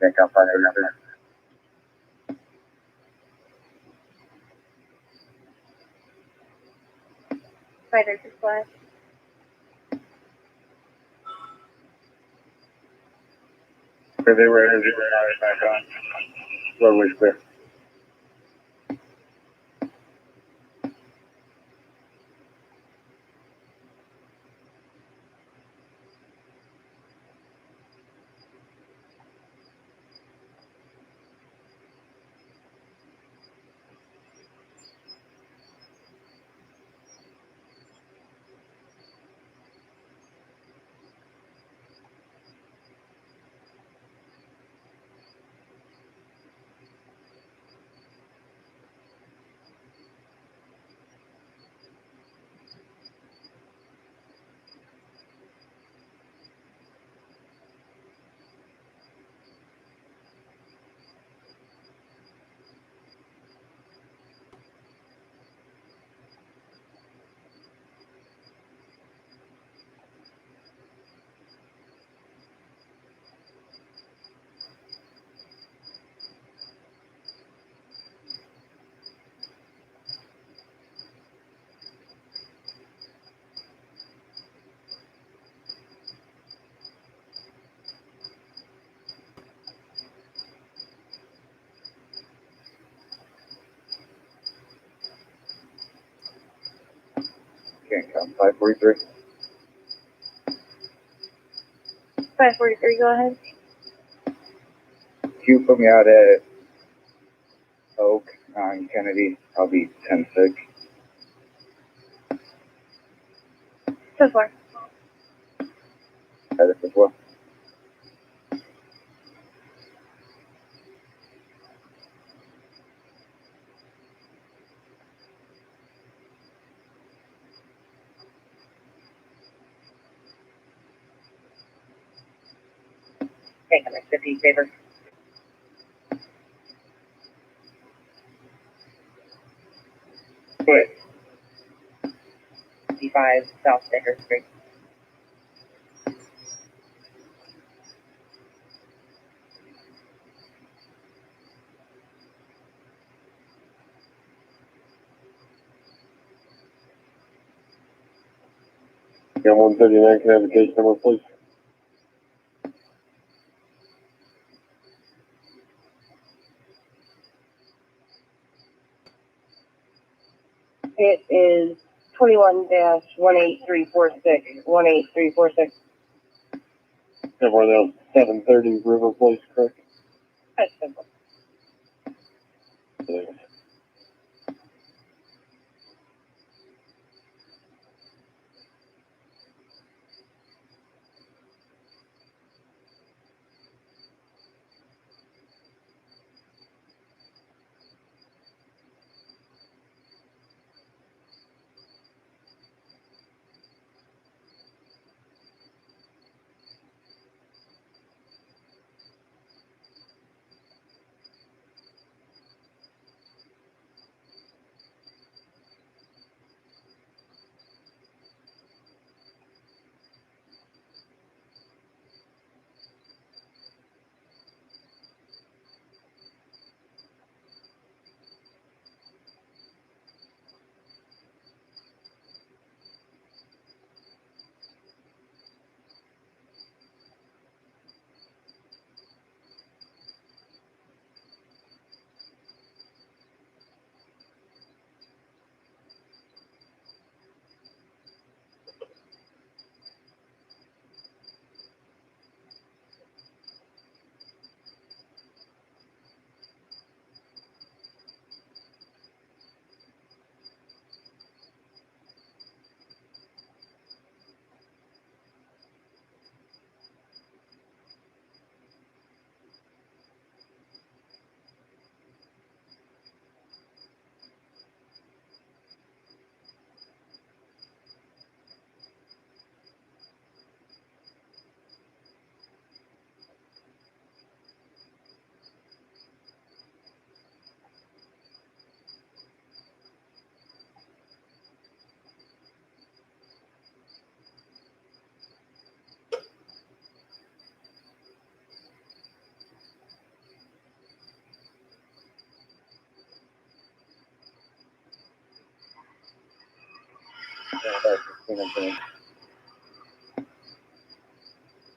Can't count 543. Spider to flash. Okay, they were energy back on. Roadway's clear. Can't count 543. 543, go ahead. Q put me out at Oak on Kennedy. I'll be 10-6. So far. Headed as well. Okay, come back 50 favor. Good. 55 South Sticker Street. Got 139, can I have a case number, please? It is 21-18346. 18346. Have one of those 730 River Place, correct? That's simple. Thanks.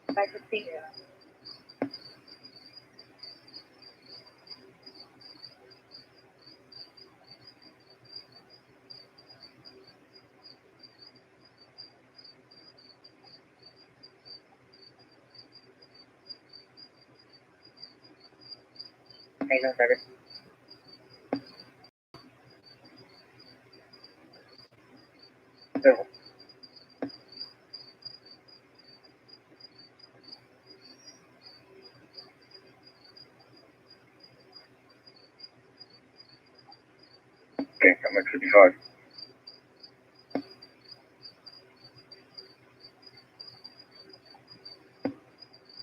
I could see it. Okay, no better. Civil. Okay, I'm at 55.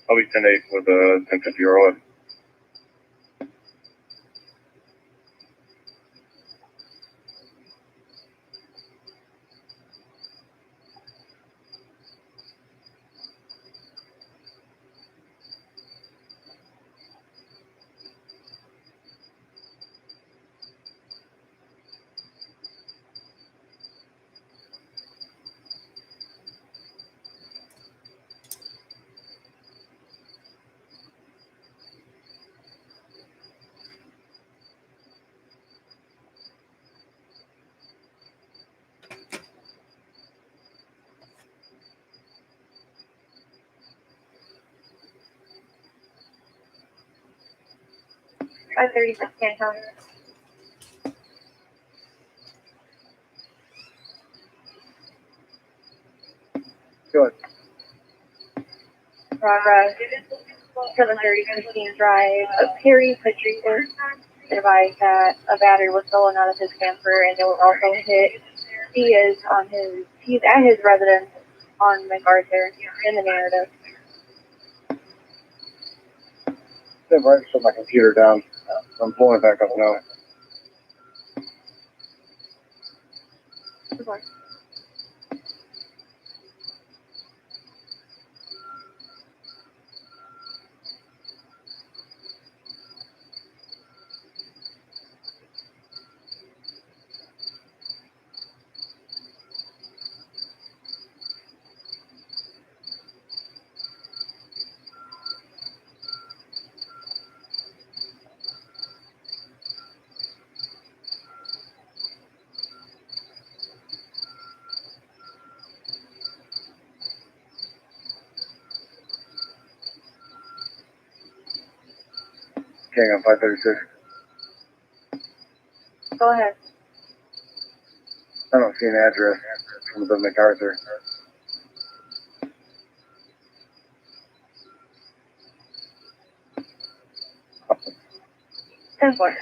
I'll be 10-8 with a 10-50 euro. Five 36 can counter. Good. Progress. 7:30 drive. A Perry Patricia advised that a battery was stolen out of his camper and it was also hit. He's at his residence on MacArthur in the narrative. I've already shut my computer down. I'm pulling it back up now. Okay. Okay, I'm 536. Go ahead. I don't see an address from the MacArthur. 10-4.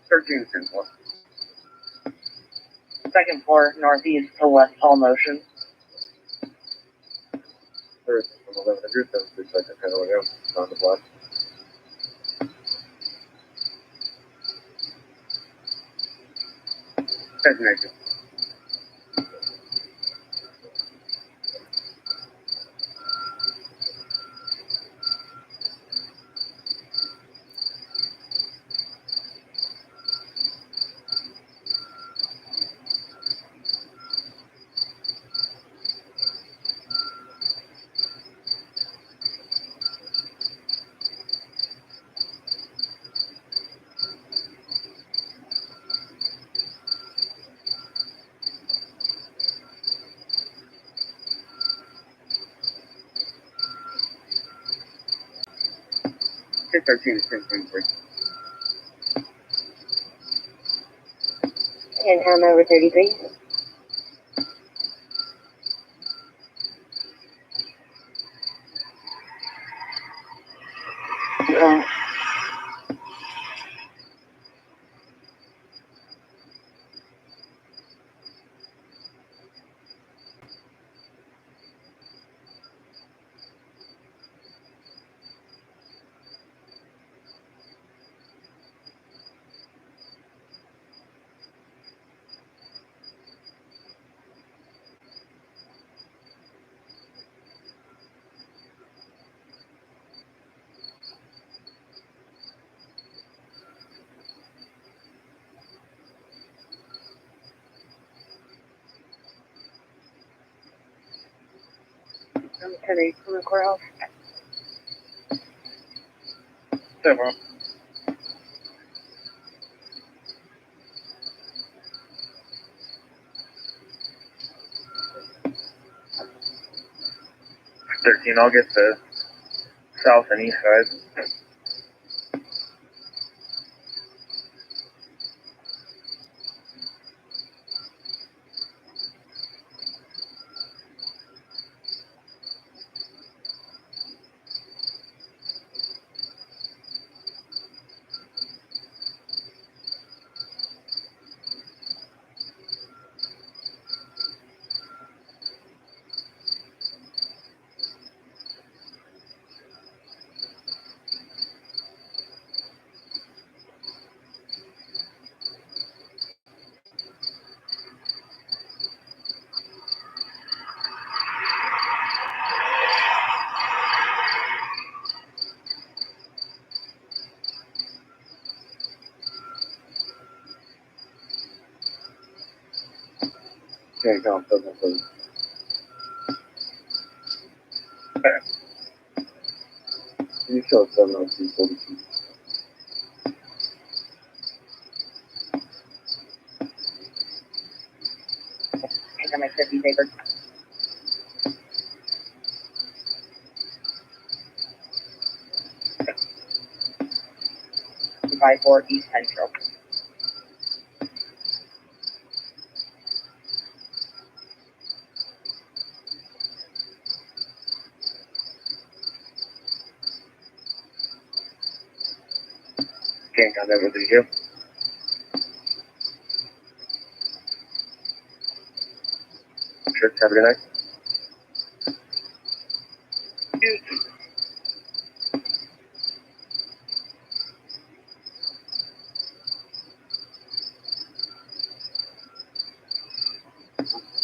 13 10 1. Second floor, northeast to west, all motion. First, from 1100, 736, 10 a.m. On the block. Designated. Okay, 13 is 1023. And over 33. to the courthouse. Several. I'll get the south and east side. Okay, go. You show 70242. I got my 50 paper. 254 East Central. Can't contact with you. Sure, have a good night.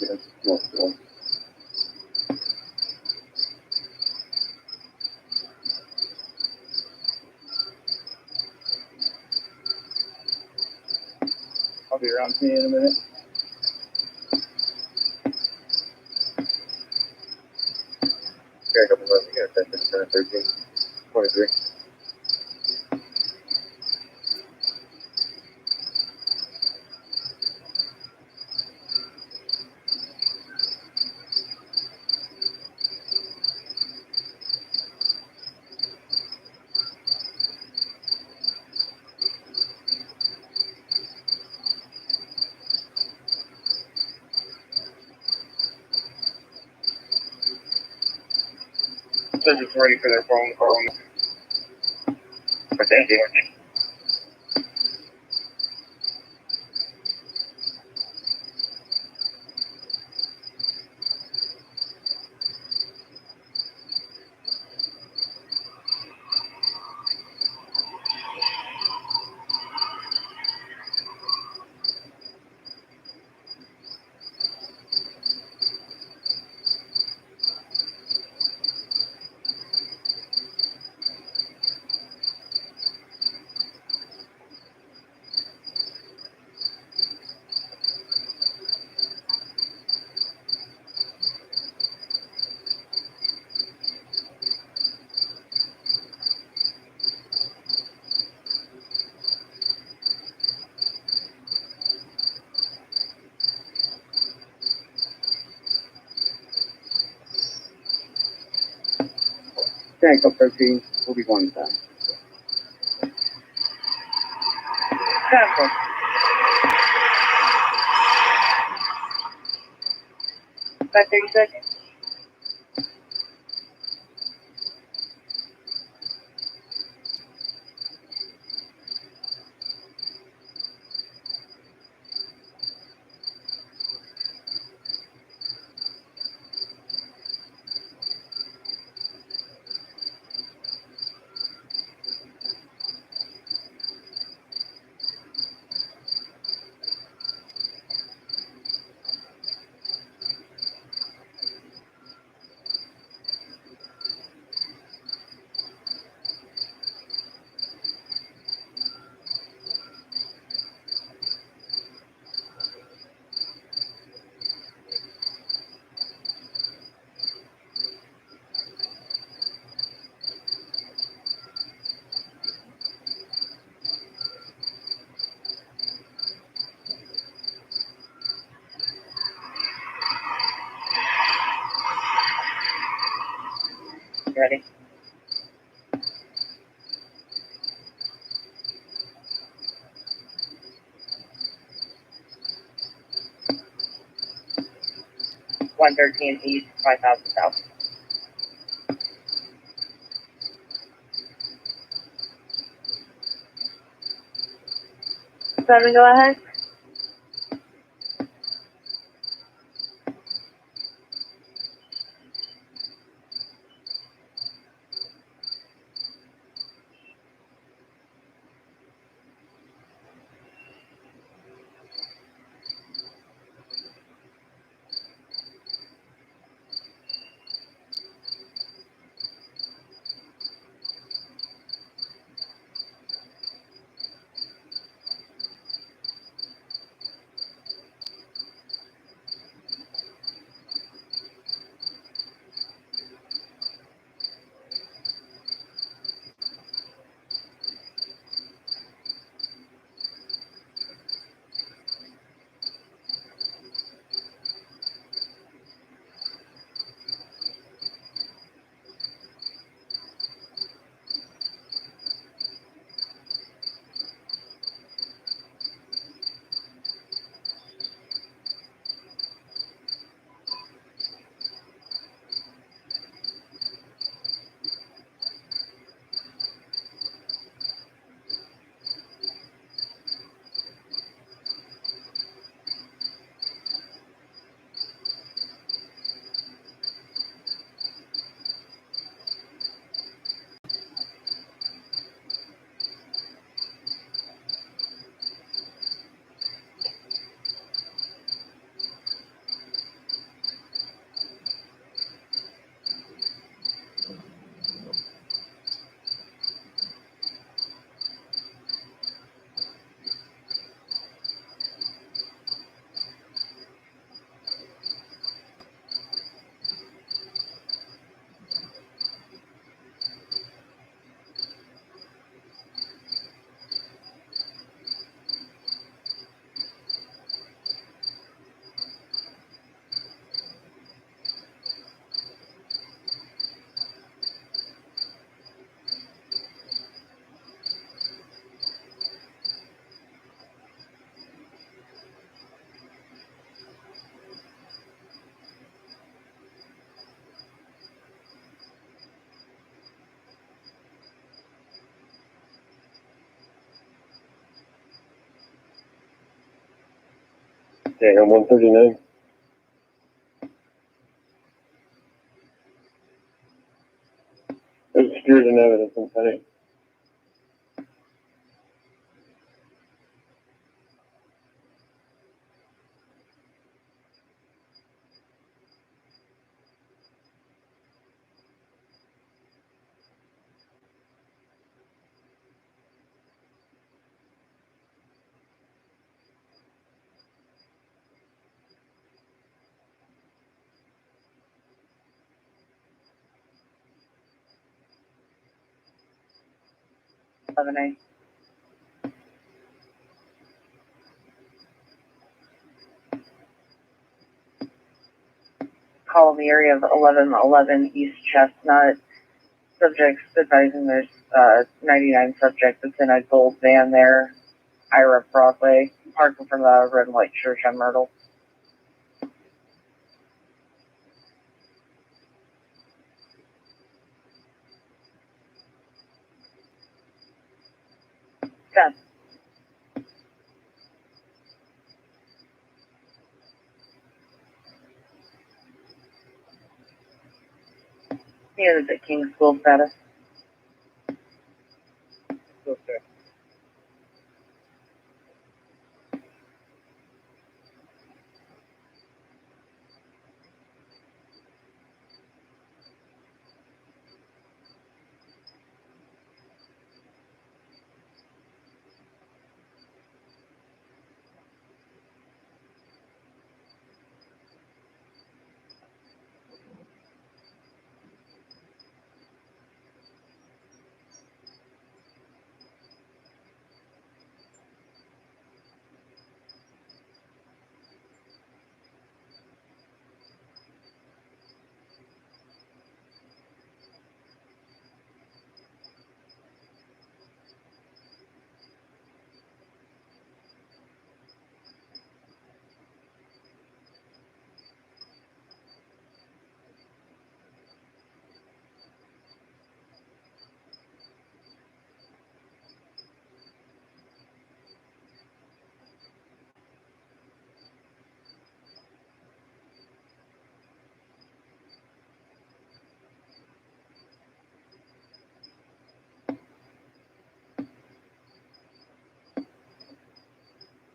Yes, well. I'll be around to you in a minute. Okay, a couple of you got 10, 13, 23. They're just ready for their phone call. But thank you. Thanks, up 13. We'll be going time. Central. About 30 seconds. 113 East, 5000 South. 7, go ahead. Okay, I'm 139. There's spirit and evidence in Penny. A. Call in the area of 1111 East Chestnut. Subjects advising there's 99 subjects that's in a gold van there. Ira Broadway, parking from the Red and White Church on Myrtle. 10. He is at King School status. Okay.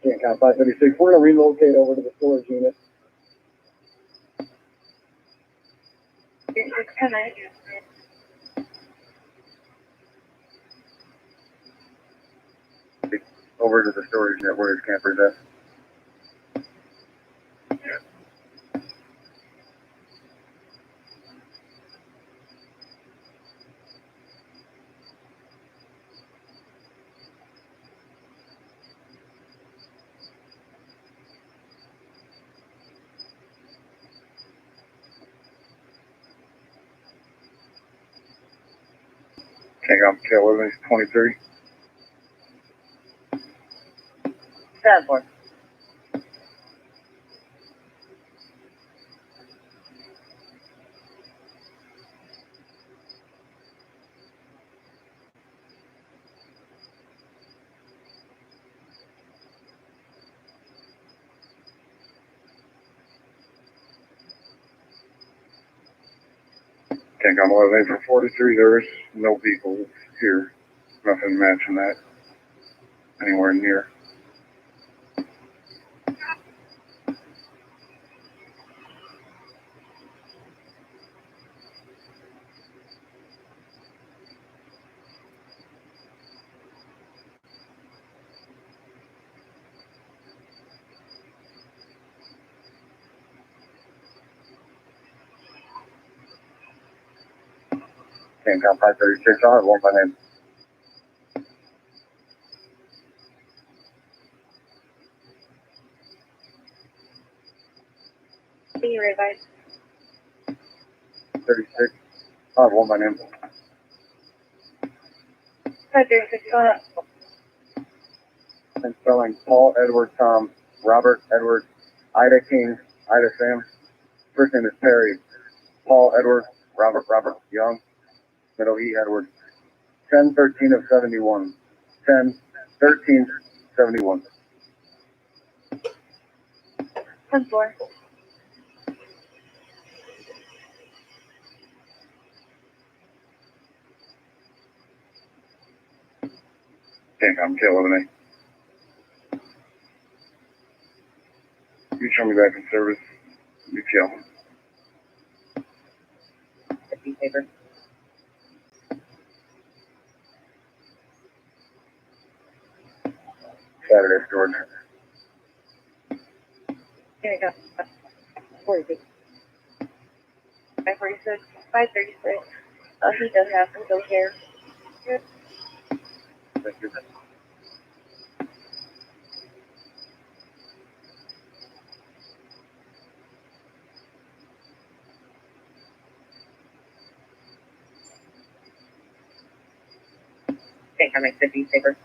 Can't count 536. We're going to relocate over to the storage unit. 3610. Over to the storage unit where his camper's at. King on Kill 23. 7-4. King on 11 for 43. There is no people here. Nothing matching that anywhere near. King on 536. I'll have one by name. Can you revise? 36. I'll have one by name. 536, go ahead. And spelling Paul Edward Tom Robert Edward Ida King Ida Sam. First name is Perry. Paul Edward Robert Young. Middle E Edward. 1013 of 71. 1013 71. 10-4. Can't come kill with me. You show me back in service. You kill. 50 paper. Saturday storage. Here we go. 46. 546. 536. He does have some go here. Good. Thank you. Okay, I make 50 paper.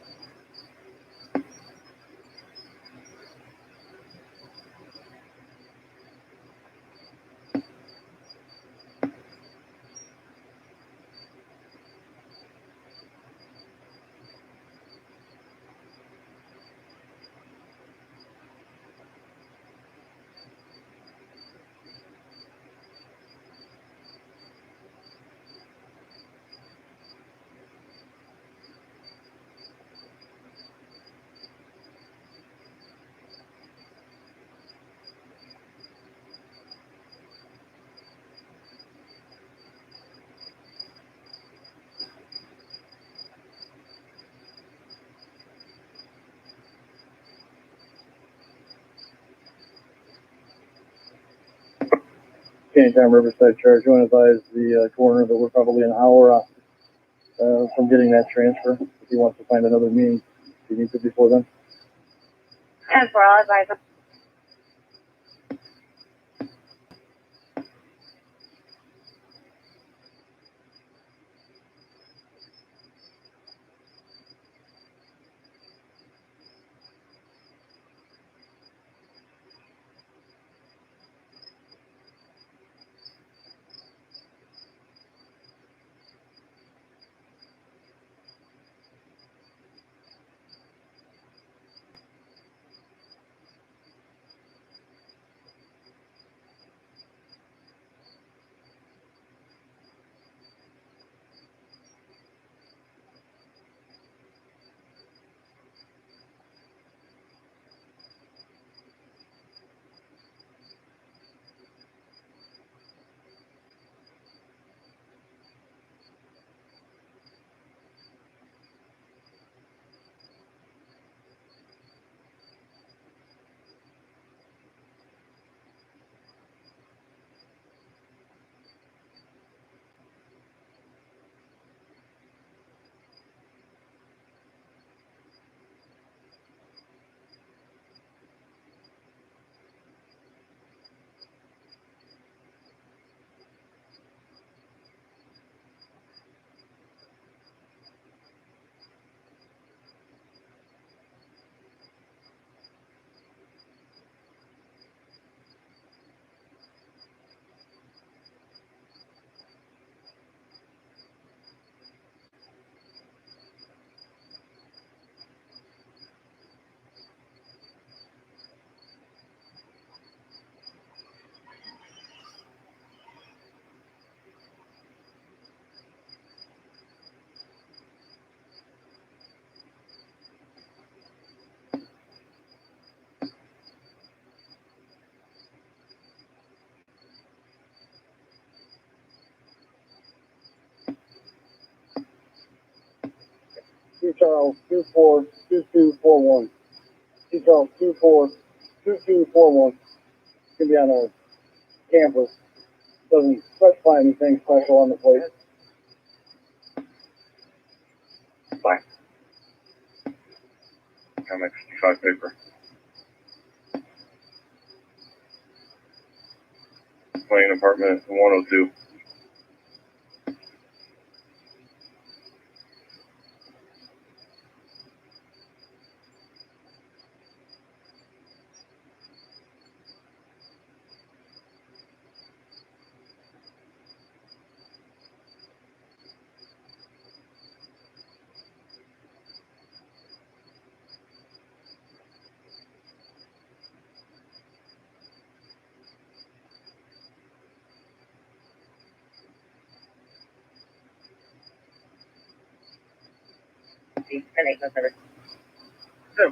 Anytime Riverside Charge, you want to advise the coroner that we're probably an hour from getting that transfer. If he wants to find another means, he needs it before then. 10-4, I'll advise him. 2 Charles 242241. 2 Charles 242241. Can be on our campus. Doesn't specify anything special on the plate. Bye. MX55 paper. Plane apartment 102. And 8 service. Yeah.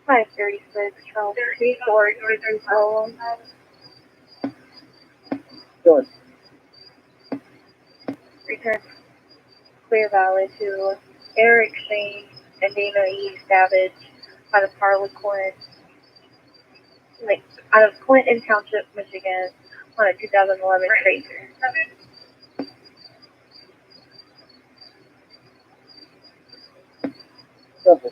536, Charles 342241. Go ahead. Return Clear Valley to Eric Shane and Dana E. Savage out of Harlequin, out of Clinton Township, Michigan, on a 2011 Tracer. Simple.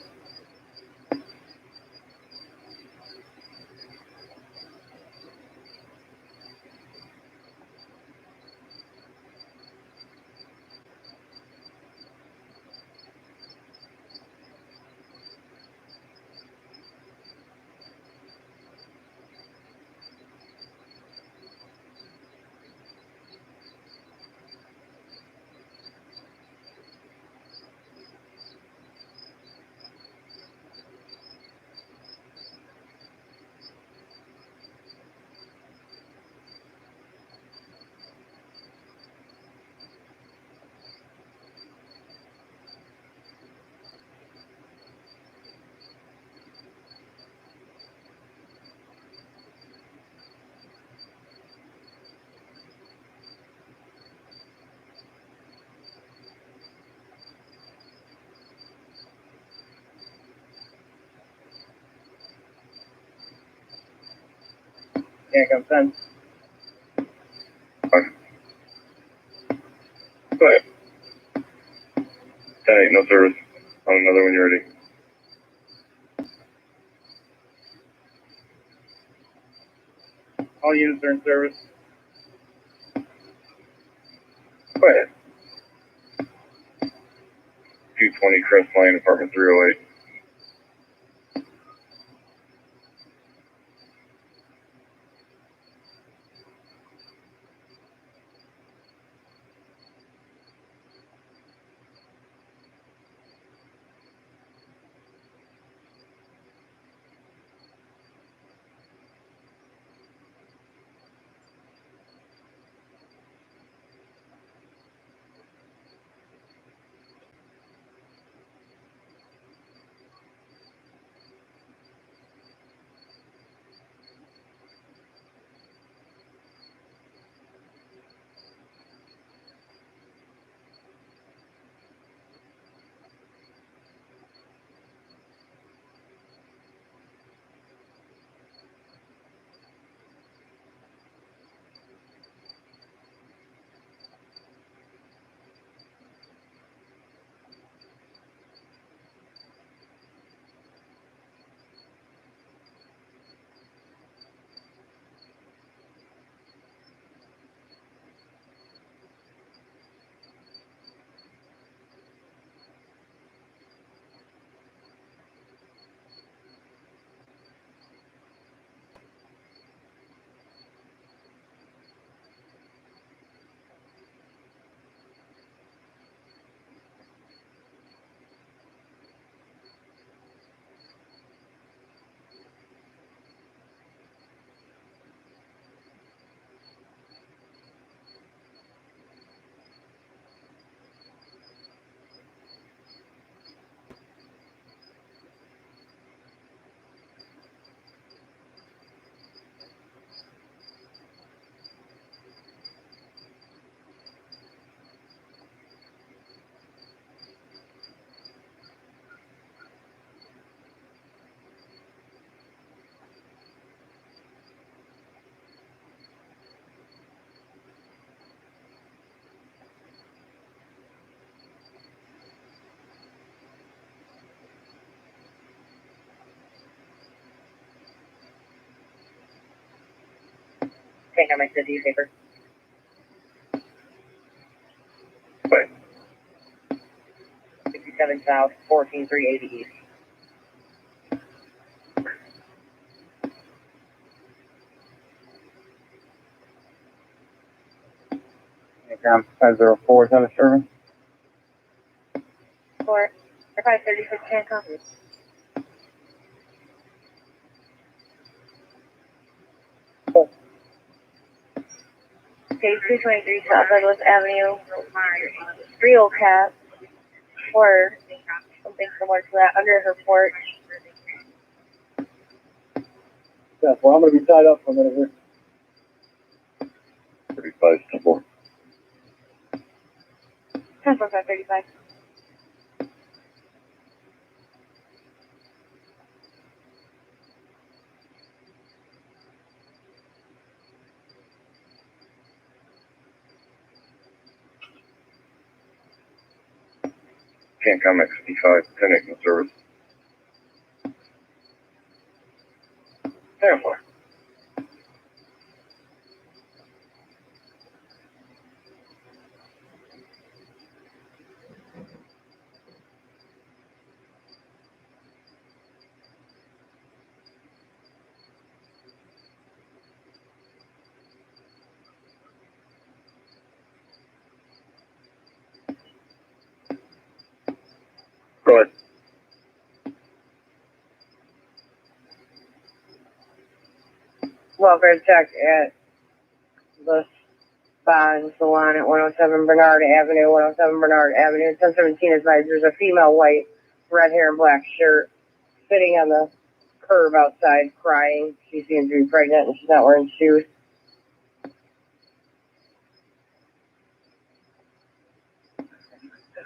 Can't come 10. Fine. Go ahead. 10-8, no service. On another when you're ready. All units are in service. Go ahead. 220 Crest Lane, apartment 308. Take out my city paper. Wait. 57 South, 14380 East. Cam 504, is that a service? 536 kankakee. Page 223 South Douglas Avenue. Real cat. Or something similar to that under her porch. Yeah, well, I'm gonna be tied up for a minute here. 35, 4. 104535. Can't come at 55, 10 8 service. 10 4. Go ahead. Welfare check at the spa and salon at 107 Bernard Avenue, 107 Bernard Avenue. 1017 advised there's a female white, red hair and black shirt sitting on the curb outside crying. She seems to be pregnant and she's not wearing shoes.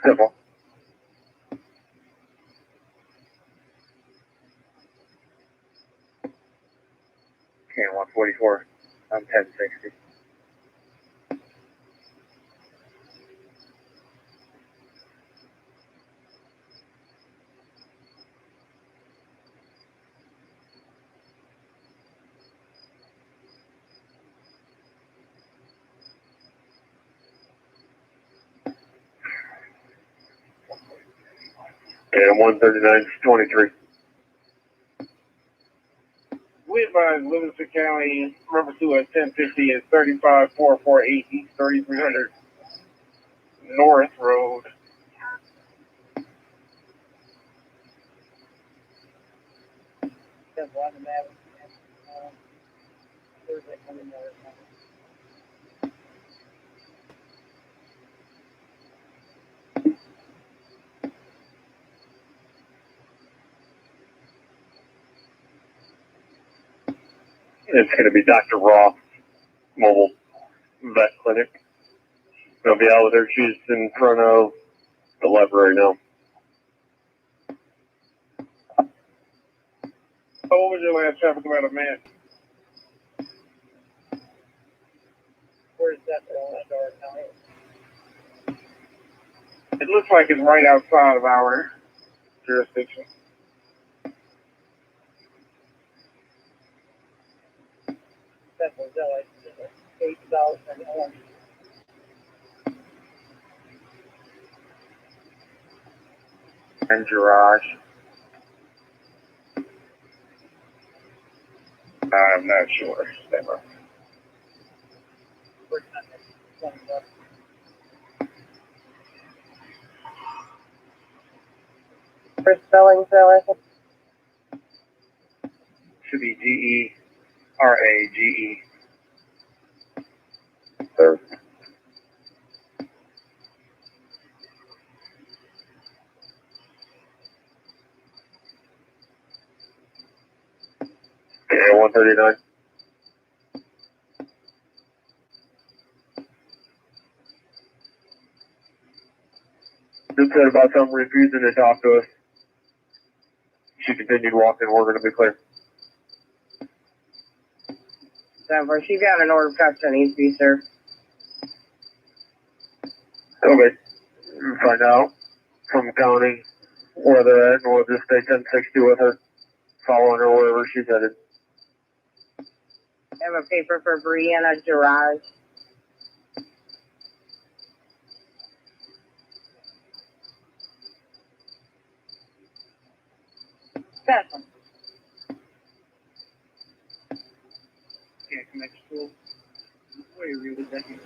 Simple. Can 144. I'm 1060. And 139-23. We advise Livingston County, River 2 at 1050 is 35448 East 3300 North Road. It's going to be Dr. Roth, mobile vet clinic. They'll be out with her. She's in front of the library now. What was your last traffic about a man? Where's that County? It looks like it's right outside of our jurisdiction. That was like 8,000. And garage. I'm not sure. Never. For spelling, so I think. Should be G-E-R-A-G-E. Third. Okay, 139. Just said about something refusing to talk to us. She continued walking. We're going to be clear. Denver, she's got an order of cuffs that needs to be served. Okay. We'll find out from the county where they're at, and we'll just stay 1060 with her, following her wherever she's headed. I have a paper for Brianna Girard. That's one. Yeah, connect school. What are you really thinking?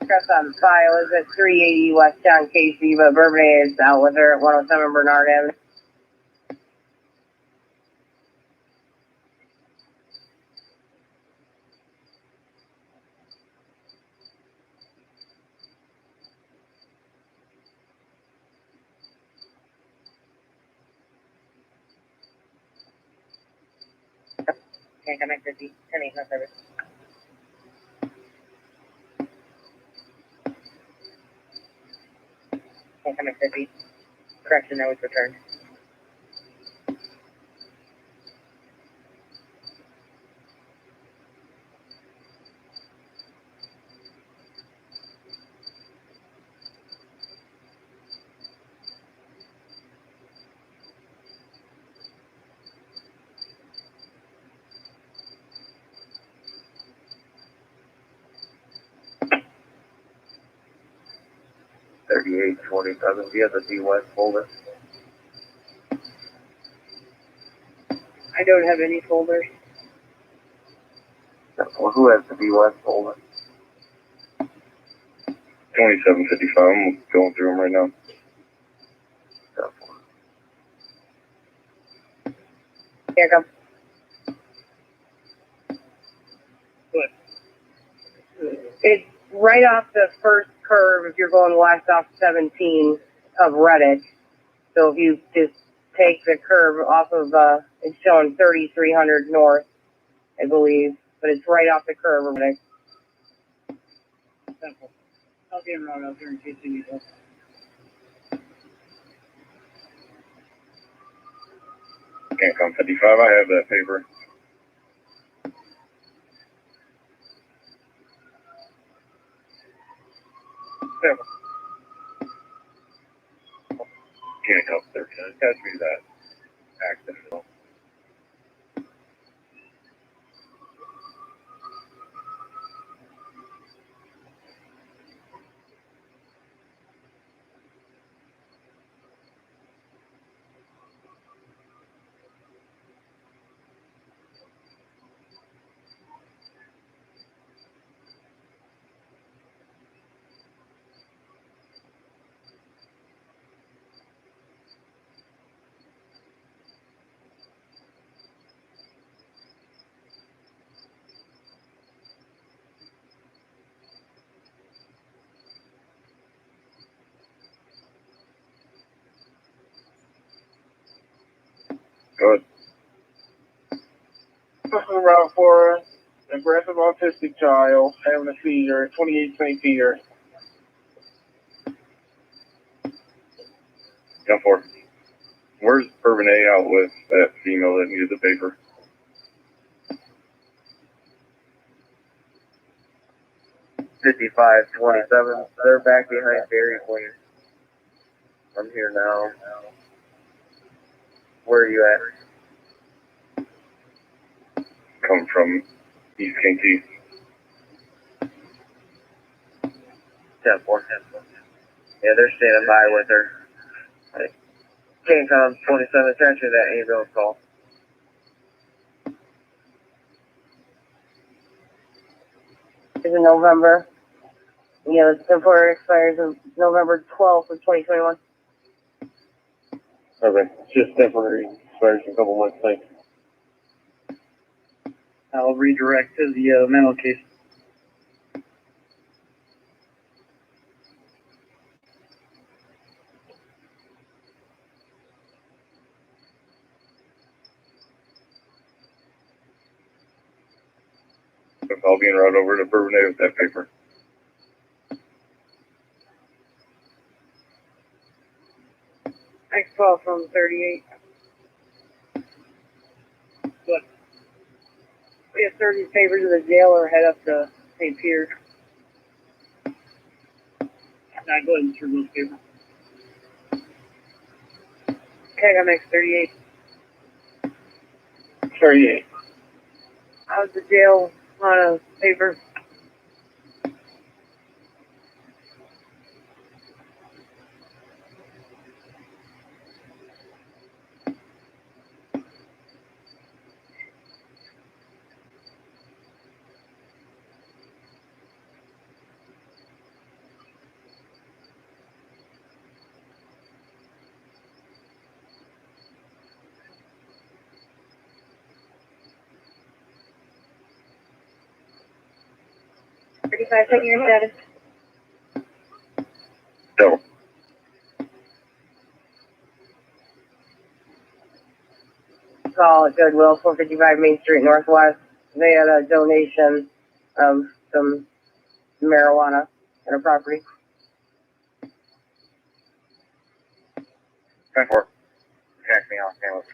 Address on file is at 380 West John Casey, but Bourbonnais is out with her at 107 Bernard Avenue. Okay, connect 50. 10-8, no service. Okay, connect 50. Correction, that was returned. $38.27. Do you have the D West folder? I don't have any folders. Well, who has the D West folder? 2755. I'm going through them right now. Here come. It's right off the first curve if you're going west off 17 of Reddit. So if you just take the curve off of, it's showing 3300 north, I believe, but it's right off the curve of Reddit. Simple. I'll get him out there in case you need help. Can't come 55. I have that paper. Simple. Can't come 39. It has to be that accident. Good. Special route for aggressive autistic child having a seizure, 28 St. Peter. 10-4. Where's Bourbonnais out with that female that needed the paper? $55.27. They're back behind Dairy Queen. I'm here now. Where are you at? Come from East Kankakee. 10-4. Yeah, they're standing by with her. Cancom 27, transfer that ambulance call. It's in November. Yeah, the temporary expires of November 12th of 2021. Okay, it's just temporary, expires in a couple months, thanks. I'll redirect to the mental case. I'll be en route over to Bourbonnais with that paper. X12 from 38. What? We have 30 papers to the jail or head up to St. Pierre. Go ahead and turn those papers. Okay, I got X38. 38. How's the jail on a paper? Checking your status. Double. Call at Goodwill, 455 Main Street Northwest. They had a donation of some marijuana at a property. 10-4. Jack me off, Caleb.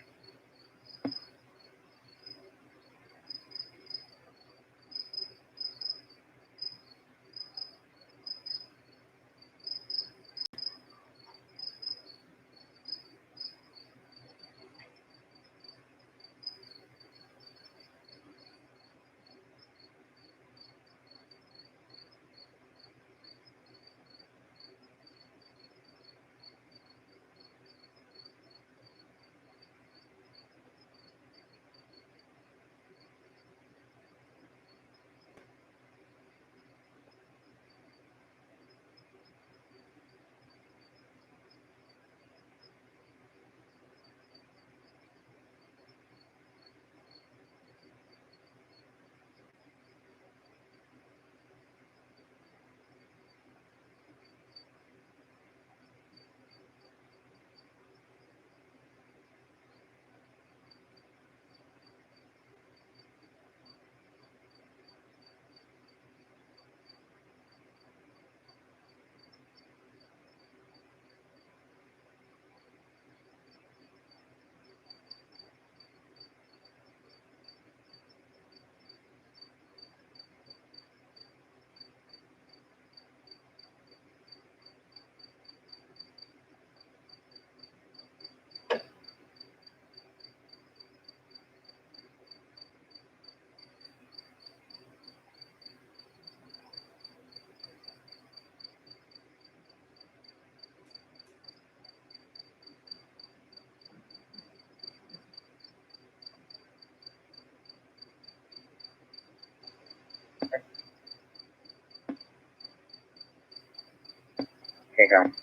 Can't come.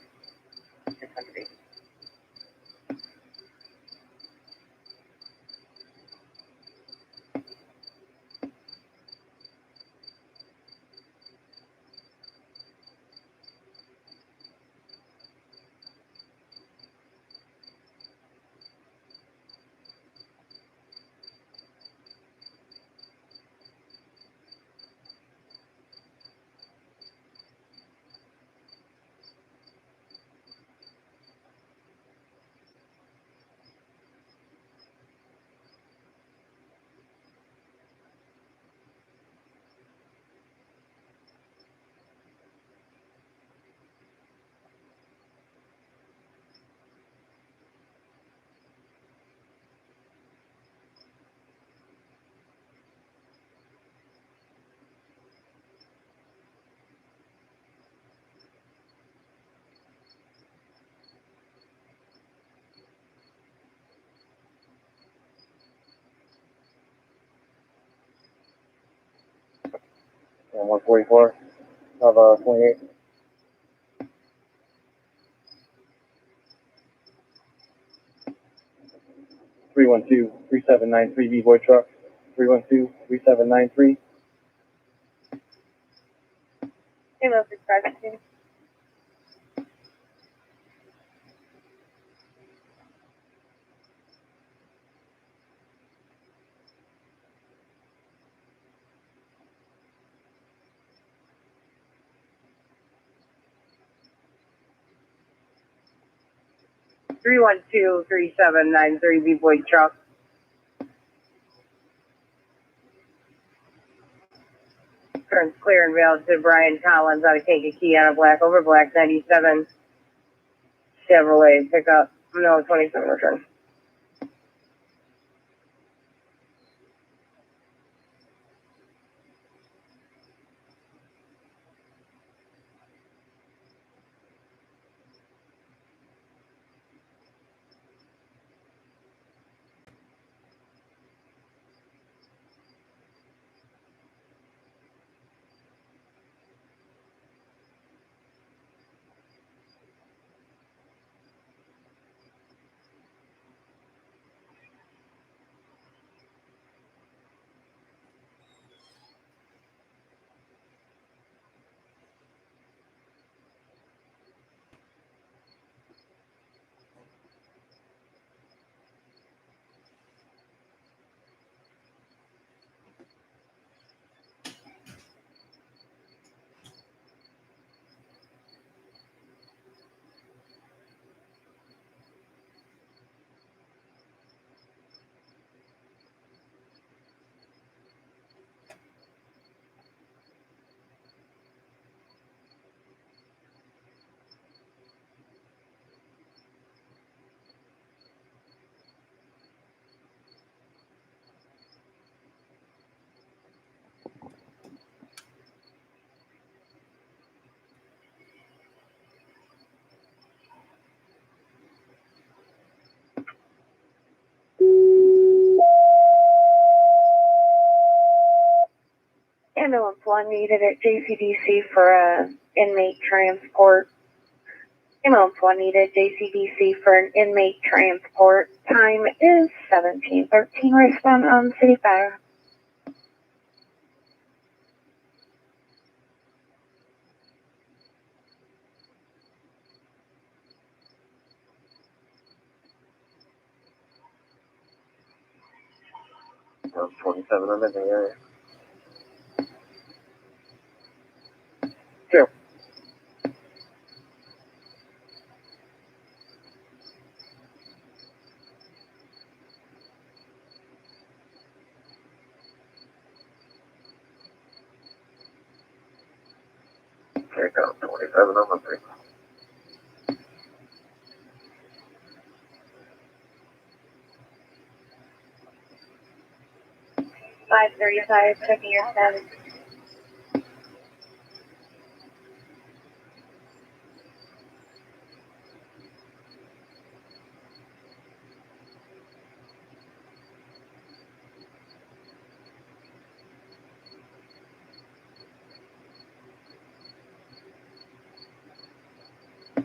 And 144 of 28. Three one two 3793 B-Boy truck. 312-3793. Hello, 652. Three one two 3793 B-Boy truck. Turns clear and veiled to Brian Collins out of Kankakee on a black over black 97 Chevrolet pickup. No, 27 return. Ambulance 1 needed at JCDC for inmate transport. Ambulance 1 needed JCDC for an inmate transport. Time is 17:13. Respond on City Fire. That was 27 in the area. Two. Take out 27 on the 3. 5:35. Checking your status.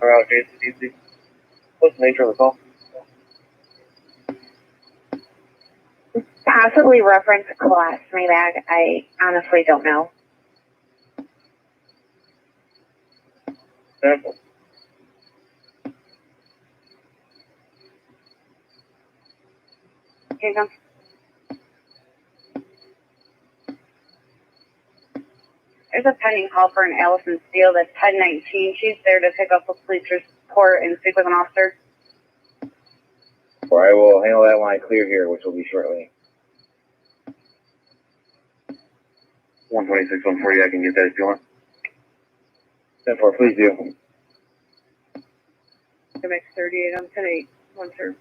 Around JCDC. What's the nature of the call? Possibly reference a colostomy bag. I honestly don't know. Sample. Here you go. There's a pending call for an Allison Steele that's 1019. She's there to pick up a police report and speak with an officer. Or I will handle that when I clear here, which will be shortly. 126, 140, I can get that if you want. 10-4, please do. MX 38 on 10-8. 1 sir.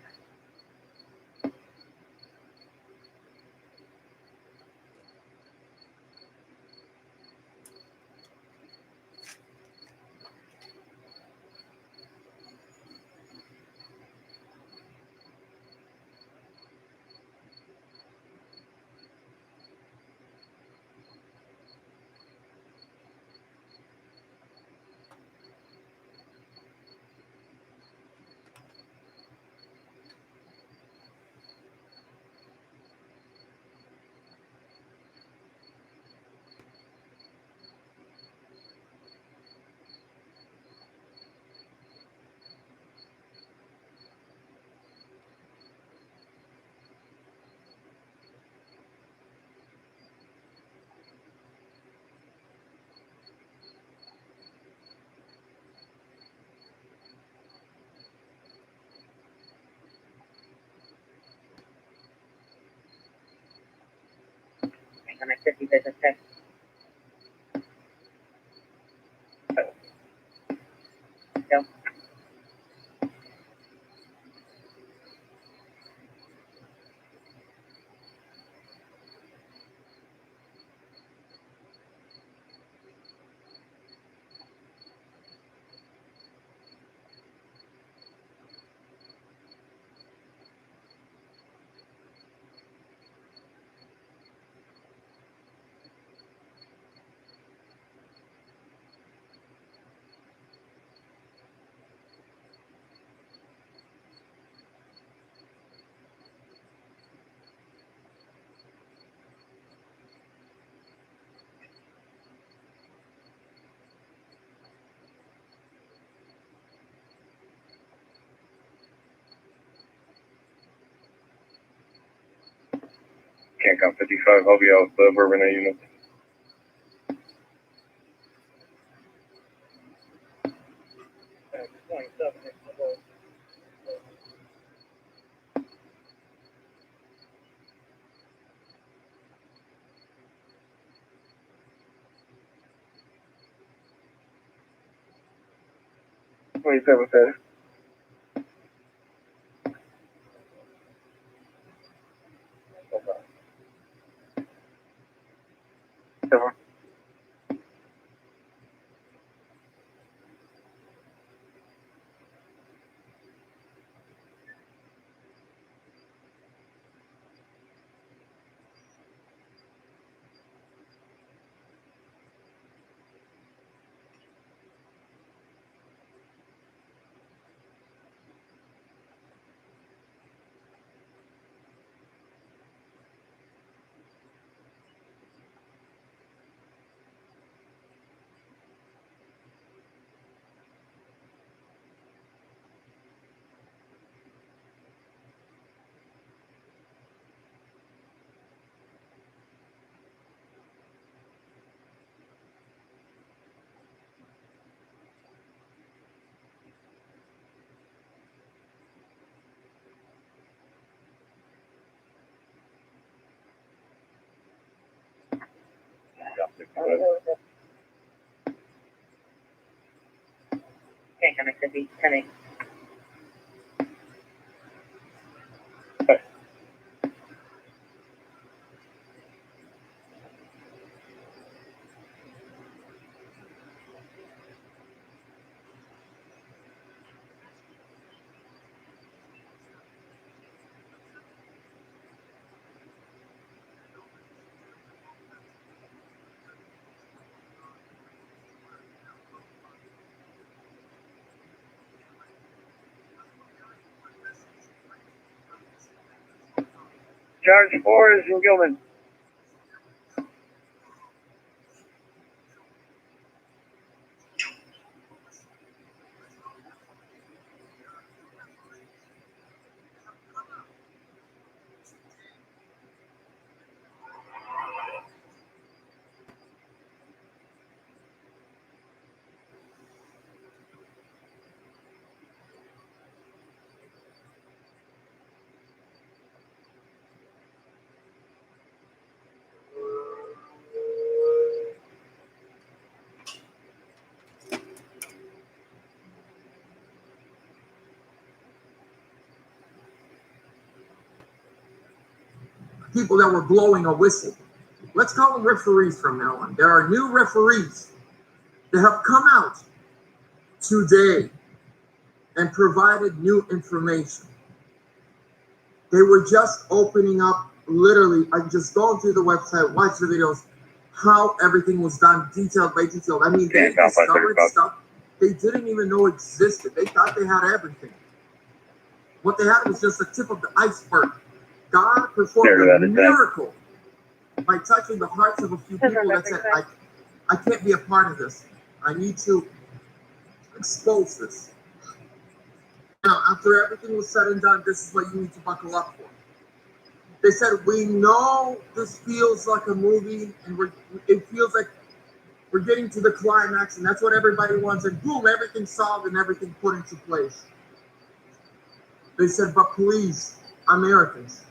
MX 50 business check. Go. Can't come 55, I'll be out the Bourbonnais unit. What you said with that? Seven. Okay, connectivity, 10 Charge 4 is from Gilman. People that were blowing a whistle. Let's call them referees from now on. There are new referees that have come out today and provided new information. They were just opening up, literally, I just going through the website, watch the videos, how everything was done, detail by detail. I mean, they discovered stuff they didn't even know existed. They thought they had everything. What they had was just the tip of the iceberg. God performed a miracle by touching the hearts of a few people that said, I can't be a part of this. I need to expose this. Now, after everything was said and done, this is what you need to buckle up for. They said, we know this feels like a movie, and it feels like we're getting to the climax, and that's what everybody wants, and boom, everything's solved and everything put into place. They said, but please, Americans,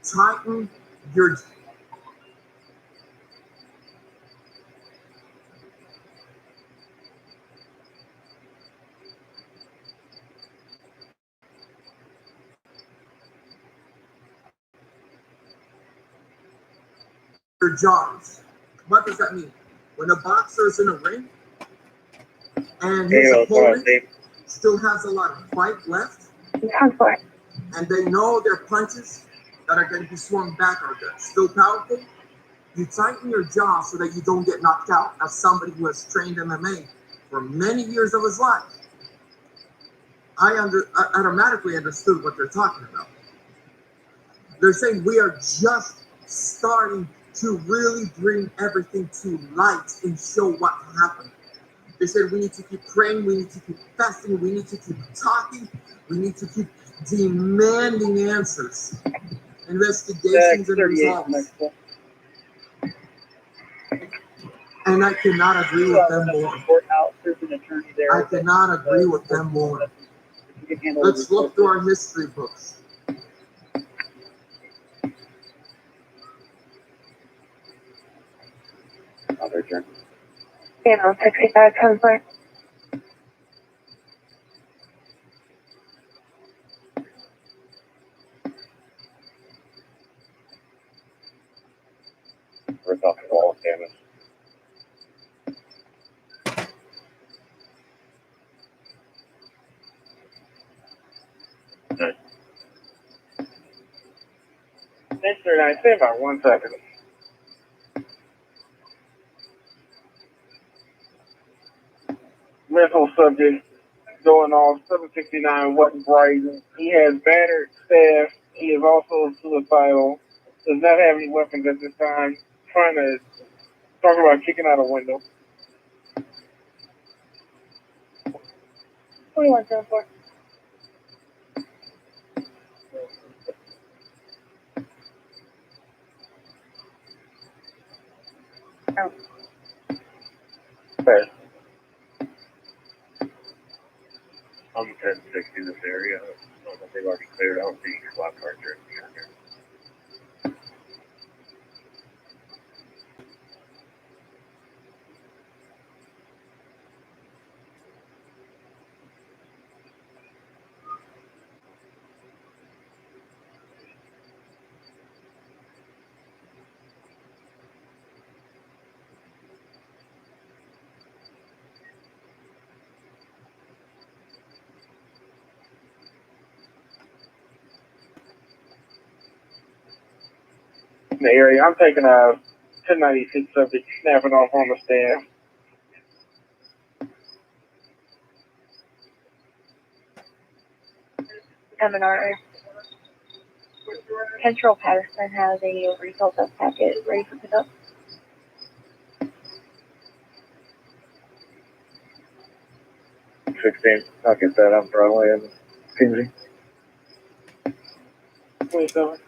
tighten your jaws. What does that mean? When a boxer is in a ring and his opponent still has a lot of fight left, and they know their punches that are going to be swung back are still powerful, you tighten your jaw so that you don't get knocked out. As somebody who has trained MMA for many years of his life, I automatically understood what they're talking about. They're saying we are just starting to really bring everything to light and show what happened. They said we need to keep praying, we need to keep fasting, we need to keep talking, we need to keep demanding answers, investigations, and results. And I cannot agree with them more. I cannot agree with them more. Let's look through our history books. Other turn. Channel 65 conflict. Rip off the wall, damage. Mr. 9, stay about 1 second. Mental subject going off 769 wasn't bright. He has battered staff. He is also suicidal. Does not have any weapons at this time. Trying to talk about kicking out a window. 2174. Oh. Okay. I'm 1060 this area. I don't know if they've already cleared out the squad cars or anything out here. in the area. I'm taking a 1096 subject, snapping off on the staff. M&R. Central Patterson has a result of packet ready for pickup. I'll get that on Broadway and Kinsey. 27.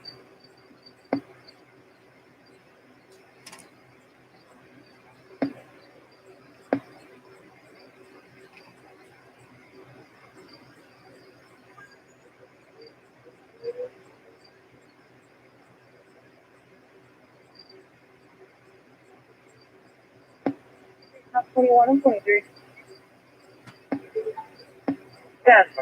Not 21 and 23. That's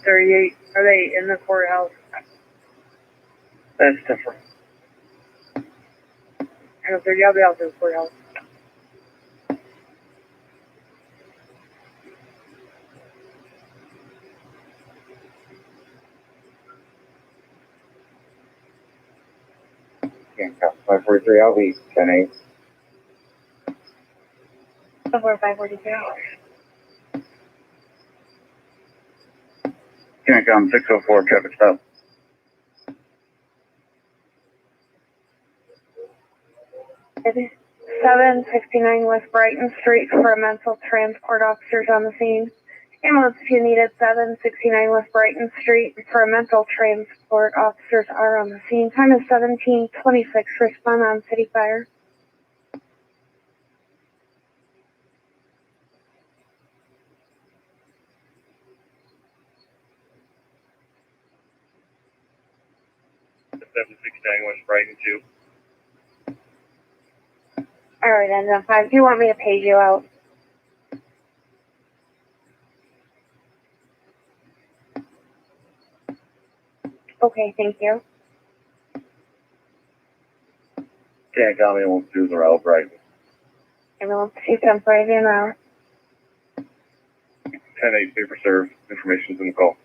38. Are they in the courthouse? That's different. I know 30. I'll be out to the courthouse. Can't 543, I'll be 10-8. Somewhere 542. Can't come 604, traffic stop. It is 769 West Brighton Street for mental transport officers on the scene. Ambulance if you needed 769 West Brighton Street for mental transport officers are on the scene. Time is 17:26. Respond on city fire. The 769 West Brighton 2. All right, and then 5. Do you want me to page you out? Okay, thank you. Can't come in, won't do the route, Brighton. Ambulance 210 an hour. 10-8, paper serve. Information's in the call.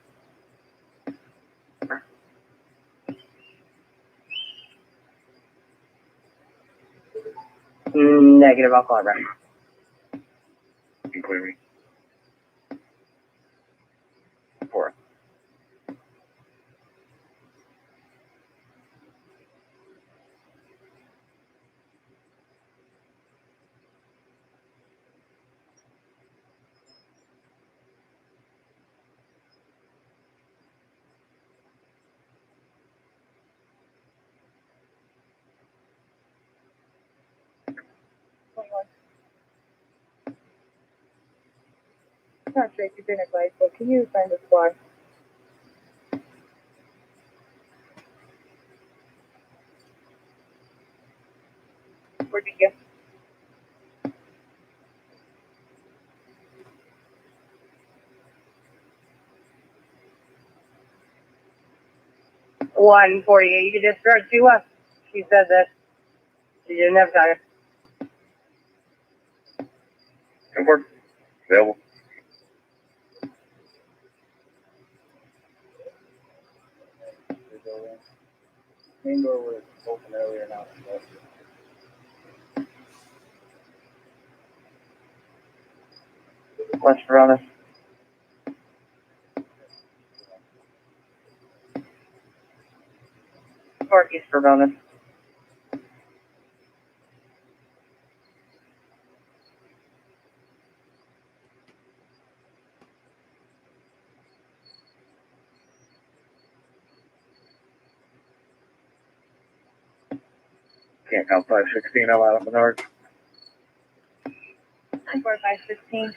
Negative. I'll call it back. You can clear me. 4. Not sure if you've been advised, but can you find the squad? Where'd you get? One 48. You can discharge to us. She said that she didn't have time. 10-4. Available. Main door was open earlier now. West Verona. Northeast for bonus. Can't count 516, I'm out of Menard. 516.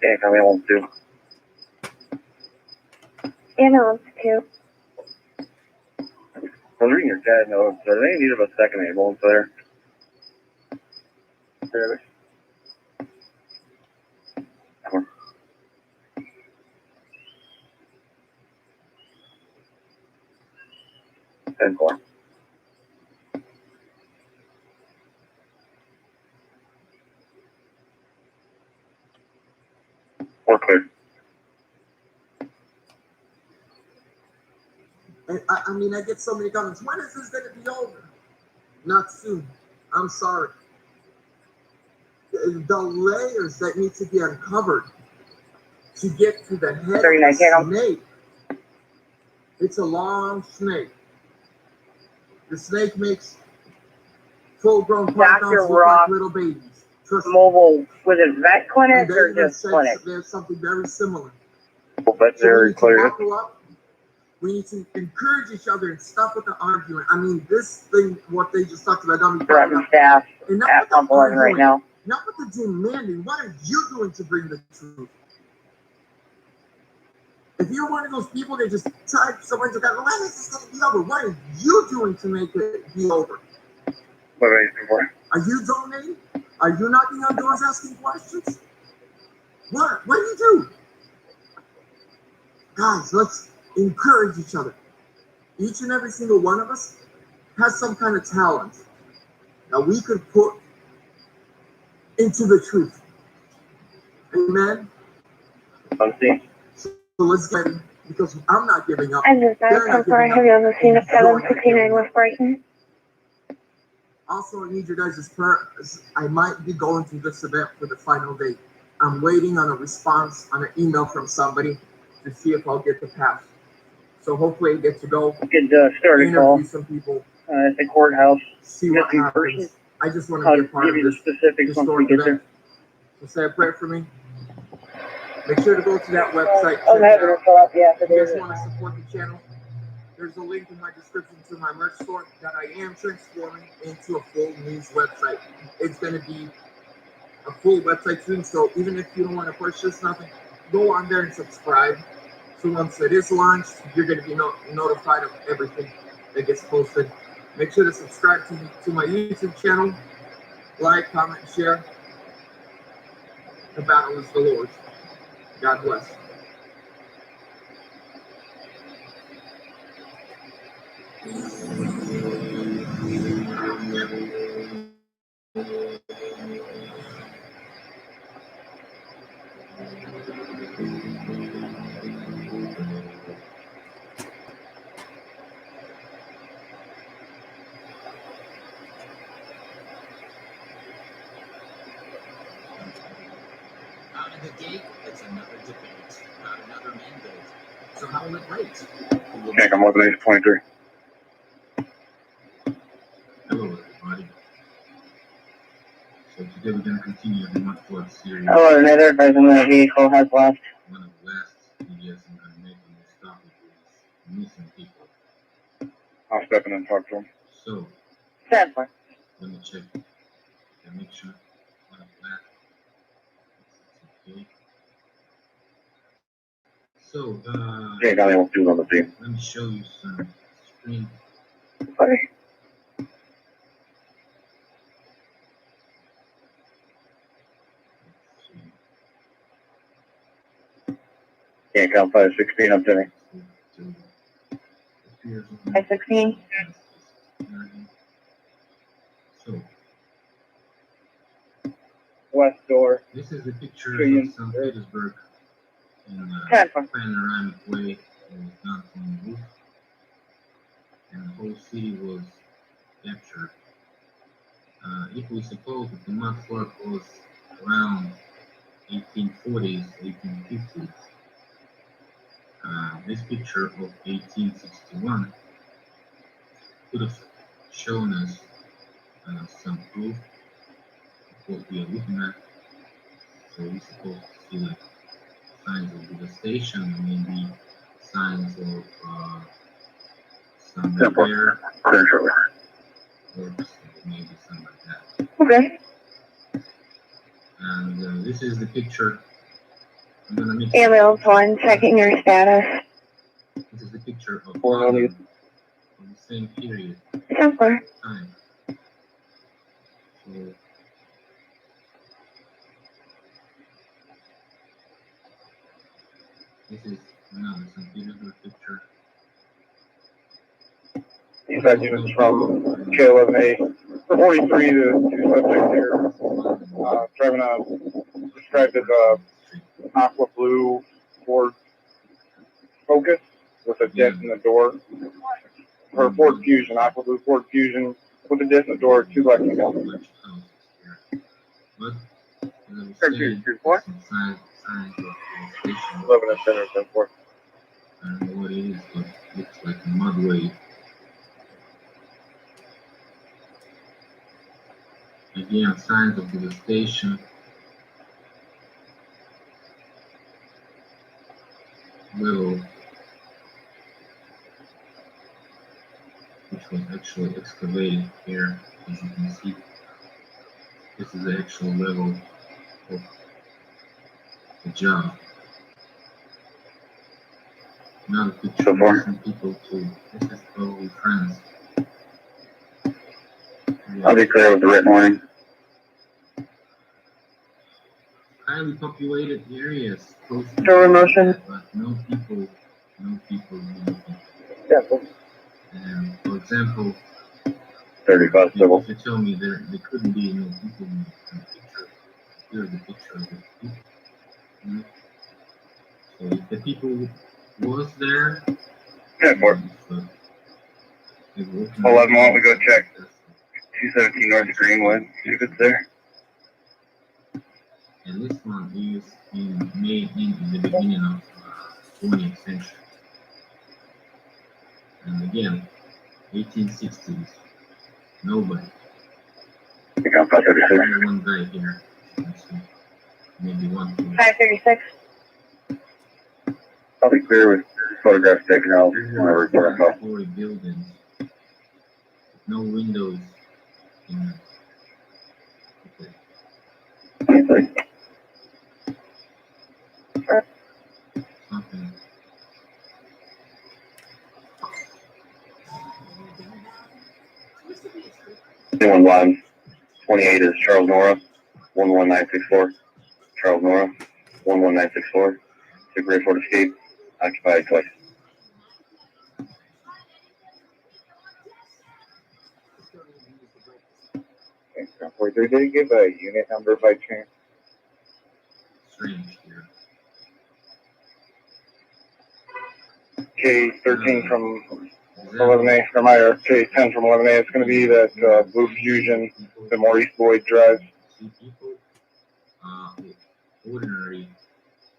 Can't come in, won't do. Ambulance 2. I was reading your dad notes. Are they in need of a second ambulance there? Really? 10-4. And I mean, I get so many comments. When is this going to be over? Not soon. I'm sorry. The layers that need to be uncovered to get to the head of the snake. It's a long snake. The snake makes full-grown pythons look like little babies. Trust Mobile, was it vet clinic or just clinic? There's something very similar. Veterinary clinic. We need to encourage each other and stop with the arguing. I mean, this thing, what they just talked about, got me fired up. Staff And not at Pump 11 right now. Not with the demanding. What are you doing to bring the truth? If you're one of those people that just type someone to that, when is this going to be over? What are you doing to make it be over? What are you doing for? Are you donating? Are you knocking on doors asking questions? What do you do? Guys, let's encourage each other. Each and every single one of us has some kind of talent that we could put into the truth. Amen? So let's get it, because I'm not giving up. I'm just not sorry. Have you on the scene at 769 West Brighton? Also, I need your guys' prayer. I might be going to this event for the final day. I'm waiting on a response on an email from somebody to see if I'll get the pass. So hopefully I get to go. Could start a call. Interview some people. At the courthouse. See what happens. I just want to be a part of this historic event. So say a prayer for me. Make sure to go to that website. I'm having to fill out the If you guys affidavit. want to support the channel, there's a link in my description to my merch store that I am transforming into a full news website. It's going to be a full website soon, so even if you don't want to purchase nothing, go on there and subscribe. So once it is launched, you're going to be notified of everything that gets posted. Make sure to subscribe to my YouTube channel, like, comment, share. The battle is the Lord's. God bless. Out of the gate, it's another debate about another mandate. So how will it rate? Can't come up with 23. Hello, everybody. So today we're going to continue the Mark Ford series. Oh, another person in the vehicle has left. One of the last videos I'm going to make on this topic is missing people. I'll step in and talk to him. So, Sadly. let me check and make sure one of that is okay. So, Can't got anyone to on the team. let me show you some screen. Sorry. Can't come 516, I'm telling At 16? So, West door. this is a picture Trillion. of St. Petersburg in a Sadly. panoramic way. It was done from the roof, and the whole city was captured. If we suppose that the mud flood was around 1840s, 1850s, this picture of 1861 could have shown us some proof of what we are looking at. So we're supposed to see like signs of devastation, maybe signs of some repair, or maybe something like that. Okay. And this is the picture. I'm gonna mix. Ambulance 1, checking your status. This is the picture of Four London million. of the same period Simpler. time. So this is another St. Petersburg picture. These are units from K11A 43 to two subjects here. Driving a described as a aqua blue Ford Focus. with a dent in the door. Her Ford Fusion, Aqua Blue Ford Fusion, with a dent in the door, 2 Lexington. But as I was 3224. saying, signs of devastation. 11 at center, 10-4. I don't know what it is, but it looks like a mud wave. Again, signs of devastation. Little, which was actually excavated here, as you can see. This is the actual level of the job. Now the picture So far. some people too. This is probably friends. I'll be clear with the written warning. Highly populated areas, close to Show motion. but no people. Yeah, cool. And for example, 35 civil. if you tell me there couldn't be no people in the picture, here's the picture of the people. You know? So if the people was there, 10-4. 11, why don't we go check 217 North Greenwood, see if it's there. And this one is made in the beginning of 20th century. And again, 1860s, nobody. I think I'm 536. Only one guy here. Maybe one. 536. I'll be clear with photographs taken out whenever it's done. 40 buildings, no windows. In okay. Something. Anyone line 28 is Charles Nora, 11964. Charles Nora, 11964. Super 8 escape, occupied twice. Did they give a unit number by chance? Strange here. K13 from 11A, or K10 from 11A. It's going to be that Blue Fusion, the Maurice Boyd drive. See people, ordinary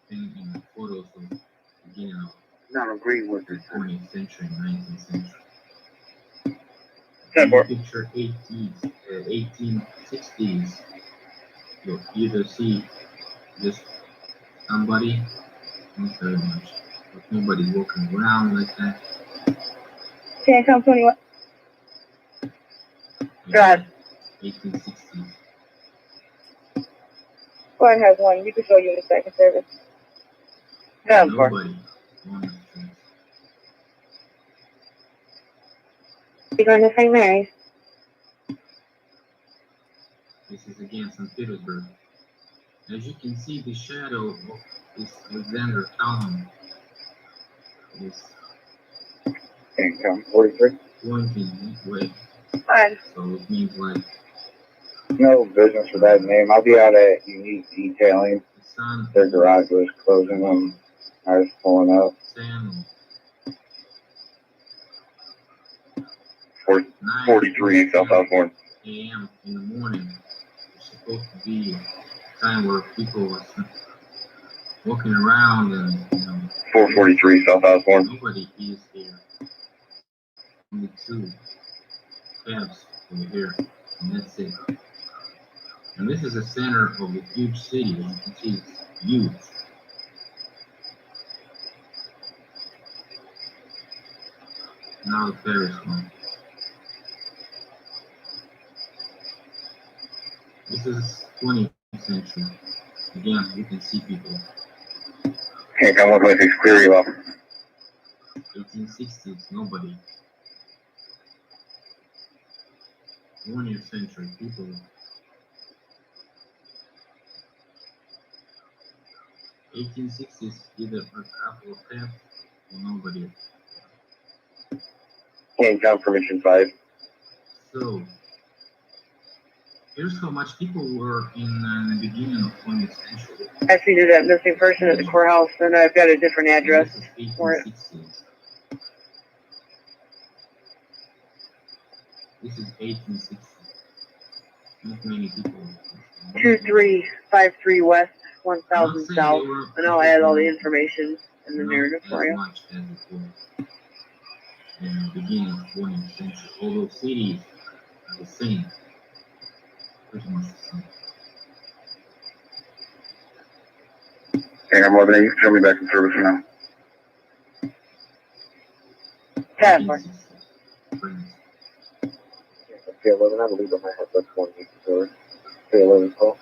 thing in the photos of the beginning of Not agree with the 20th century, 19th century. 10-4. Picture 1860s. You'll either see just somebody, not very much, but nobody walking around like that. Okay, come 21. Drive. 1860s. Squad has one. You can show you the second service. Yeah, Nobody. You going to St. Mary's? This is again St. Petersburg. As you can see, the shadow of this Alexander Calhoun is Income 43. pointing that way. Fine. So it means like No business for that name. I'll be out at Unique Detailing. the sun, Their garage was closing when I was pulling up. Sam, 43 South Osborne. a.m. in the morning. It's supposed to be a time where people are walking around and, 443 South Osborne. nobody is here. Only 2 cabs over here, and that's it. And this is the center of a huge city. As you can see, it's huge. Now the Paris one. This is 20th century. Again, you can see people. Okay, come with my 6 clear you up. 1860s, nobody. 20th century, people. 1860s, either a couple of cabs or nobody. Okay, come permission 5. So, here's how much people were in the beginning of 20th century. I see that missing person at the courthouse, and I've got a different address This is for it. 1860s. This is 1860. Not many people. 2353 West, I'm 1000 not saying South. they were And I'll add all the people information in the not narrative as for you. much as it was in the beginning of the 20th century. Although cities are the same, pretty much the same. Hang on, 11, you can show me back in service for now. 10 Friends. K11, I believe I might have that 20 service. K11 call.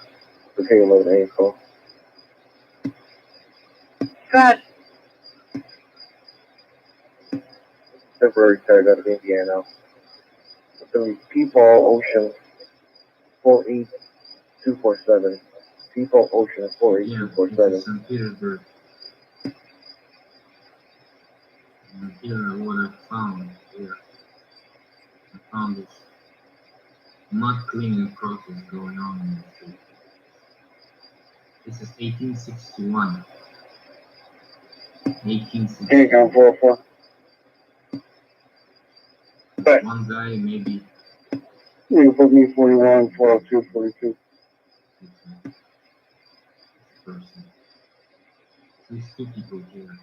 The K11A call. Go ahead. Temporary tag out of Indiana. So Peepaw Ocean 48247. Peepaw Ocean Yeah, this 48247. is St. Petersburg. And here are what I found here. I found this mud cleaning process going on in the street. This is 1861. 1861. Can't count 404. But one guy maybe. you can put me 41, 402, 42. Person. There's two people here.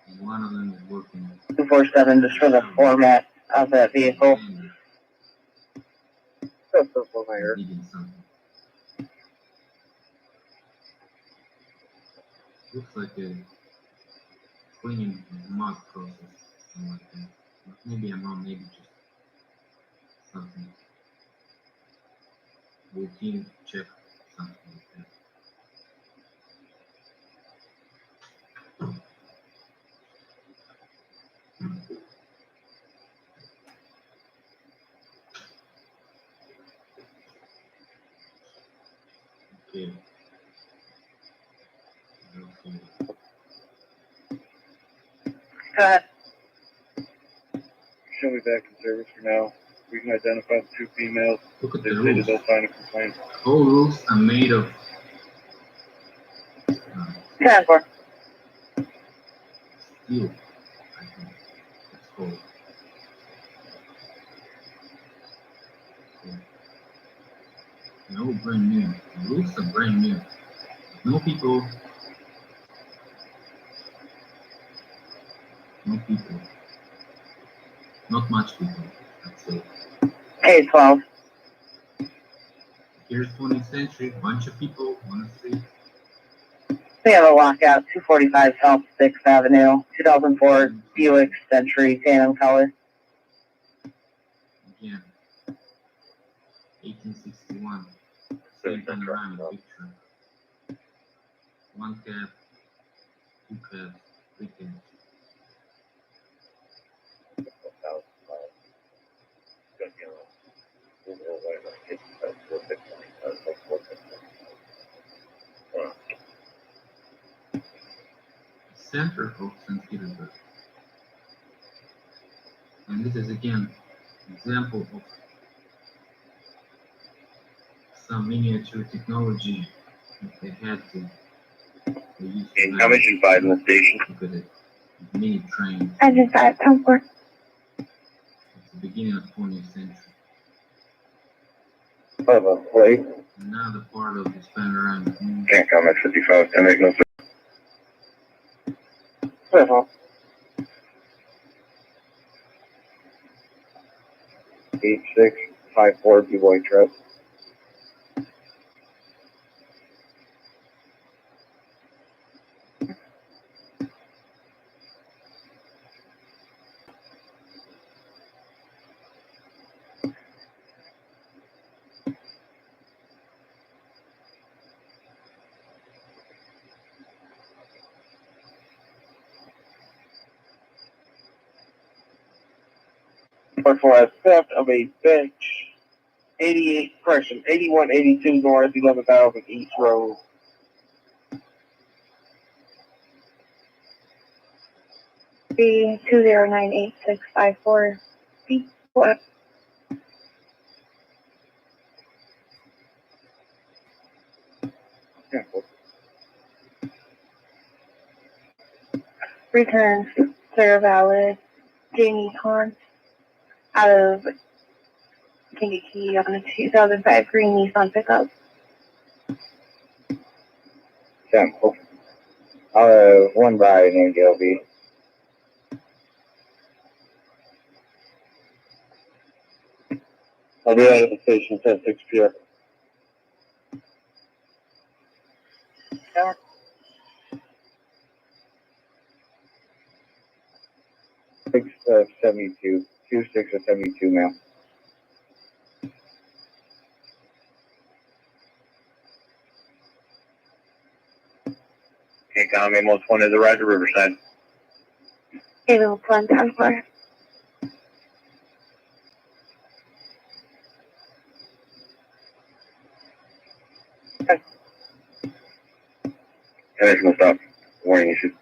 And one of them is working. 247 just for the format of that vehicle. That's up on my ear. Digging something. Looks like a cleaning mud process, something like that. But maybe I'm wrong, maybe just something. Routine check, something like that. Okay. Okay. Go ahead. Show me back in service for now. We can identify the two females. Look at They the stated roofs. they'll sign a complaint. All roofs are made of 10 4. steel, I think it's called. No brand new. The roofs are brand new. No people. No people. Not much people, I'd say. K12. Here's 20th century, bunch of people, honestly. We have a lockout, 245 South 6th Avenue, 2004 Buick Century, Phantom color. Again, 1861. Same panoramic picture. One cab, two cabs, three cabs. Center of St. Petersburg. And this is again example of some miniature technology that they had to. They used to have. Commission 5 in the station. Look at it. Mini train. Engine 5, 10 4. It's the beginning of 20th century. Of a plate. Another part of this panoramic movie. Can't comment 55. I make no sense. 8654 B-Boy truck. But for a theft of a bench, 8182 North, 11,000 East Road. B 2098654 B 4. Returns, Sarah Valid, Jamie Khan, out of kankakee on a 2005 green Nissan pickup. 10-4. One by named LB. I'll be out at the station at 6 p.m. Yeah. 72. 26 or 72 now. Can't count me. Most one is a ride to Riverside. Able to plan down for. Additional stop. Warning issued.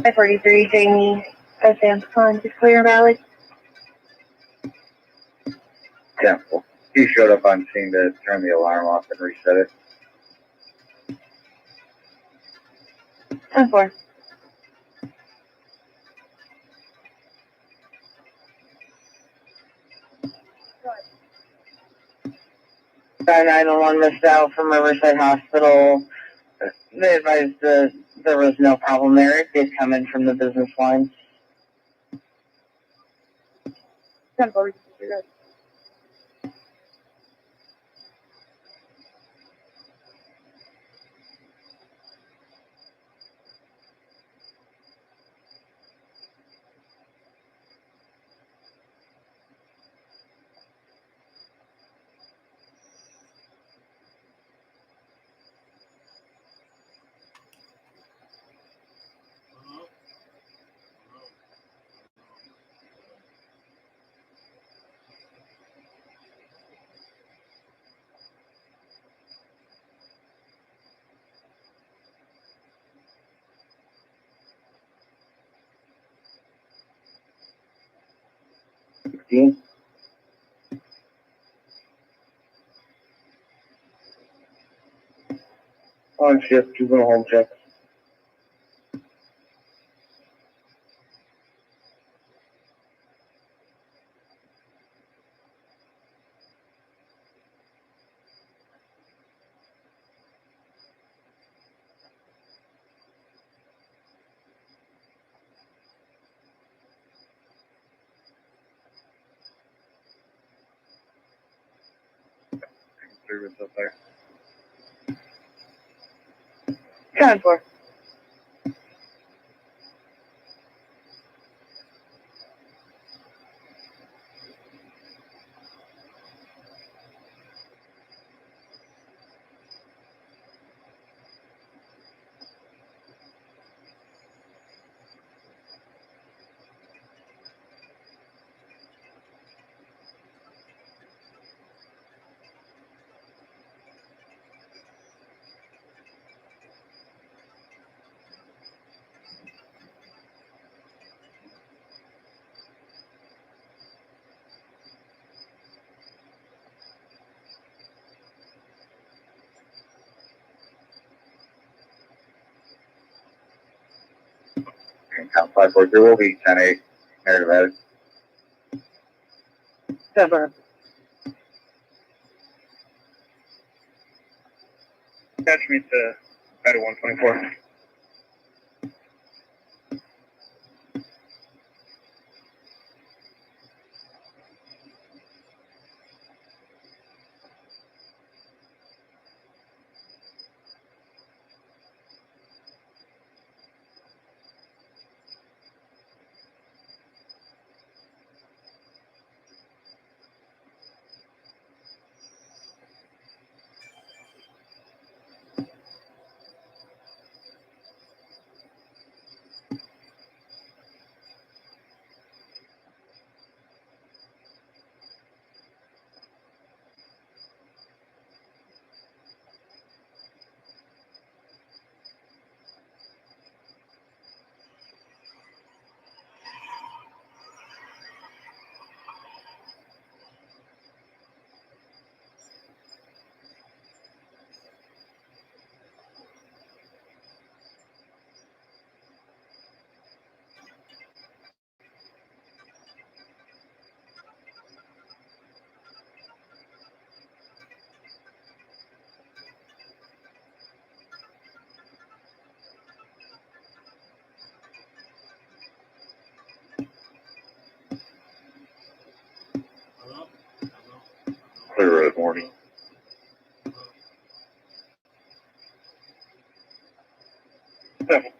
I-43, Jamie, Sam's Con, is clear valid. 10-4. He showed up on scene to turn the alarm off and reset it. 10-4. Guy 911 missed out from Riverside Hospital. They advised that there was no problem there. It did come in from the business line. 10-4. On shift, juvenile home check. Service up there. 10-4. Count 543 will be 10-8. Narrative added. 7. Catch me to Beta 124. Clear road warning. Seven.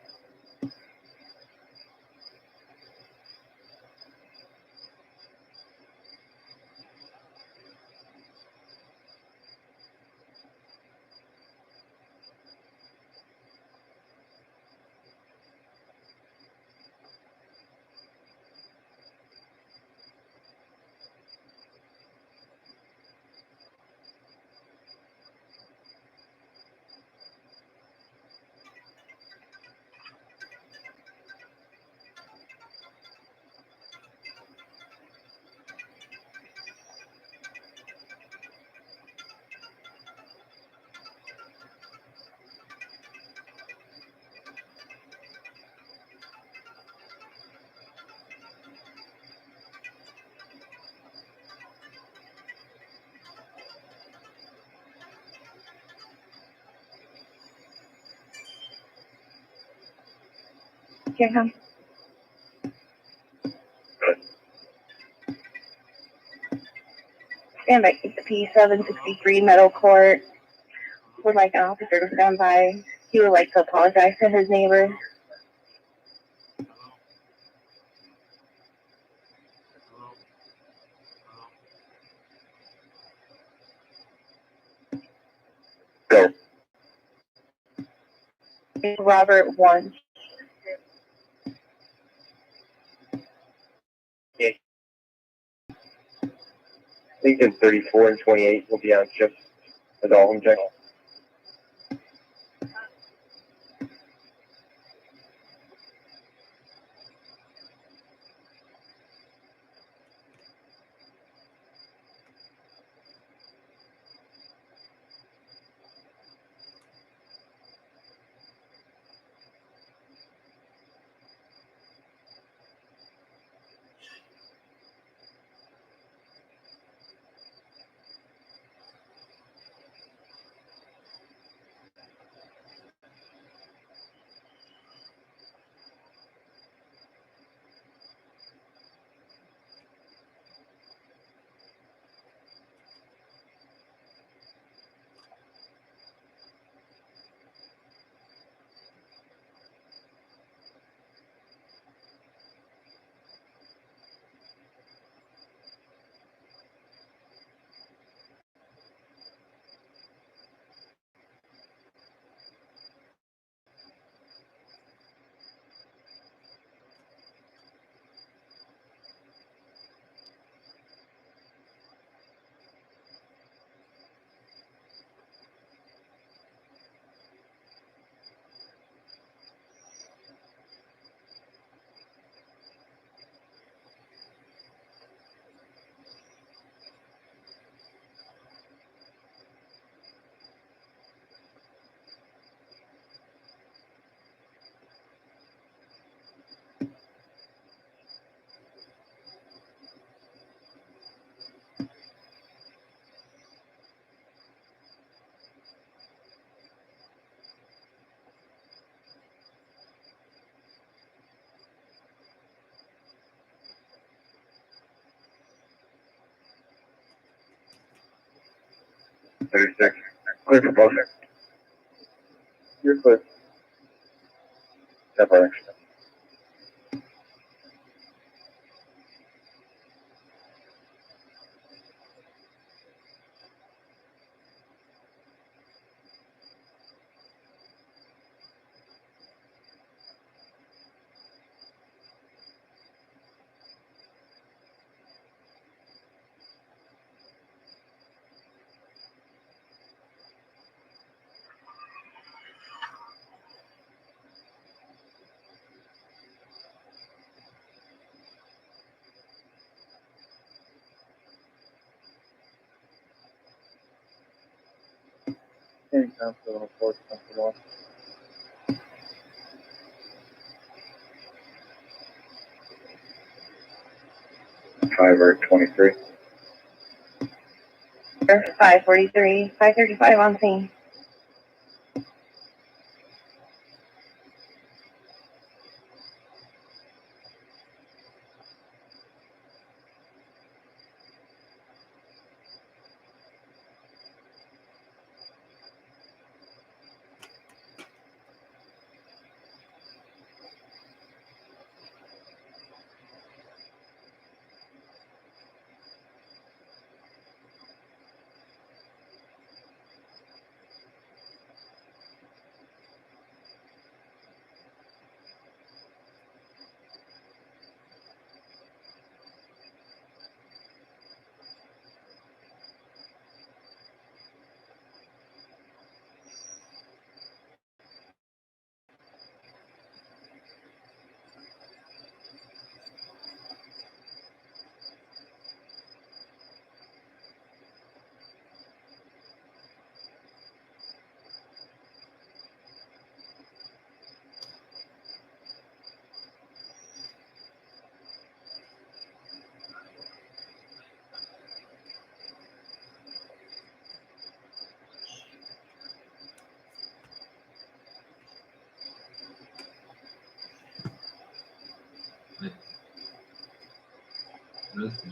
Here comes. Stand by, keep the P763 Meadow Court. Would like an officer to stand by. He would like to apologize to his neighbor. Go. It's Robert 1. Lincoln 34 and 28 will be on shift as all home check. Thirty-six. Clear for both. You're clear. Separation. Anytime, so of course, comfortable. 5 or 23. 543, 535 on scene.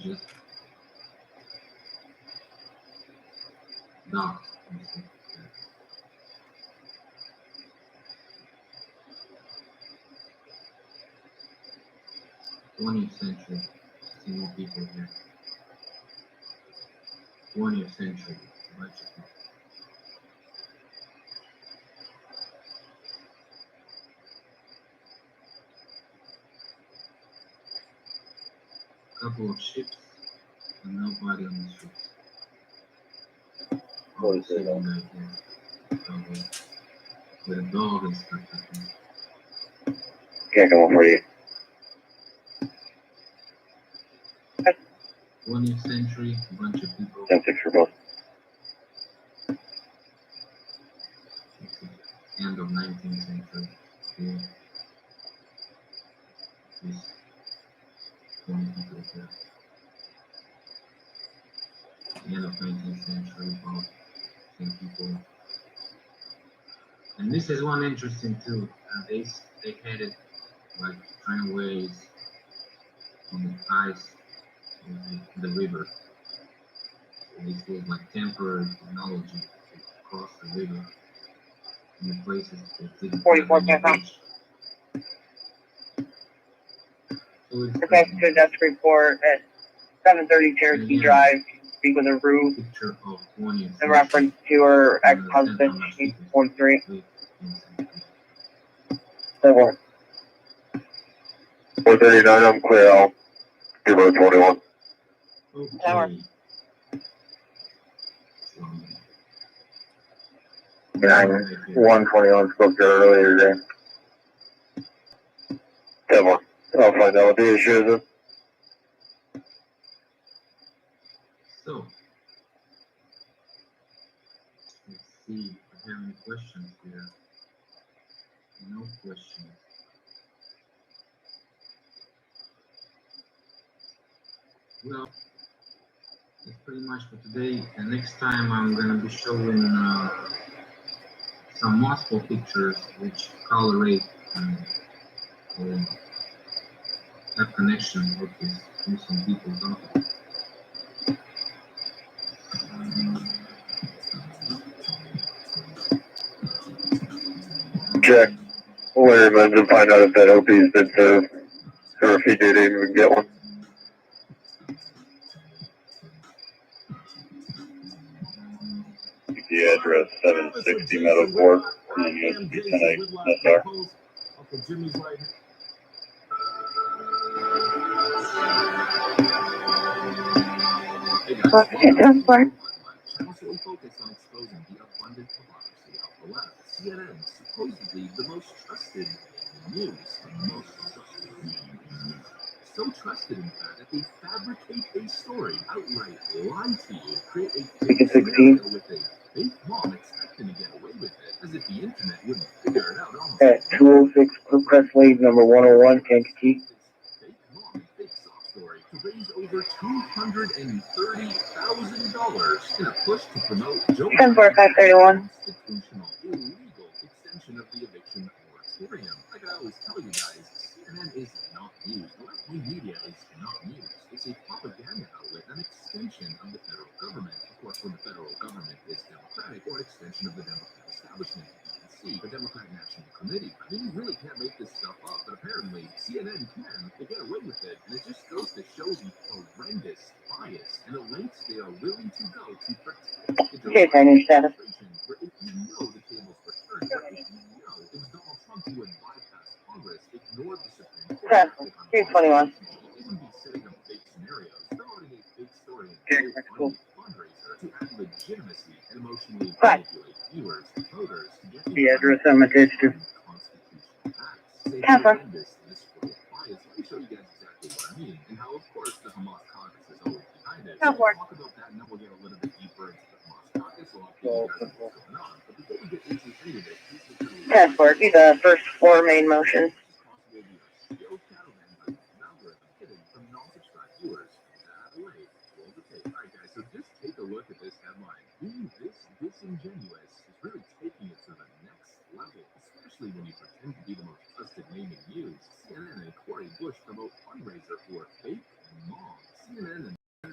just dot. 20th century. See more people here. 20th century. A bunch of people. Couple of ships and nobody on the ships. What is it? Probably with a dog and stuff like that. Can't come on for you. 20th century, a bunch of people. 10-6 for both. End of 19th century. Yeah. This 20 people here. End of 19th century, about 10 people. And this is one interesting too. They had it like tramways on the ice in the river. So this was like temporary technology to cross the river in the places that didn't 44 have any Kankakee. bridge. So it's Okay, to desk report at 730 Cherokee Yeah. Drive. Speak with a Rue picture of 20th in reference to her ex-husband, 43. century. 439, I'm clear. I'll give her 21. Tower. Okay. 121 spoke to her earlier today. 10-1. I'll find out what the issue is. So, let's see if I have any questions here. No questions. Well, that's pretty much for today. And next time I'm going to be showing some Moscow pictures which correlate and have connection with this some people talking. Check. Larry Menz and find out if that OP's been served, or if he did even get one. The address 760 Meadow Court, and USB 10A SR. Okay, Jimmy's right here. Hey guys, Okay, that's fine. Channel focused on exposing the abundant hypocrisy of the left. CNN, supposedly the most trusted news, so trusted in fact that they fabricate a story, outright lie to you, create a fake scenario with a fake mom expecting to get away with it, as if the internet wouldn't figure it out almost. At 206 Press Lead number 101, Kankakee. Fake mom and fake sob story to raise over $230,000 in a push to promote Joe 10-4-531. constitutional illegal extension of the eviction moratorium. Like I always tell you guys, CNN is not news. Left-wing media is not news. It's a propaganda outlet, an extension of the federal government. Of course, when the federal government is Democratic, or an extension of the Democratic establishment, the Democratic National Committee. I mean, you really can't make this stuff up, but apparently CNN can. They get away with it, and it just goes to show the horrendous bias and the lengths they are willing to go to protect the Okay, finish that. where if you know the tables were turned, where if you know it was Donald Trump who would bypass Congress, ignored the Supreme Court, Press 321. they wouldn't be setting up fake scenarios, promoting a fake story Okay, and cool. fundraiser to add legitimacy and emotionally Right. manipulate viewers, voters, to get The address I'm attached to. 10-4. Let me show you guys exactly what I mean, and how, of course, the Hamas caucus is always behind it. So 10-4. we'll talk about that, and then we'll get a little bit deeper into the Hamas caucus. We'll update you guys on what's going on. But before we get into any of it, please make sure to 10-4. Be the first four main motions. from non-subscribed viewers. That way, roll the tape. All right, guys, so just take a look at this headline. Being this disingenuous is really taking it to the next level, especially when you pretend to be the most trusted name in news. CNN and Corey Bush promote fundraiser for fake mom. CNN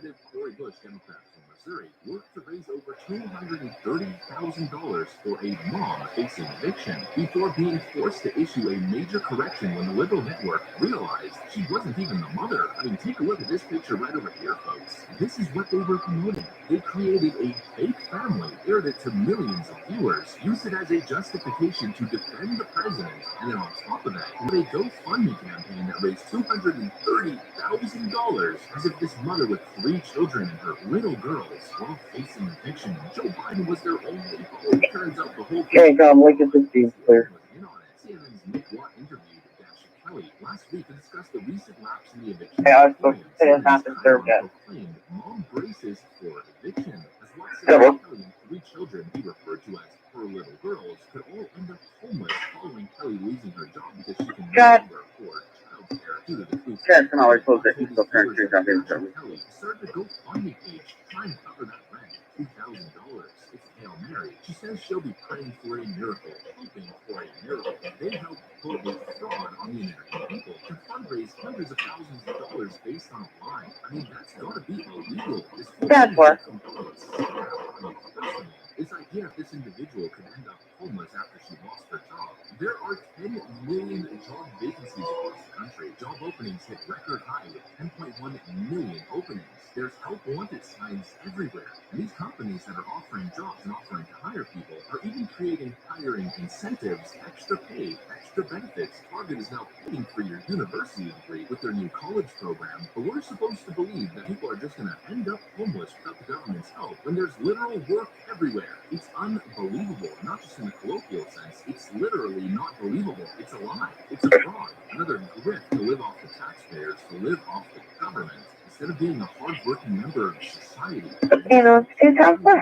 Representative Cori Bush, Democrat from Missouri, worked to raise over $230,000 for a mom facing eviction before being forced to issue a major correction when the liberal network realized she wasn't even the mother. I mean, take a look at this picture right over here, folks. This is what they were promoting. They created a fake family, aired it to millions of viewers, used it as a justification to defend the president, and then on top of that, they a GoFundMe campaign that raised $230,000 as if this mother with 3 children and her little girls were all facing eviction. Joe Biden was their only hope. Turns out the whole Okay, Lincoln 16, clear. was in on it. CNN's Nick Watt interviewed Dasha Kelly last week to discuss the recent lapse in the eviction. Yeah, I was supposed to say it's not disturbed yet. Proclaimed mom braces for eviction. As Watt said, Yeah, well. Kelly and 3 children he referred to as her little girls could all end up homeless following Kelly losing her job because she can no God. longer afford childcare due to the food. Yeah, it's not always supposed to eat those parents drink out here. Kelly started a GoFundMe page trying to cover that rent. $2,000. It's a Hail Mary. She says she'll be praying for a miracle, hoping for a miracle. They help put the fraud on the American people to fundraise hundreds of thousands of dollars based on a lie. I mean, that's gotta be illegal. This whole That's thing what. is a complete scam. I mean, personally, this idea of this individual could end up homeless after she lost her job. There are 10 million job vacancies across the country. Job openings hit record high with 10.1 million openings. There's help wanted signs everywhere. And these companies that are offering jobs and offering to hire people are even creating hiring incentives, extra pay, extra benefits. Target is now paying for your university degree with their new college program. But we're supposed to believe that people are just going to end up homeless without the government's help when there's literal work everywhere. It's unbelievable, not just in the colloquial sense. It's literally not believable. It's a lie. It's a fraud. Another grift to live off the taxpayers, to live off the government, instead of being a hard-working member of society. You know, it's And helpful.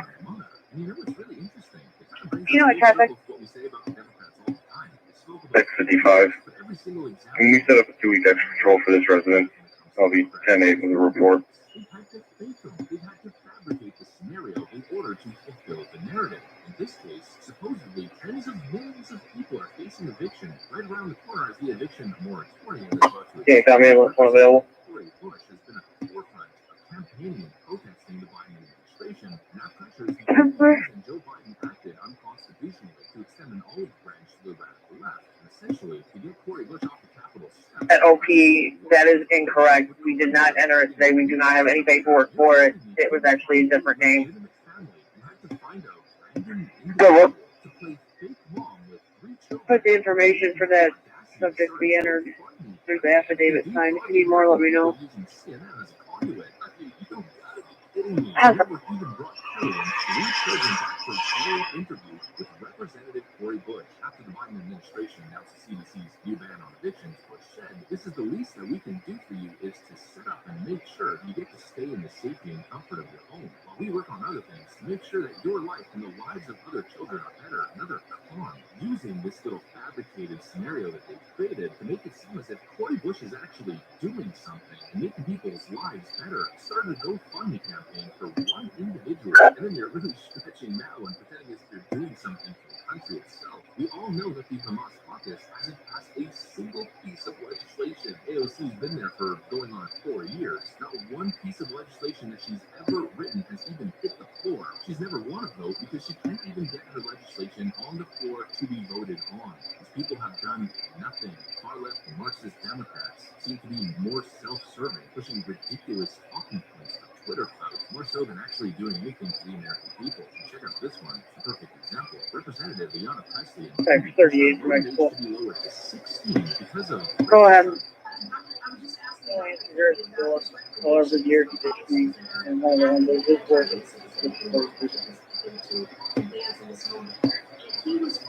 you know, it's really interesting. It kind of brings You know us what, traffic? full circle to what we say about the Democrats all the time. They spoke about 6:55. but every single example. Can you set up a 2-week extra patrol for this resident? I'll be 10-8 with a report. They've had to fake them. They've had to fabricate the scenario in order to fulfill the narrative. In this case, supposedly tens of millions of people are facing eviction. Right around the corner is the eviction moratorium that's about to Okay, Tommy, what's one available? Cori Bush has been at the forefront of campaigning and protesting the Biden administration, and that pressure is because the reason Joe Biden acted unconstitutionally to extend an olive branch to the radical left, and essentially to get Cori Bush off the Capitol steps. At OP, that is incorrect. We did not enter it today. We do not have any paperwork for it. It was actually a different name. Go, what? Put the information for that subject to be entered. There's the affidavit signed. If you need more, let me know. Has even brought Kelly and 3 children back for a follow-up interview with Representative Cori Bush after the Biden administration announced the CDC's new ban on evictions. Bush said, "This is the least that we can do for you is to set up and make sure you get to stay in the safety and comfort of your home while we work on other things to make sure that your life and the lives of other children are better." Another con using this little fabricated scenario that they've created to make it seem as if Cori Bush is actually doing something and making people's lives better. Started a GoFundMe campaign for one individual, and then you're really stretching now and pretending as if you're doing something for the country itself. We all know that the Hamas caucus hasn't passed a single piece of legislation. AOC's been there for going on 4 years. Not one piece of legislation that she's ever written has even hit the floor. She's never won a vote because she can't even get her legislation on the floor to be voted on. These people have done nothing. Far-left Marxist Democrats seem to be more self-serving, pushing ridiculous talking points of Twitter clout, more so than actually doing anything for the American people. Check out this one. It's a perfect example. Representative Ayanna Presley and 38 from Mexico. to be lowered to 16 because of Go ahead. All over the years, and one of the ones that is working. He was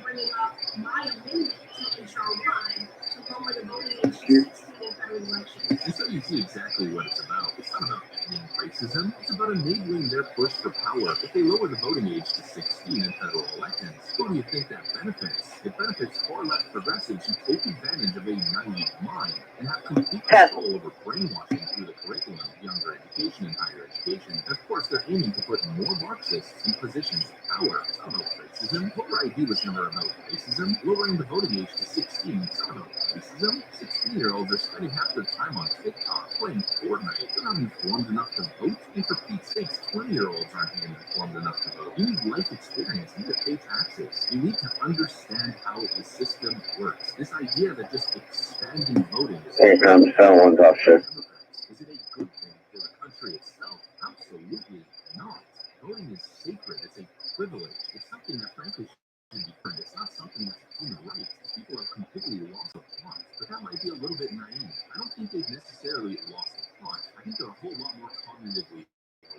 bringing up my amendment to HR 1 to lower the voting age to 16 in federal elections. And so you see exactly what it's about. It's not about ending racism. It's about enabling their push for power. If they lower the voting age to 16 in federal elections, who do you think that benefits? It benefits far-left progressives who take advantage of a naive mind and have complete control over brainwashing through the curriculum, younger education, and higher education. And of course, they're aiming to put more Marxists in positions of power. It's not about racism. Voter ID was never about racism. Lowering the voting age to 16 is not about racism. 16-year-olds are spending half their time on TikTok playing Fortnite. They're not not informed enough to vote? And for Pete's sakes, 20-year-olds aren't even informed enough to vote. You need life experience. You need to pay taxes. You need to understand how the system works. This idea that just expanding voting is Hey, Tom, someone's off shit. is it a good thing for the country itself? Absolutely not. Voting is sacred. It's a privilege. It's something that frankly should be earned. It's not something that's a human right. People have completely lost the plot. But that might be a little bit naive. I don't think they've necessarily lost the plot. I think they're a whole lot more cognitively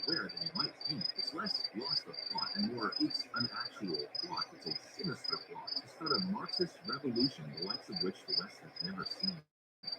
aware than you might think. It's less lost the plot and more it's an actual plot. It's a sinister plot to start a Marxist revolution, the likes of which the West has never seen.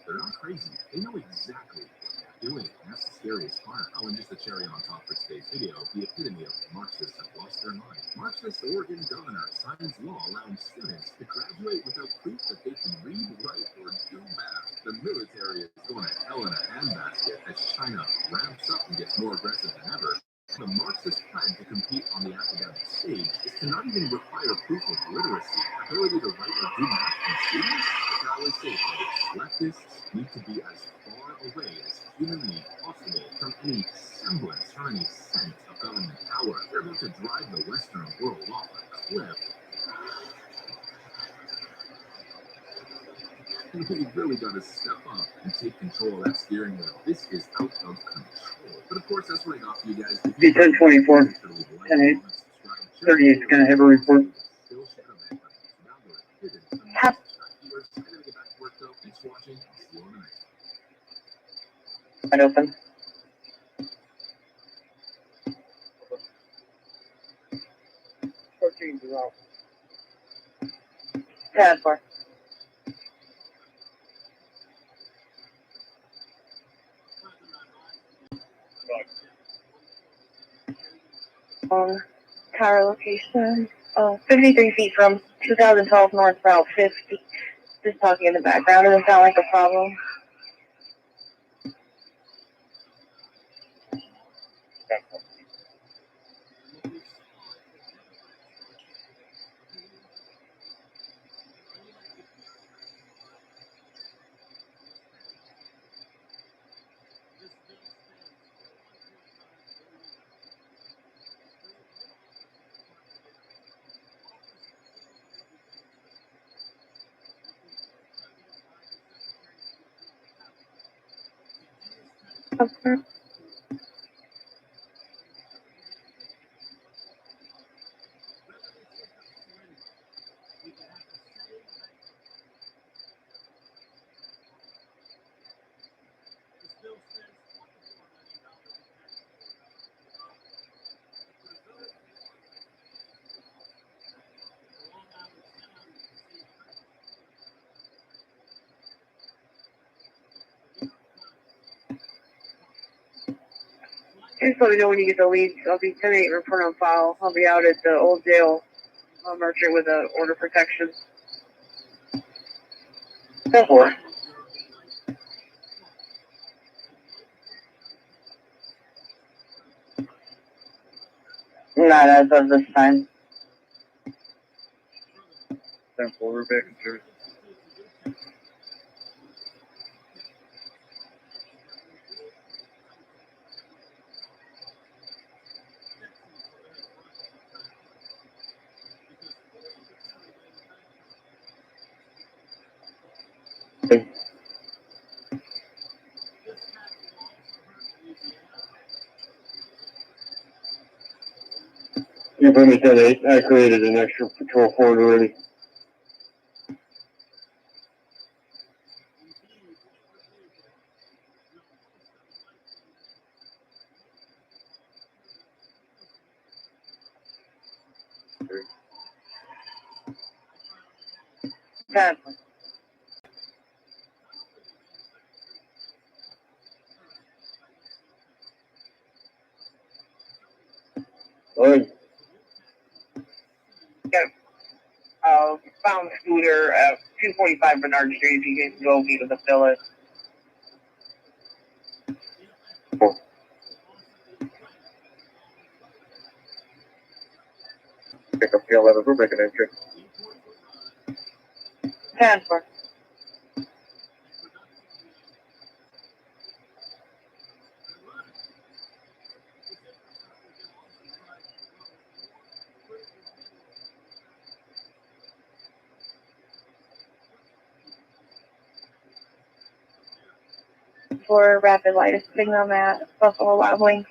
They're not crazy. They know exactly what they're doing. And that's the scariest part. Oh, and just the cherry on top for today's video, the epitome of Marxists have lost their mind. Marxist Oregon governor signs law allowing students to graduate without proof that they can read, write, or do math. The military is going to hell in a handbasket as China ramps up and gets more aggressive than ever. The Marxist plan to compete on the academic stage is to not even require proof of literacy, ability to write or do math from students. Like I always say, folks, leftists need to be as far away as humanly possible from any semblance or any sense of government power. They're about to drive the Western world off a cliff. We've really got to step up and take control of that steering wheel. This is out of control. But of course, that's what I got for you guys. D1024, 10-8, 38, kind of have a report. Have. Thanks for watching. See you on the next one. Wide open. Tab 4. Car location. 53 feet from 2012 northbound 50. Just talking in the background. Doesn't sound like a problem. Okay. Just let me know when you get the leads. I'll be 10-8 report on file. I'll be out at the old jail merchant with a order protection. 10-4. Not as of this time. 10-4, we're back in church. You put me 10-8. I created an extra patrol forward already. Tab. Alright. Found scooter at 245 Bernard Street. If you can go meet with the Phyllis. Pick up the 11, we're making entry. 10-4. for rapid light signal at Buffalo Wild Wings.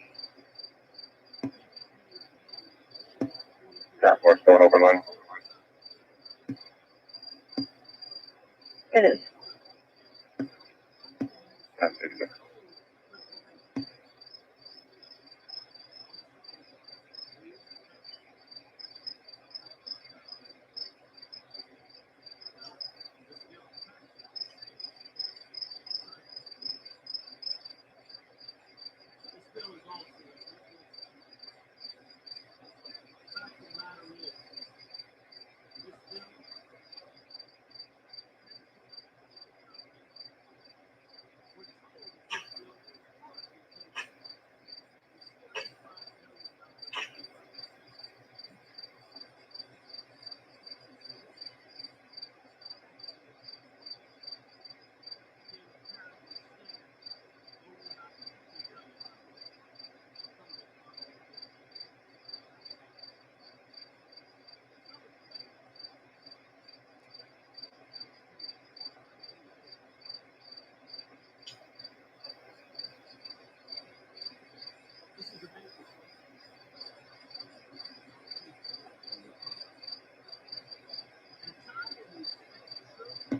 Task Force, still an open line. It is. Task 66.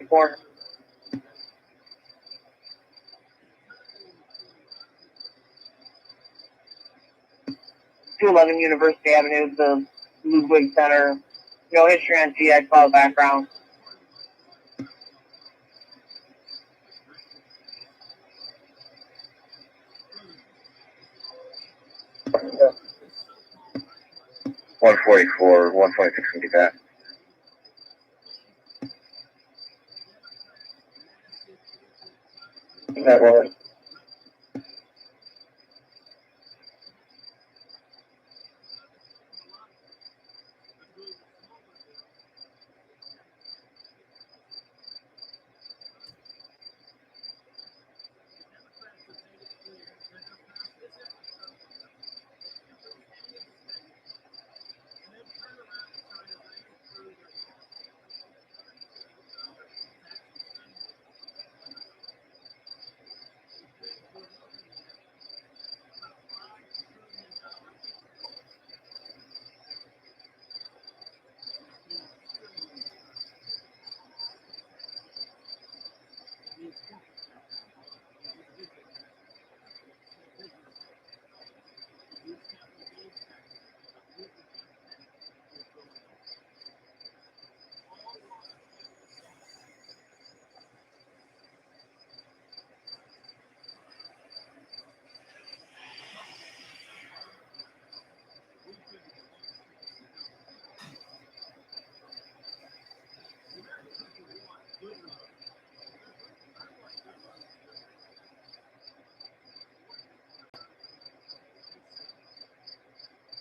Four. 211 University Avenue, the Ludwig Center. No history on GX file background. Yeah. 144, 126 can be that. That was.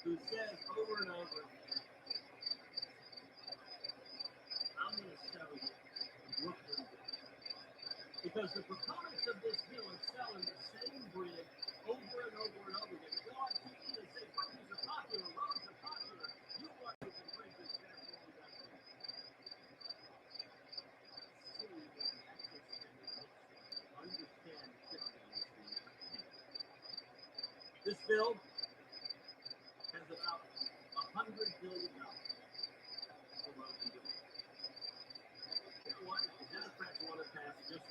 Who says over and over, I'm going to show you what we're doing. Because the proponents of this bill are selling the same bridge over and over and over again. They go on TV and say bridges are popular, roads are popular. You want to bridges, that's what we got to do. Silly understand the shutdowns. This bill has about $100 billion for roads and bridges. You know what? The Democrats want to pass just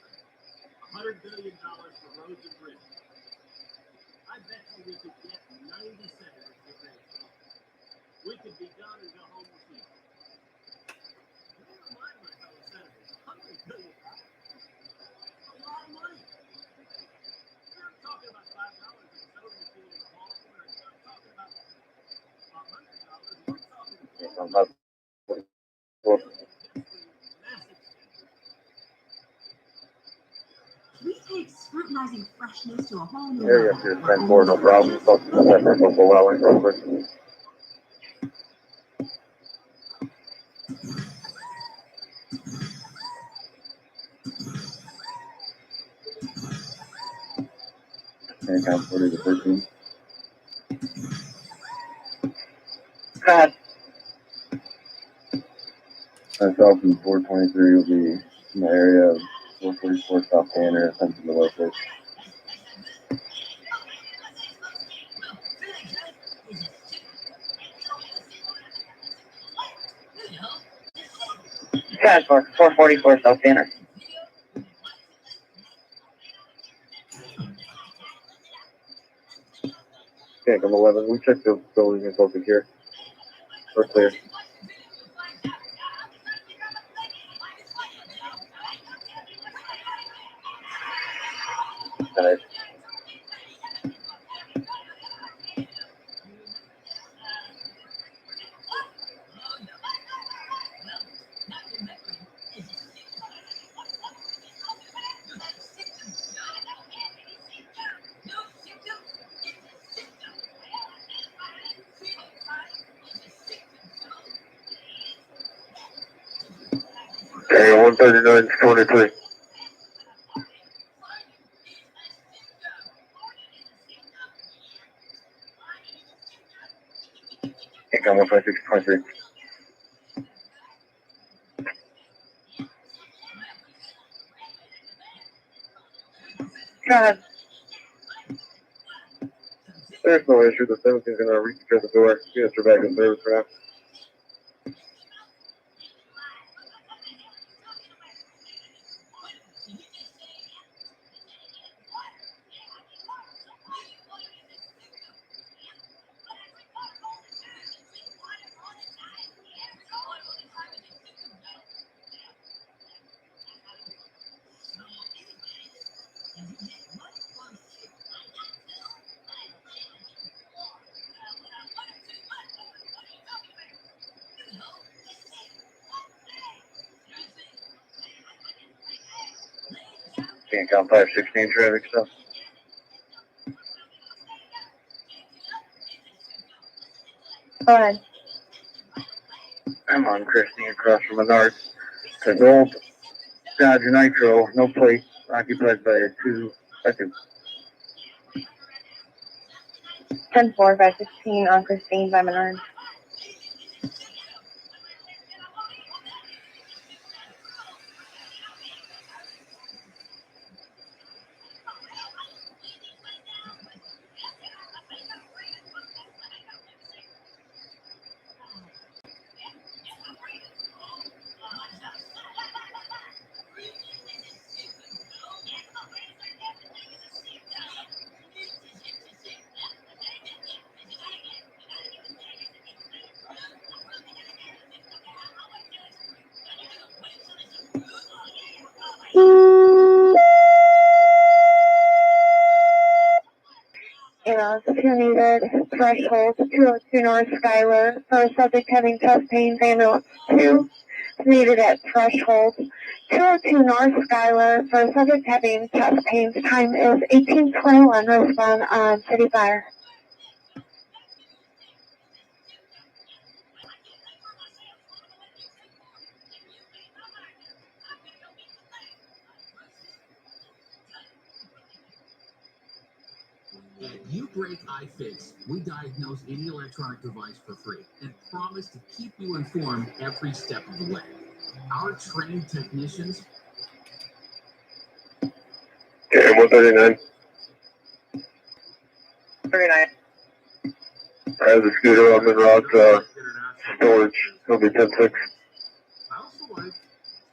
$100 billion for roads and bridges. I bet you we could get 90 senators to agree. We could be done and go home with you. Let me remind my fellow senators, $100 billion. A lot of money. We're not talking about $5 in the soda machine in the hall. We're not talking about $100. We're talking about We take scrutinizing freshness to a whole new Area level. to 10-4, no problem. Talk to the separate local well real quick. And count 40 to 13. Go ahead. Myself and 423 will be in the area of 444 South Tanner, attempting the location. That's 444 South Banner. Okay, I'm 11. We checked the building and both here. We're clear. Nice. Okay, 139, 23. Okay, I'm 156, 23. Go ahead. There's no issue. The 17's going to reach the door. Units are back in service for now. Can't count 516 traffic stuff. Go ahead. I'm on Christie across from Menards. The gold Dodge Nitro, no plate, occupied by a 2. 10-4, 516 on Christine by Menard. Needed threshold 202 North Skyler for a subject having chest pains. Ambulance 2 needed at threshold 202 North Skyler for a subject having chest pains. Time is 18:21. Respond on city fire. At You Break I Fix, we diagnose any electronic device for free and promise to keep you informed every step of the way. Our trained technicians. Okay, 139. 39. I have the scooter on the rock, storage. It'll be 10-6. I also like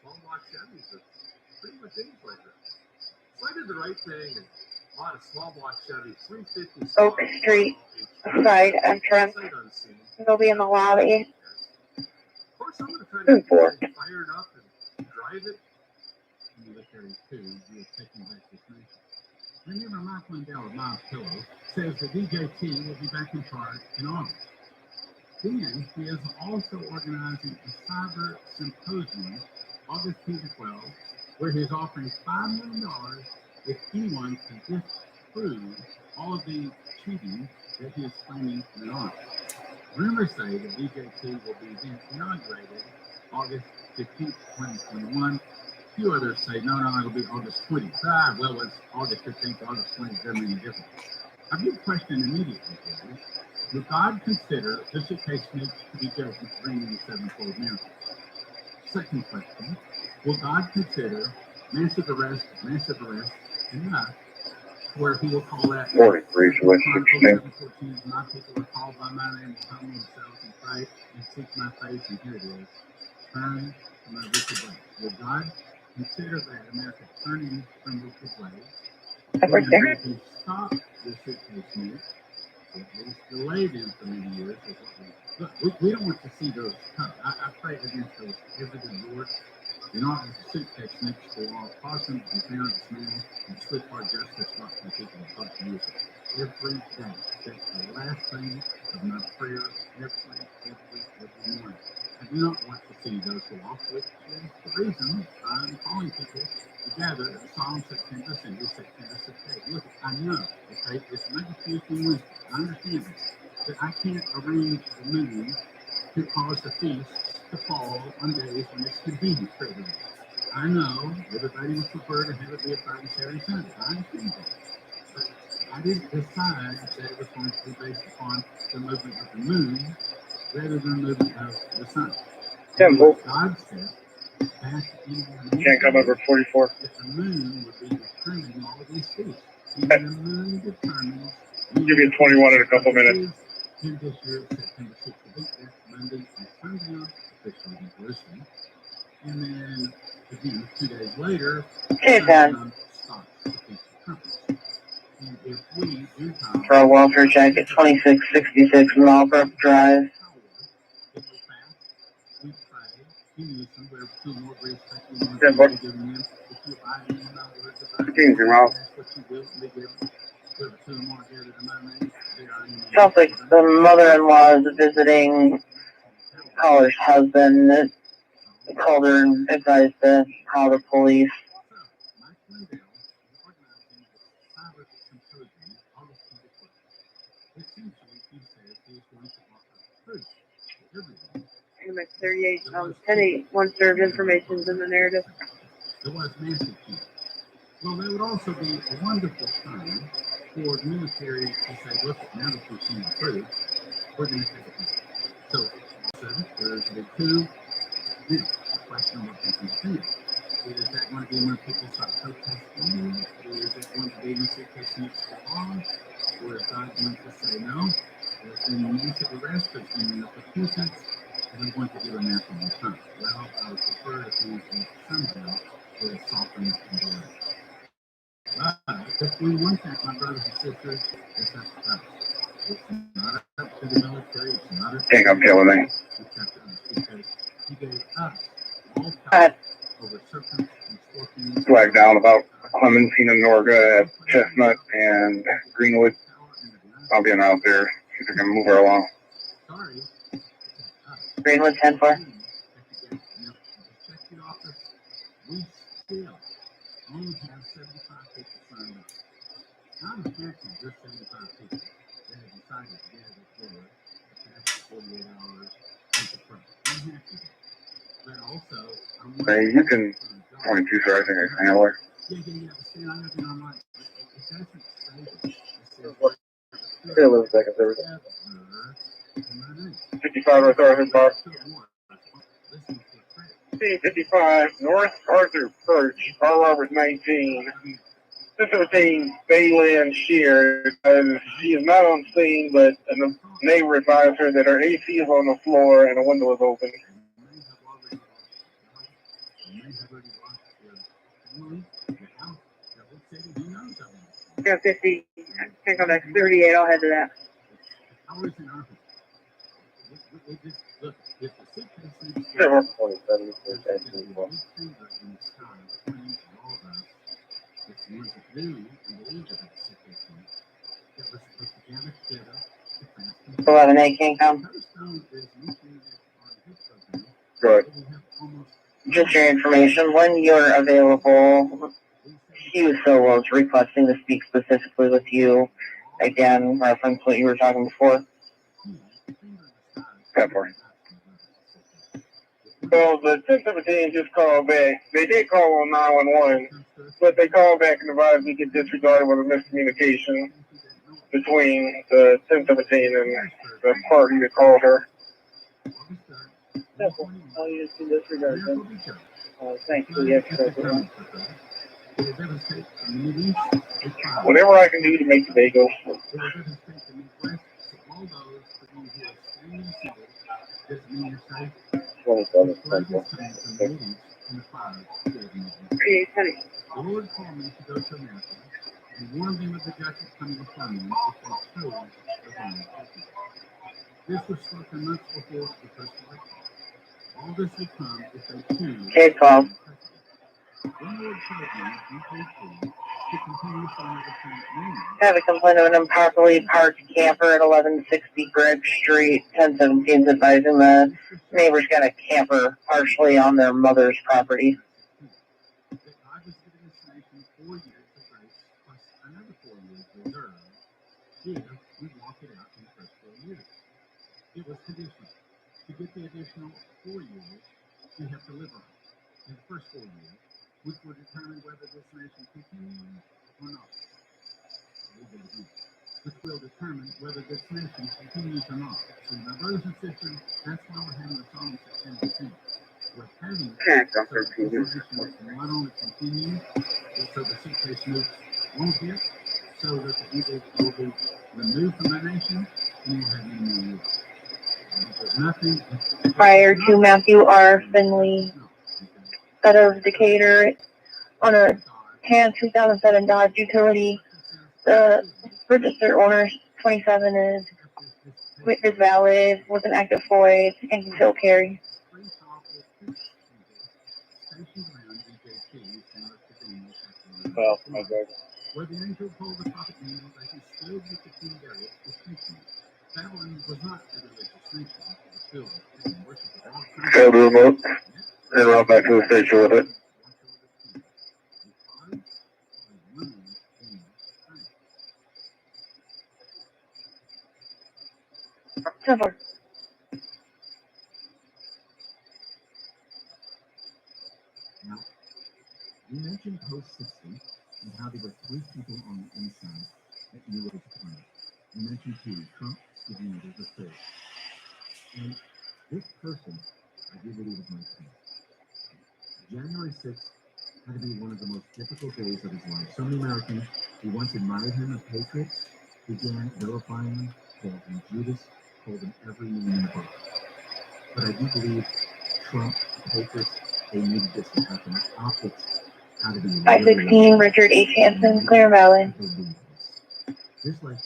small block Chevys that pretty much any place. So I did the right thing and bought a small block Chevy 350. Oak Street side entrance. They'll be in the lobby. Of course, I'm going to try to get fired up and drive it. Military 2, you are taking back this nation. Remember, Mike Lindell of My Pillow says that DJT will be back in charge in August. Then he is also organizing a cyber symposium, August 10 to 12, where he is offering $5 million if anyone can disprove all of the cheating that he is claiming went on. Rumors say that DJT will be then inaugurated August 15th, 2021. A few others say, no, it'll be August 25. Well, it's August 15th, August 20th, doesn't make any difference. A big question immediately is, would God consider this case needs to be judged for bringing the sevenfold miracle? Second question, will God consider massive arrest enough where he will call that 43, so it's 16. 7:14, my people are called by my name, will humble themselves and pray and seek my face, and here it is. Turn from their wicked ways. Would God consider that America turning from wicked ways? Up right there. Would he stop the suitcase news? At least delay them for many years. Is what we don't want to see those come. I pray against those every day, Lord. You know, as a suitcase next to all awesome and parents now and sweetheart justice not from people who don't use it. Every day. That's the last thing of my prayer every morning. I do not want to see those who walk with is the reason I'm calling people together at Psalm September, Sunday, September 6th. Look, I know, okay, it's maybe Tuesday and Wednesday. I understand this. But I can't arrange the moon to cause the feasts to fall on days when it's convenient for everyone. I know everybody would prefer to have it be a Friday, Saturday, Sunday. I understand that. But I didn't decide that it was going to be based upon the movement of the moon rather than the movement of the sun. Temple. God said back in Can't come over 44. that the moon would be determining all of these feasts. And the moon determines. Give you 21 in a couple minutes. And this year, September 6th, that's Monday and sundown, officially in Jerusalem. And then, again, 2 days later, Hey, Pat. stops the Feast of Trumpets. And if we, Gentiles, For a welfare check at 2666 Malbrook Drive. if we fast, we pray, he needs somewhere two more grace testimonies Yeah, but- given him. If you abide in him, my words abide in Kings you, your mouth. ask what you will, and be given. Whoever two or more gathered in my name, there I am. Sounds like the mother-in-law is visiting Collar's husband. They called her and advised to call the police. So, Mike Lindell is organizing this cyber symposium August 21st. Essentially, he says he is going to offer proof to everyone. Image 38, 10-8, one served information's in the narrative. There was massive change. Well, that would also be a wonderful time for the military to say, look, now that we've seen the truth, we're going to take it back. So, all of a sudden, there's a big coup. Now, the question of what people think. Is that going to be when people start protesting? Is it going to be when suitcase needs to fall? Or is God going to say, no, there's been massive arrest, there's been enough repentance, and I'm going to give a national return? Well, I would prefer to think that somehow it is softened and delayed. But if we want that, my brothers and sisters, it's up to us. It's not up to the military, it's not up to Can't come kill me. it's up to us because he gave us all power over serpents and scorpions. Flag down about Clementina Norga at Chestnut and Greenwood. I'll be out there. See if I can move her along. Sorry. Greenwood 10-4. Check the office. We still only have 75 people signed up. I'm happy there's 75 people that have decided to gather together to pass the 48 hours into prayer. I'm happy with that. But also, I'm Hey, you can 22, sir. I think I can handle her. Yeah, but see, I'm looking online. It doesn't say that. It says, 11 seconds, everything. 55 North Arthur Park. Listen to the prayer. 55 North Arthur Perch, R. Roberts 19. 17 Bayland Shear. She is not on scene, but a neighbor advised her that her AC is on the floor and the window is open. Yeah, 50. Can't go next 38. I'll head to that. Sure. 27, 10, 12. It's 11-8 can't come. Good. Just your information. When you're available, Hugh Sowell is requesting to speak specifically with you. Again, reference what you were talking before. Pepper. So the 1017 just called back. They did call on 911, but they called back and advised we could disregard it with a miscommunication between the 1017 and the party that called her. Simple. All you just do disregard them. Thanks for the extra. Whatever I can do to make the day go. 27 His flight Central. is coming from leaves in the clouds building up. 3800. The Lord called me to go to America and warned them of the judgment coming upon them if they chose the wrong person. This was spoken months before the first election. All this will come if they choose Case 12. One Lord told me in case 2 to continue for another 10 minutes. I have a complaint of an improperly parked camper at 1160 Greg Street. 1017 is advising the neighbor's got a camper partially on their mother's property. That God was giving this nation 4 years of grace plus another 4 years reserved if we walk it out in the first 4 years. It was conditional. To get the additional 4 years, we have to live on in the first 4 years, which will determine whether this nation continues or not. Which will determine whether this nation continues or not. So, my brothers and sisters, that's why we're having the Psalms at 10 to 10. We're having so that this nation not only continues, but so the situation won't hit, so that the evil will be removed from the nation, and you'll have many more years. There's nothing. Prior to Matthew R. Finley out of Decatur on a tan 2007 Dodge Utility. The registered owner 27 is valid, was an active void, and can still carry. Well, my God. Where the angel told the prophet Daniel that he stood with the king Darius distinction. Babylon was not a religious nation. It was filled with pagan worship of all kinds. Failed the remote. And route back to the station with it. Silver. Now, you mentioned post 60 and how there were 3 people on the inside that knew it was coming. You mentioned 2, Trump, Stephen Miller, the 3rd. And this person, I do believe, is my king. January 6th had to be one of the most difficult days of his life. So many Americans who once admired him as patriot began vilifying him, called him Judas, called him every name in the book. But I do believe Trump, patriots, they needed this to happen. Optics had to be 516 Richard H. Hansen, Clear Valley. Just like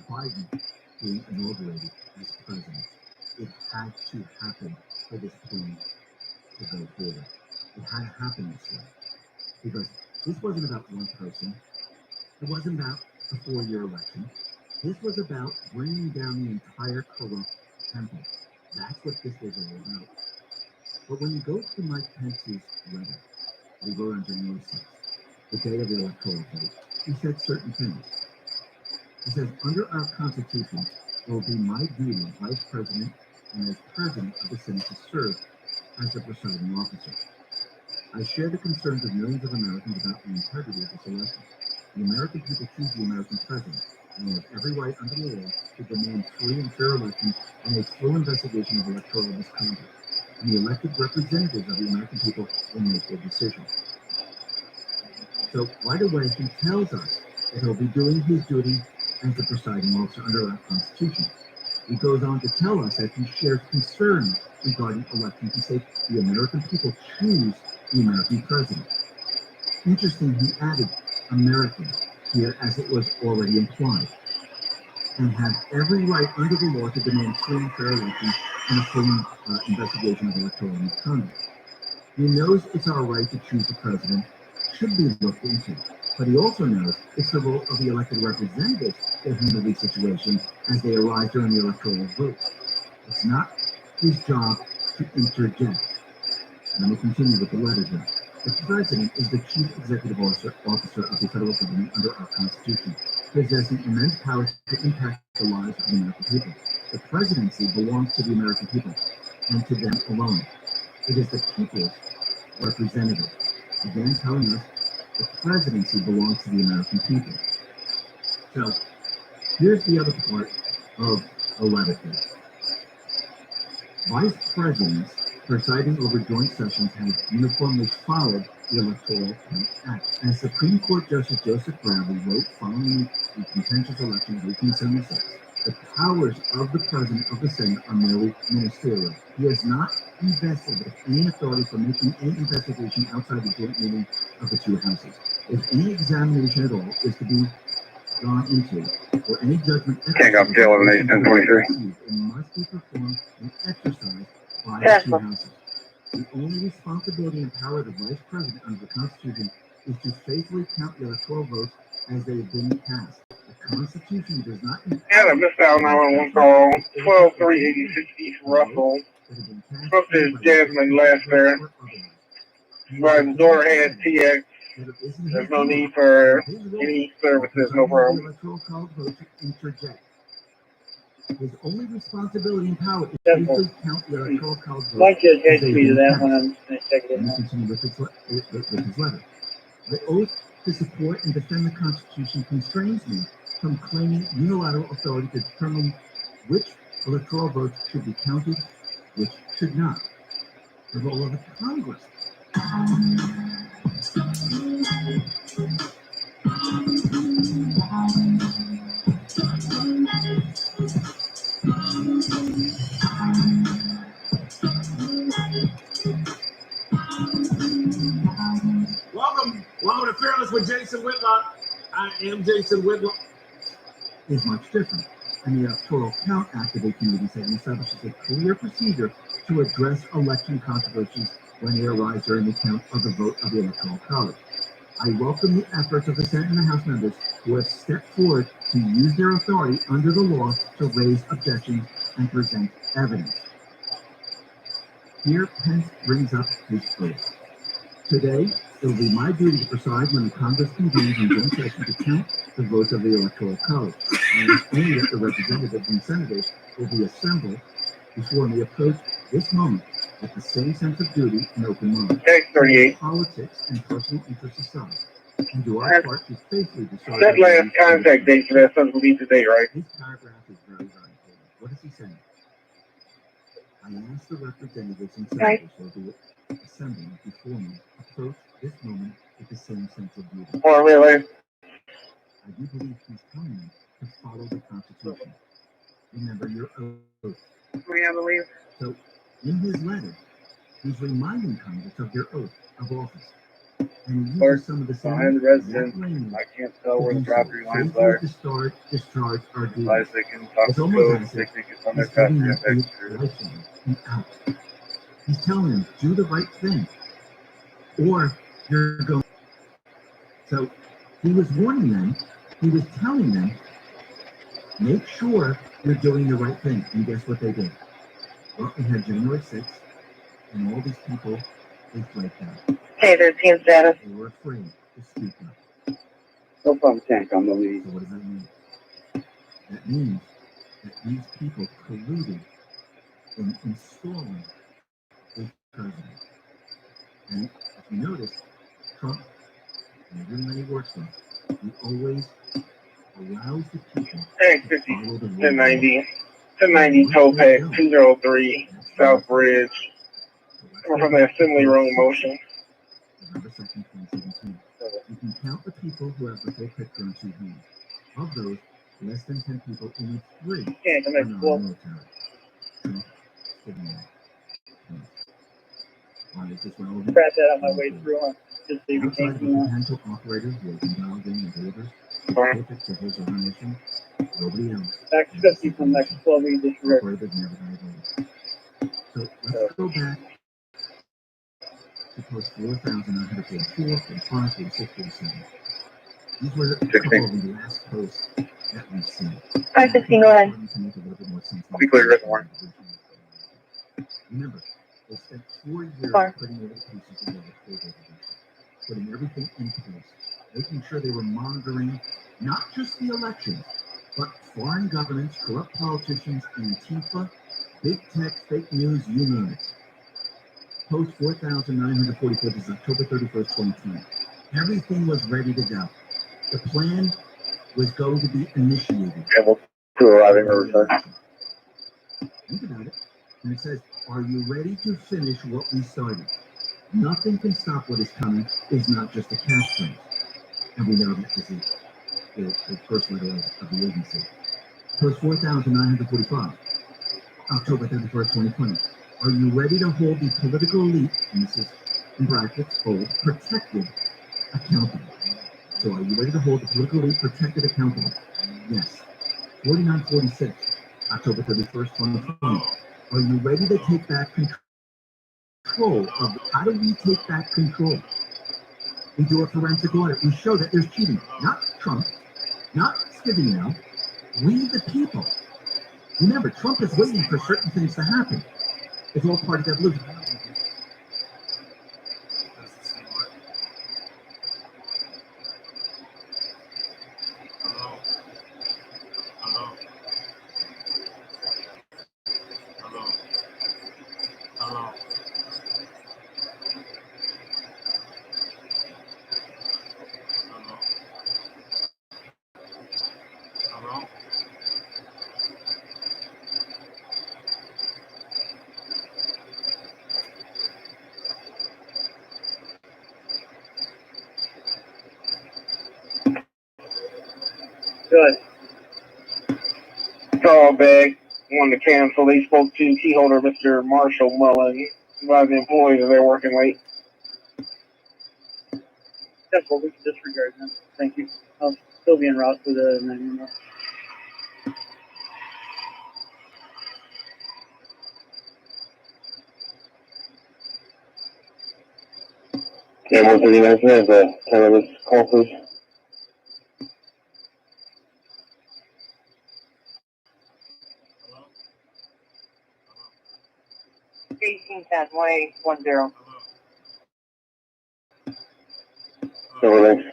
Biden being inaugurated as president, it had to happen for this plan to go forward. It had to happen this way. Because this wasn't about one person. It wasn't about a 4-year election. This was about bringing down the entire corrupt temple. That's what this was all about. But when you go to Mike Pence's letter, we wrote on January 6th, the day of the electoral vote, he said certain things. He says, under our Constitution, it will be my duty as Vice President and as President of the Senate to serve as the presiding officer. I share the concerns of millions of Americans about the integrity of this election. The American people choose the American president, and they have every right under the law to demand free and fair elections and a full investigation of electoral misconduct. And the elected representatives of the American people will make their decision. So right away, he tells us that he'll be doing his duty as the presiding officer under our Constitution. He goes on to tell us that he shares concerns regarding elections. He says the American people choose the American president. Interesting, he added American here as it was already implied, and have every right under the law to demand free and fair elections and a full investigation of electoral misconduct. He knows it's our right to choose the president, should be looked into, but he also knows it's the role of the elected representatives to handle these situations as they arise during the electoral votes. It's not his job to interject. Let me continue with the letter here. The president is the chief executive officer of the federal government under our Constitution, possessing immense powers to impact the lives of the American people. The presidency belongs to the American people and to them alone. It is the people's representative. Again, telling us the presidency belongs to the American people. So, here's the other part of the letter here. Vice presidents presiding over joint sessions have uniformly followed the Electoral Act. As Supreme Court Justice Joseph Bradley wrote following the contentious election of 1876, The powers of the President of the Senate are merely ministerial. He has not invested with any authority for making any investigation outside the joint meeting of the two houses. If any examination at all is to be gone into, or any judgment Kankakee, 11-8-10-23. it must be performed and exercised by the two houses. The only responsibility and power of the Vice President under the Constitution is to faithfully count the electoral votes as they have been cast. The Constitution does not Yeah, I missed out on one call. 12-3-86 East Russell. Spoke to Jasmine last there. His daughter had TX. There's no need for any services, no problem. electoral college vote to interject. His only responsibility and power is to faithfully count the electoral college votes. Mike just as had they me to have that been one. cast. I'm going to check it Let me out. continue with his letter. The oath to support and defend the Constitution constrains me from claiming unilateral authority to determine which electoral votes should be counted, which should not. The role of the Congress. Welcome to Fearless with Jason Whitlock. I am Jason Whitlock. Is much different, and the Electoral Count Act of 1887 establishes a clear procedure to address election controversies when they arise during the count of the vote of the Electoral College. I welcome the efforts of the Senate and the House members who have stepped forward to use their authority under the law to raise objections and present evidence. Here, Pence brings up his oath. Today, it will be my duty to preside when the Congress convenes in joint session to count the votes of the Electoral College. And it's only that the representatives and senators will be assembled before me approach this moment with the same sense of duty and open mind. Politics and personal interests aside, and do our part to faithfully decide. That last contact date for that son will be today, right? This paragraph is very, very important. What is he saying? I ask the representatives and senators who will be assembling before me approach this moment with the same sense of duty. Oh, really? I do believe he's telling them to follow the Constitution. Remember your oath. I believe. So, in his letter, he's reminding Congress of their oath of office. And he uses some of the same Behind the residence, language I can't tell where the to property lines faithfully are. discharge our duty. Advise they can talk It's to almost code, as they if think it's on he's their giving path them to a execute. lifeline, an out. He's telling them, do the right thing, or you're going. So he was warning them, he was telling them, make sure you're doing the right thing. And guess what they did? Well, we had January 6th, and all these people, they flaked out. Hey, there's team status. They were afraid to speak up. No problem, can't come, no need. So what does that mean? That means that these people colluded in installing a president. And if you notice, Trump, and everyone that he works with, he always allows the people Hey, to 50, follow the rule. 1090 Topaz 203 South Bridge. We're from the Assembly Room motion. November 2nd, 2017. You can count the people who have the full picture on 2 hands. Of those, less than 10 people, only 3 Yeah, come are next call. non-military. Trump, sitting there. Why is this one over? Scratch that on my way through. Just so you can Outside take of a me out. potential operator who has been dialed in and delivers the Fine. perfect to his or her mission, nobody else. Next 50 from next 12 we just ripped. Operators never dialed in. So let's go back to post 4,944, 45, 46, 47. These were a couple of the last posts that we've seen. 515, go ahead. To make a little bit more sense. Be clear, reservoir. Remember, they spent 4 years Far. putting all the pieces together for the election, putting everything in place, making sure they were monitoring not just the elections, but foreign governments, corrupt politicians, Antifa, big tech, fake news, you name it. Post 4,944, this is October 31st, 2020. Everything was ready to go. The plan was going to be initiated. Able to arrive in Riverside. Think about it. And it says, are you ready to finish what we started? Nothing can stop what is coming is not just a cash phrase. And we know that this is the first letter of the agency. Post 4,945. October 31st, 2020. Are you ready to hold the political elite, and this is in brackets, hold, protected, accountable? So are you ready to hold the political elite protected, accountable? Yes. 4946, October 31st, 2020. Are you ready to take back control of how do we take back control? We do a forensic audit. We show that there's cheating. Not Trump, not Scavino. We the people. Remember, Trump is waiting for certain things to happen. It's all part of the evolution. Good. Drawback wanted to cancel. They spoke to key holder Mr. Marshall Mullen by the employees that they're working late. Yes, well, we can disregard them. Thank you. I'll still be en route for the 911. Yeah, 139 has a cannabis call, please. Hello? 1810, 1810. Silver Lake.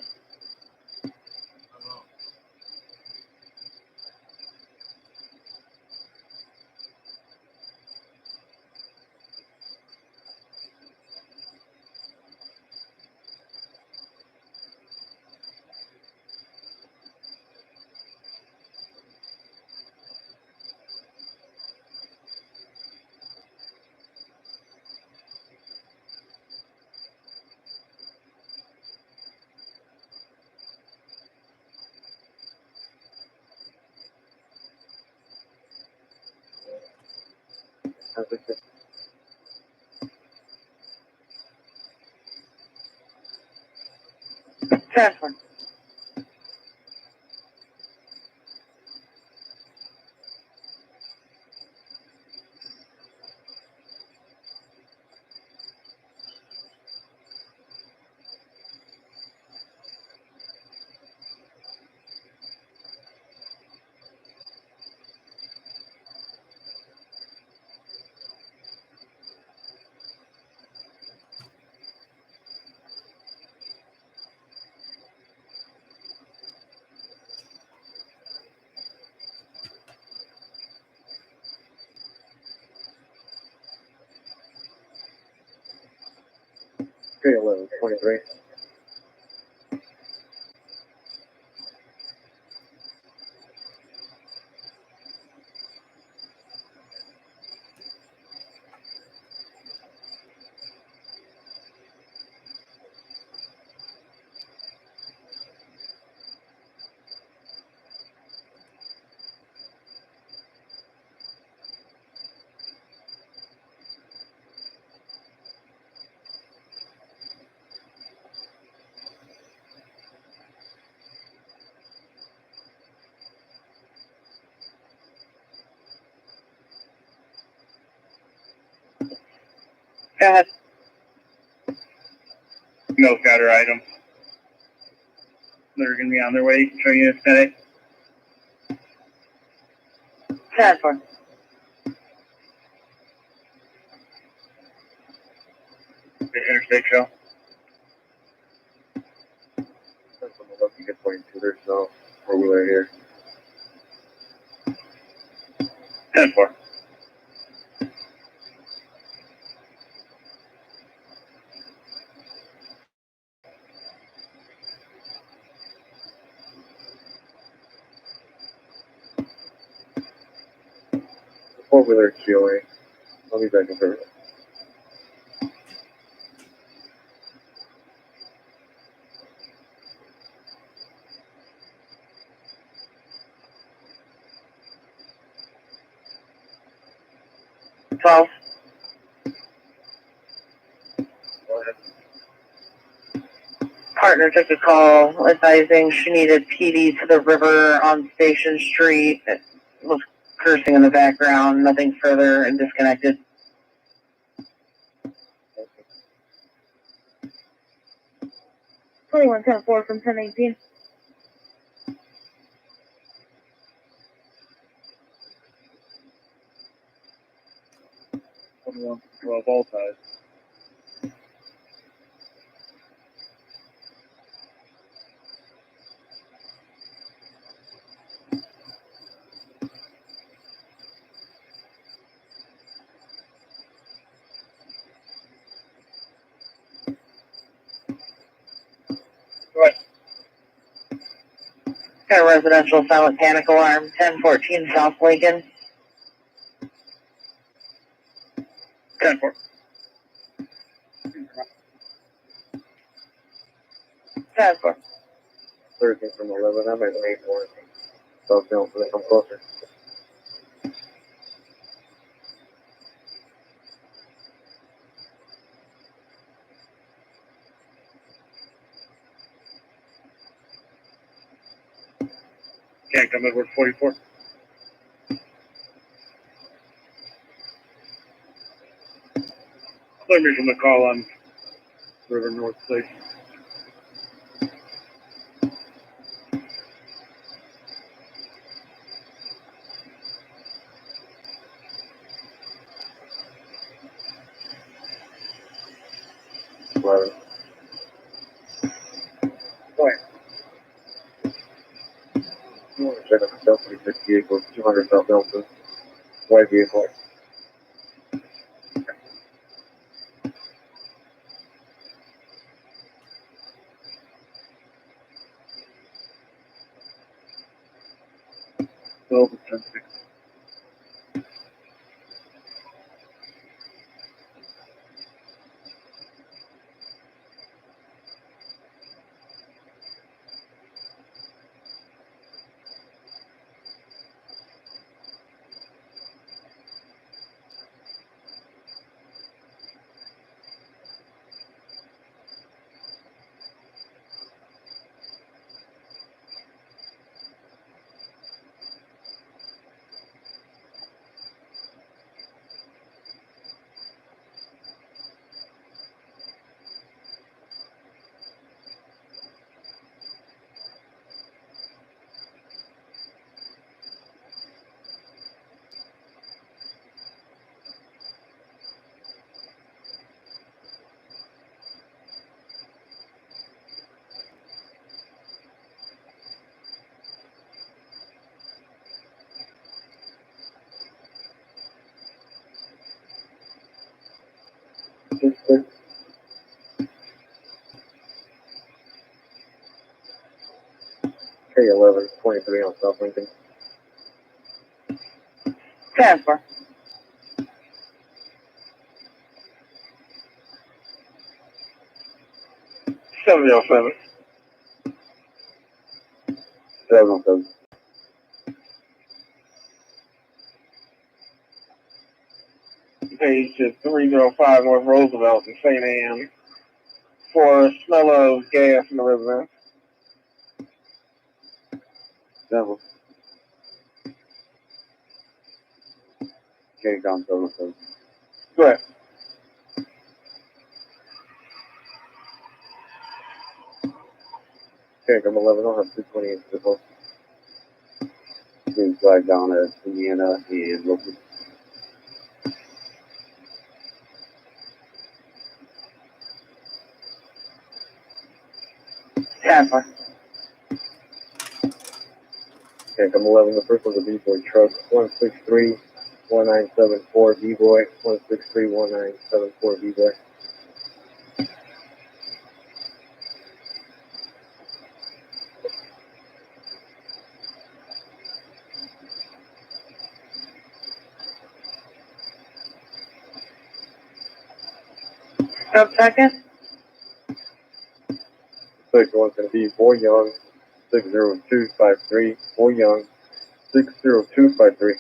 Hello? Transfer. Okay, 1123. Go ahead. Milk powder items. They're going to be on their way. Show you today. Transfer. Interstate show. You get 22, there's no four-wheeler here. 10-4. Four-wheeler GOA. I'll be back in first. 12. Partner took a call advising she needed PD to the river on Station Street. It was cursing in the background, nothing further, and disconnected. 2110-4 from 1018. All ties. Got a residential silent panic alarm, 1014 South Lincoln. 10-4. 10-4. 13 from 11. I'm at 8-4. South Downs, so they come closer. Can't come Edward 44. Clear me from the call on River North Station. Eleven. Check out the South 368 goes 200 South Delta. White vehicle. Well, 10-6. K11, 23 on South Lincoln. 10-4. 707. 707. Page 305 North Roosevelt in St. Anne for smell of gas in the residence. 7. K-Com 707. Go ahead. K-Com 11, I'll have 228 vehicles. Being flagged down at Indiana and Wilson. 10-4. K-Com 11, the first one's a B-Boy truck, 163-1974 B-Boy, 163-1974 B-Boy. Sub second. Second one's going to be Boy Young, 60253. Boy Young, 60253.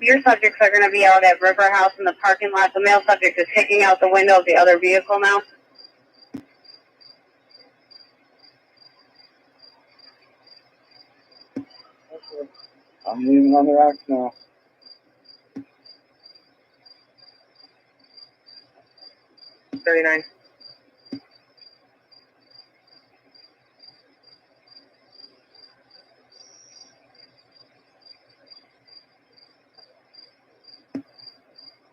Your subjects are going to be out at River House in the parking lot. The male subject is kicking out the window of the other vehicle now. I'm leaving on the rocks now. $39.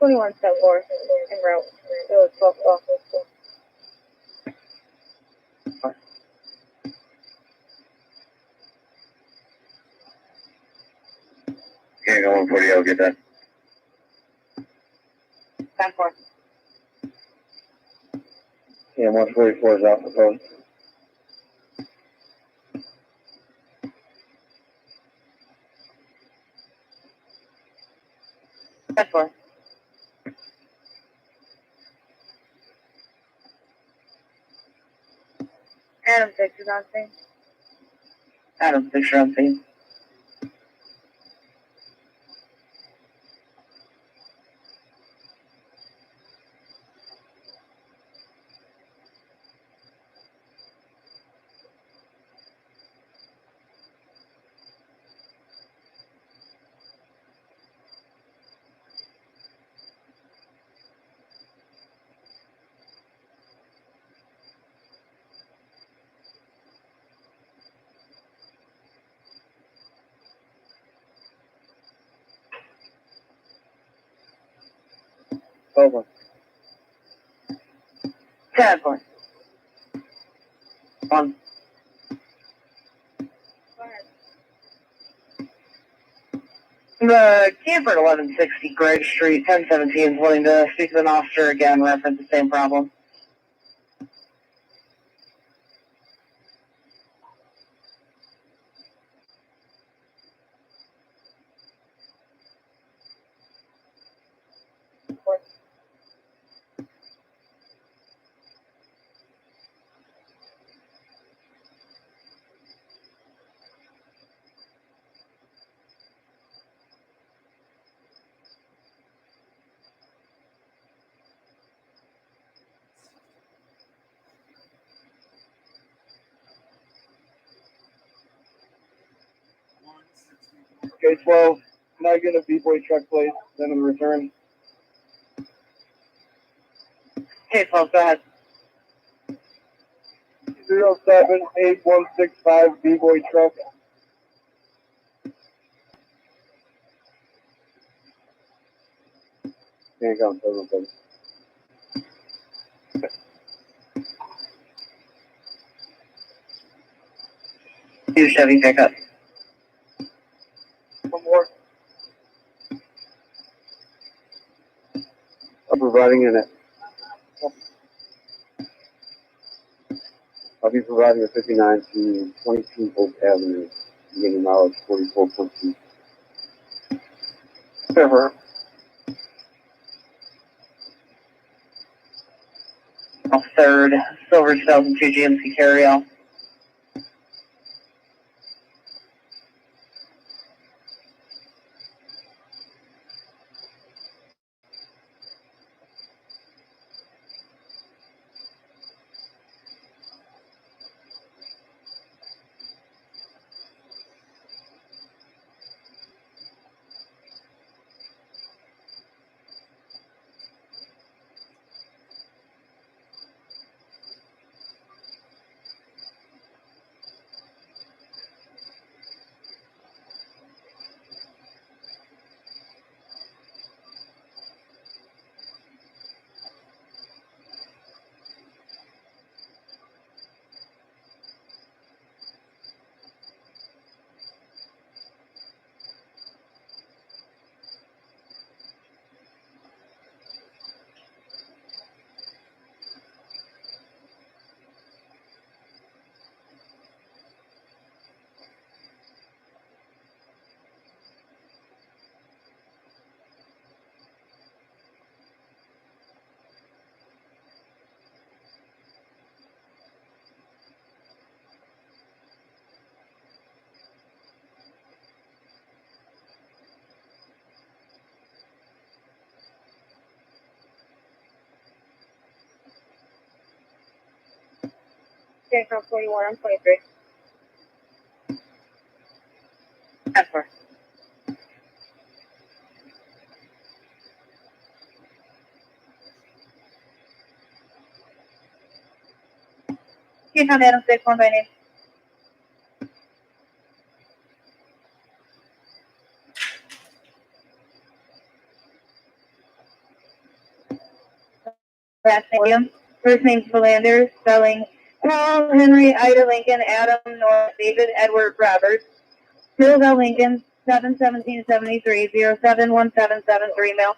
$21 step four en route. It was 12 off. Okay, go 140, I'll get that. 10-4. Yeah, 144 is off the post. That's 4. Adam 6 is on scene. Adam, picture on scene. Over. 10-4. 1. The camper at 1160 Greg Street, 1017 is wanting to speak to an officer again, reference the same problem. Okay, 12. Can I get a B-boy truck, please? Then in return. Okay, 12, go ahead. 078-165 B-boy truck. Here you go, please. New Chevy pickup. One more. I'm providing in it. I'll be providing a 59 to 22 Oak Avenue, beginning mileage 44.2. River. Off 3rd, Silver 2002 GMC carryall. Okay, from 41, I'm 23. That's far. Okay, from Adam 6, 1 by name. Last name, first name Philander, spelling Paul, Henry, Ida, Lincoln, Adam, North, David, Edward, Robert. Middleville, Lincoln, 71773, 071773, mail.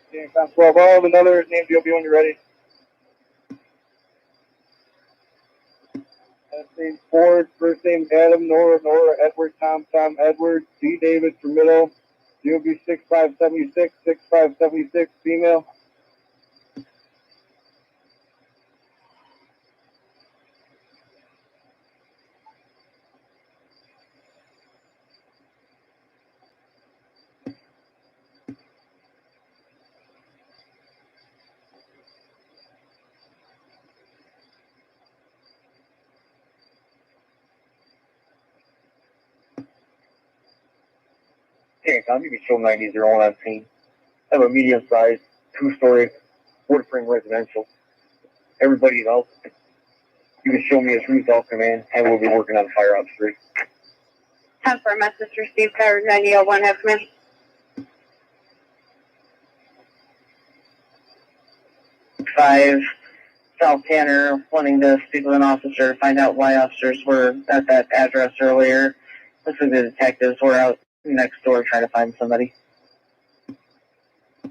Okay, Class 12, all the others, names you'll be when you're ready. Last name Ford, first name Adam, Nora, Edward, Tom, Edward, D. David for middle, DOB 6576, female. Okay, Tom, you can show 90s, they're all on scene. I have a medium-sized, two-story, wood frame residential. Everybody else, you can show me as routes all come in, and we'll be working on fire ops 3. 10 for message received, power 9001, have come in. 5 South Tanner, wanting to speak with an officer to find out why officers were at that address earlier. Looks like the detectives were out next door trying to find somebody.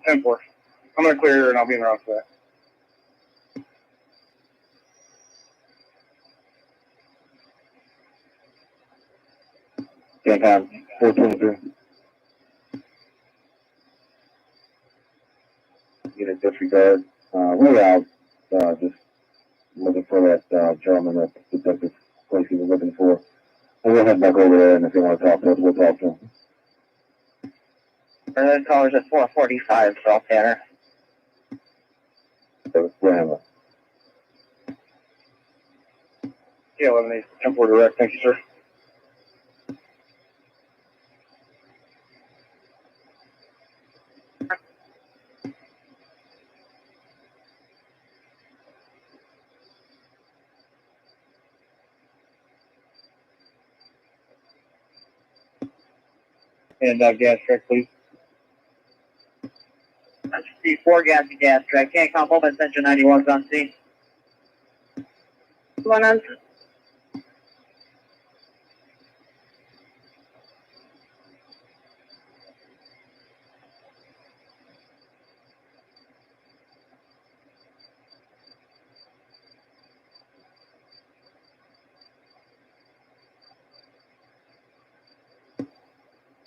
10-4. I'm going to clear here, and I'll be in around for that. Yeah, Tom, 423. Get a disregard. We're out, just looking for that gentleman that detective place he was looking for. And we'll head back over there, and if they want to talk to us, we'll talk to him. The caller's at 445 South Tanner. So, we'll yeah, 11-8, 10-4 direct. Thank you, sir. And gas track, please. That's C4 gas track. Can't comp up at Central 91's on scene. 1 on.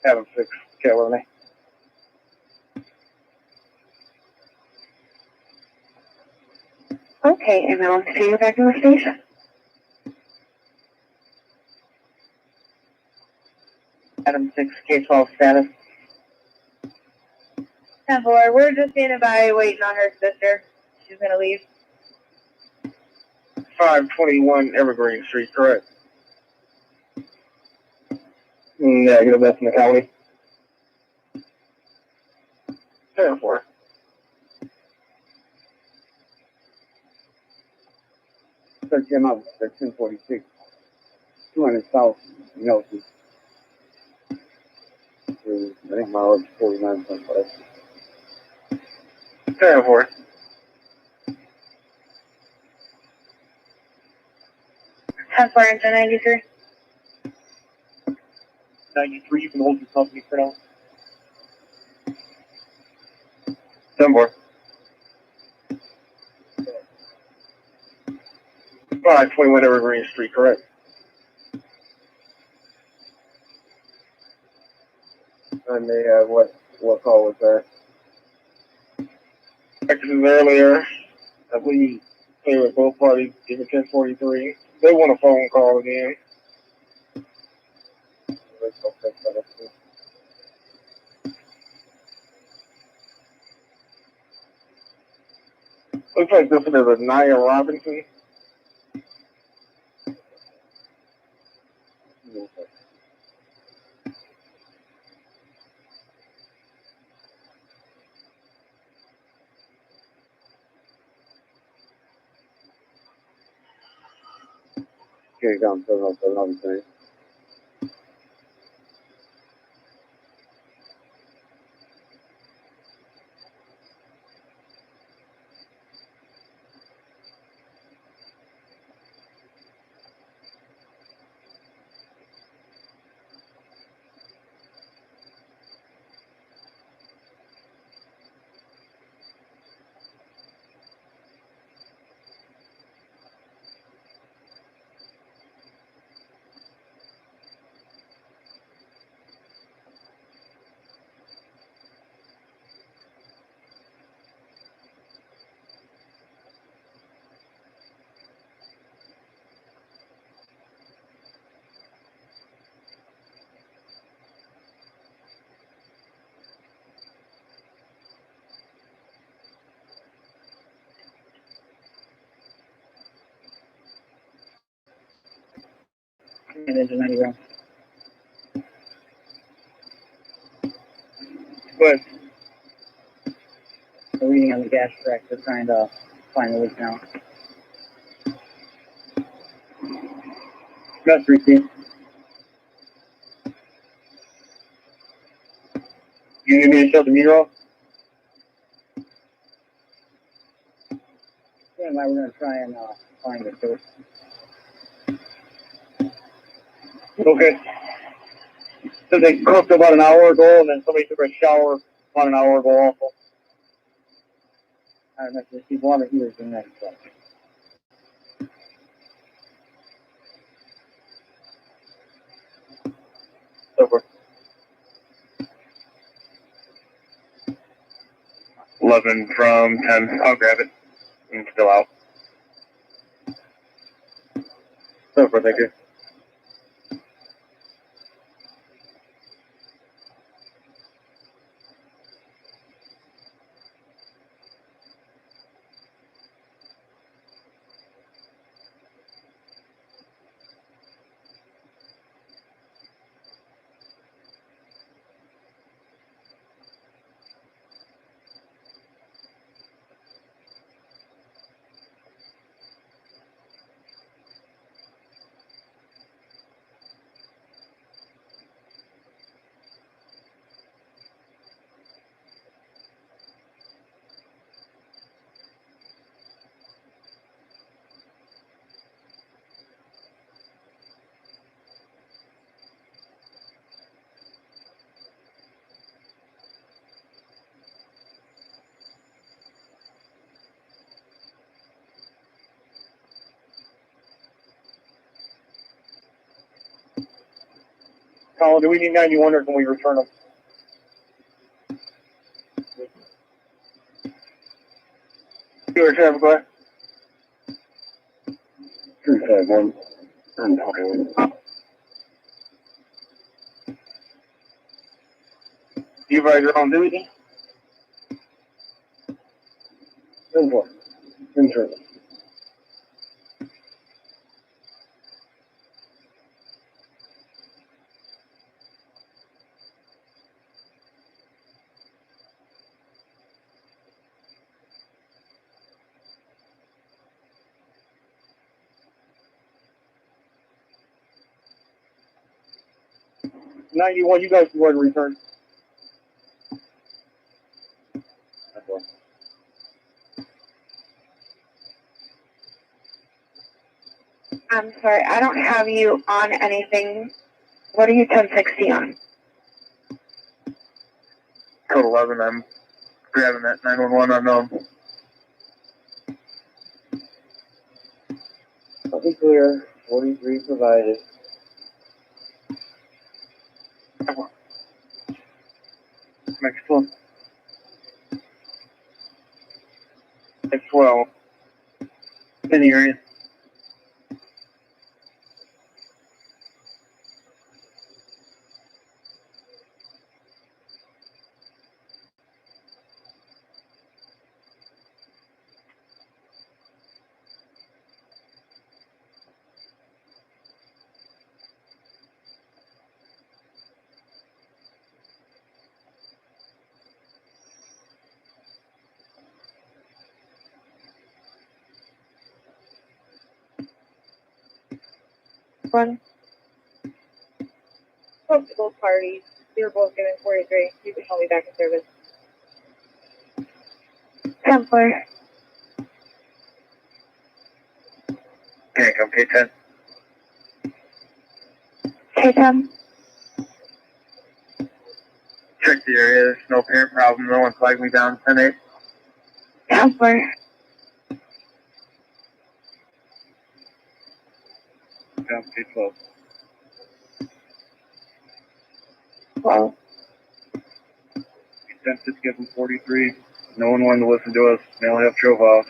Adam 6, K11. Okay, and I'll see you back in the station. Adam 6, K12 status. 10-4, we're just standing by waiting on her sister. She's gonna leave. 521 Evergreen Street, correct? Yeah, get a best in the county. 10-4. Search him out, that's 1046. 200 South, Nelson. I think mileage 49.5. 10-4. 10-4 into 93. 93, you can hold your company for now. 10-4. 521 Evergreen Street, correct? And they, what call was that? Texas earlier, I believe they were both parties, given 1043. They want a phone call again. Looks like this one is a Nia Robinson. Okay, come, 707, Engine 91. But We're reading on the gas track. They're trying to find the leak now. That's received. You need me to shut the meter off? Yeah, we're going to try and find the source. Okay. So they cooked about an hour ago, and then somebody took a shower about an hour ago also. I don't know if you see water heaters in that stuff. Over. 11 from 10. I'll grab it. I'm still out. Over, thank you. Colin, do we need 91 or can we return them? Here, Trevor, go ahead. 351. I'm talking. You guys are on duty? 10-4. Internal. $91, you guys can go ahead and return. I'm sorry, I don't have you on anything. What are you 1060 on? Code 11, I'm grabbing that 911 unknown. Copy clear. 43 provided. Next one. 12. In the area. One. Spoke to both parties. We were both given 43. You can call me back in service. 10-4. Okay, come K10. K10. Check the area. There's no apparent problem. No one flagged me down. 10-8. 10-4. Down K12. Well, Sent it to give them 43. No one wanted to listen to us. They only have drove off.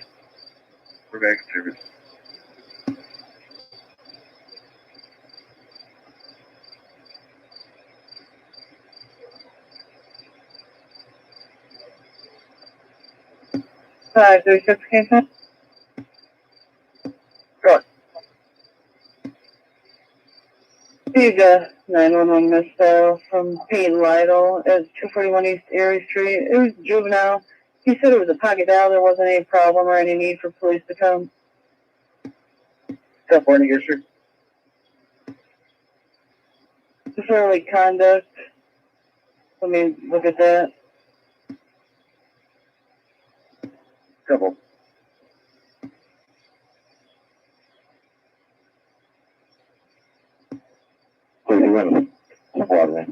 We're back in service. Five, 36 K10. Good. Received 911 missile from Peyton Lytle at 241 East Erie Street. It was juvenile. He said it was a pocket dial. There wasn't any problem or any need for police to come. Step one, your shirt. Disorderly conduct. Let me look at that. Couple. Please run. Water.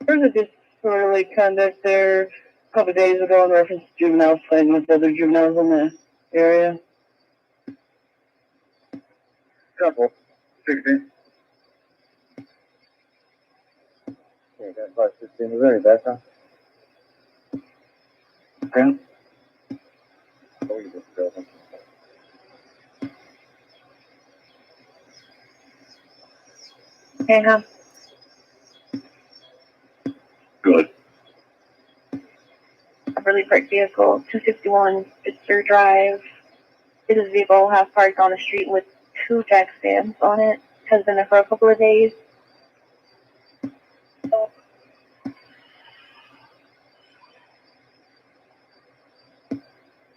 There was a disorderly conduct there a couple days ago in reference to juveniles fighting with other juveniles in the area. Couple. 16. Okay, that's 516. Is there any background? Okay. Oh, you just go. okay, huh? Good. Properly parked vehicle, 261 Spitzer Drive. This vehicle has parked on the street with 2 jack stands on it. Has been there for a couple of days.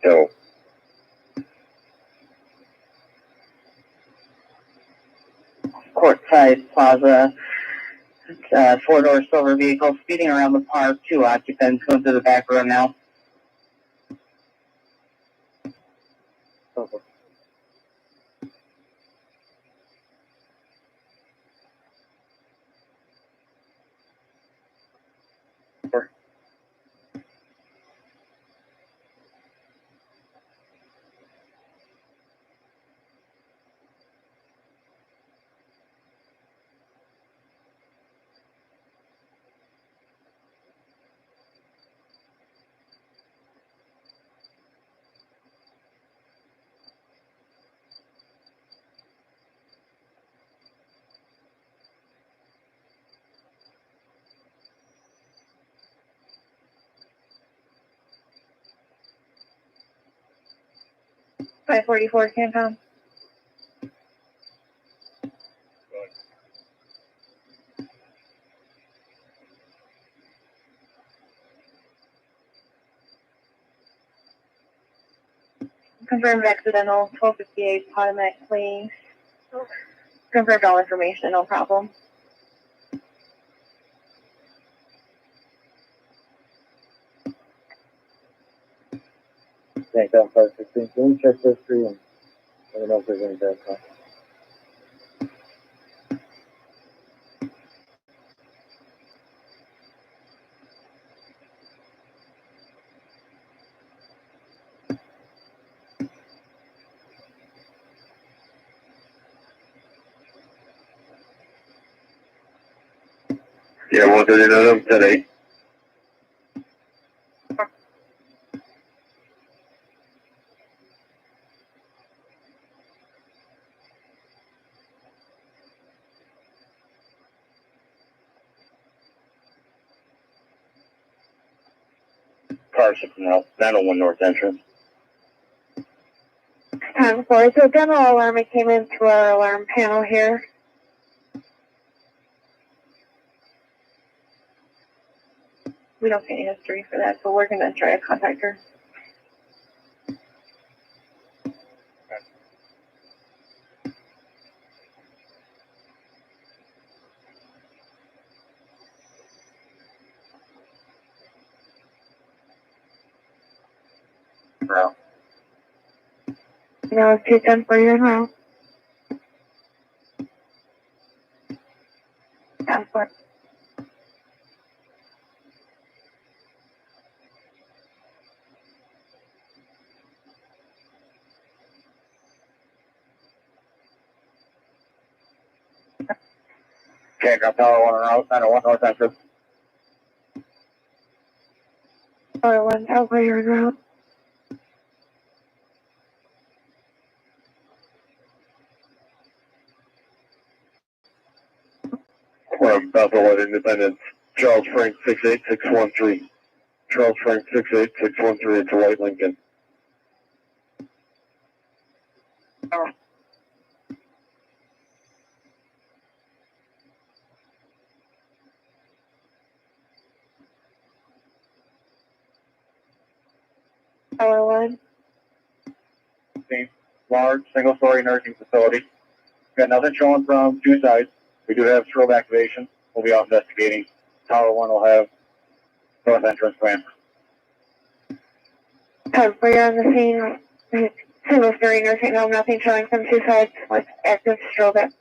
So, Courtside Plaza, 4-door silver vehicle speeding around the park. 2 occupants going to the back room now. couple. Five 44 Cancom. Confirmed accidental 1258 Potomac Place. Confirmed all information, no problem. Thank you, 516. Can we check history and let me know if there's any background? Yeah, we'll do them today. Car 901 North Entrance. Time for so demo alarm. It came into our alarm panel here. We don't see any history for that, so we're gonna try to contact her. No. No, it's 210 for your route. Passport. Okay, got Tower 1 route, 901 North Entrance. Tower 1, over your route. Bethel at Independence. Charles Frank 68613. Charles Frank 68613. It's a white Lincoln. Tower 1. Large single-story nursing facility. Got nothing showing from two sides. We do have strobe activation. We'll be out investigating. Tower 1 will have north entrance plan. For you on the scene, single-story nursing home, nothing showing from two sides with active strobe.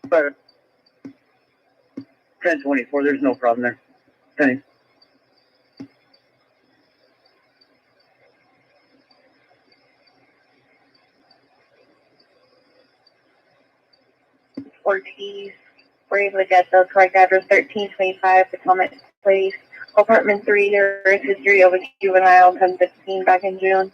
But 1024, there's no problem there. Thanks. Ortiz. We're able to get the correct address, 1325 Potomac Place, apartment 3. There is history of a juvenile 1015 back in June.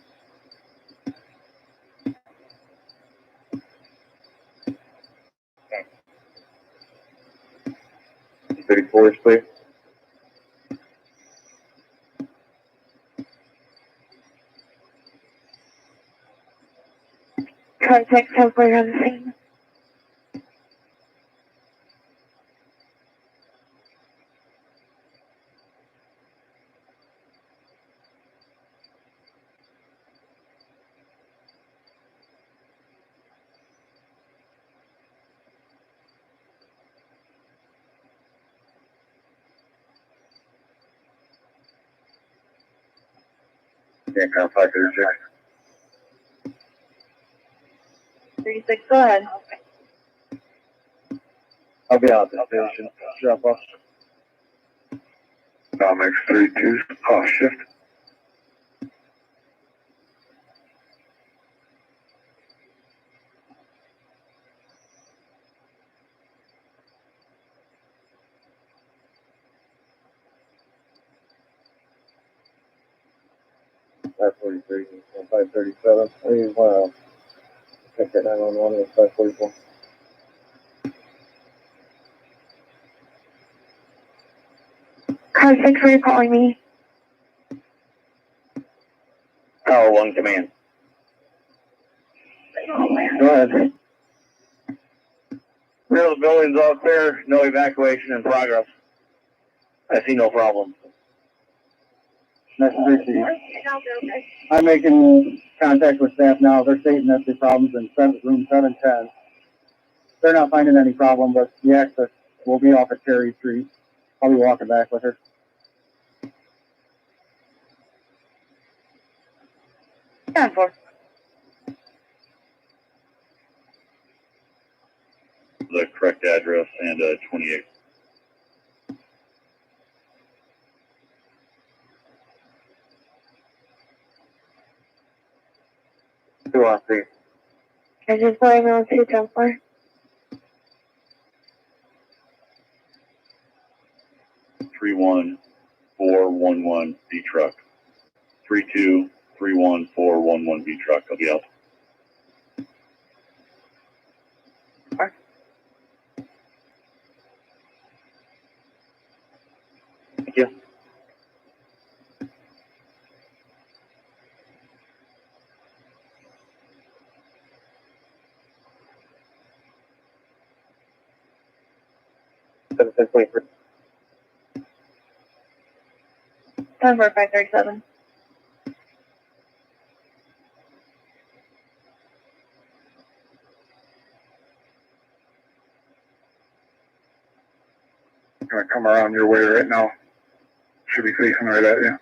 34th, please. Contact temporary on the scene. Yeah, kind of 536. 36, go ahead. I'll be out at the station. Drop off. Comics 32, off shift. That's 43, 537. Please, check that 911 with 544. Car 6, were you calling me? Tower 1 command. Go ahead. Real the building's all clear. No evacuation in progress. I see no problem. Nice to meet you. I'm making contact with staff now. They're stating that the problem's in room 710. They're not finding any problem, but the access will be off at Cherry Street. I'll be walking back with her. Yeah, for The correct address and 28. Who wants to see? I just let me know 210 31411 B truck. 3231411 B truck. I'll be out. Thank you. Seven, 10, 23. November 537. Gonna come around your way right now. Should be facing right at you.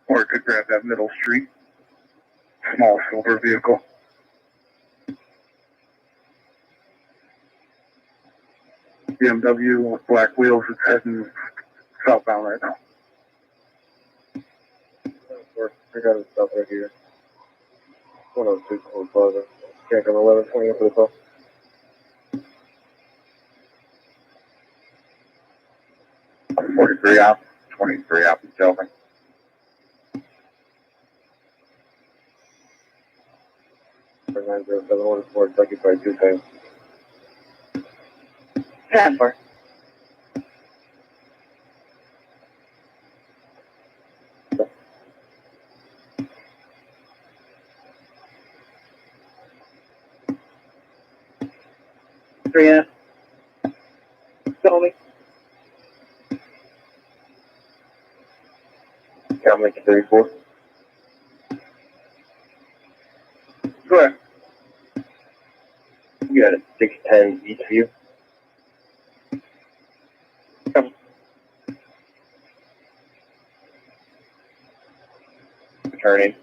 Or it could grab that middle street. Small silver vehicle. BMW with black wheels. It's heading southbound right now. I got it stuff right here. 102 Cold Plaza. Check on 1120 for the call. I'm 43 out. 23 out in Kelvin. For 9071 Kentucky by 2 times. 10-4. Three in. Tell me. I'll make it 34. Go ahead. You got it. 610 each of you. Come. Returning.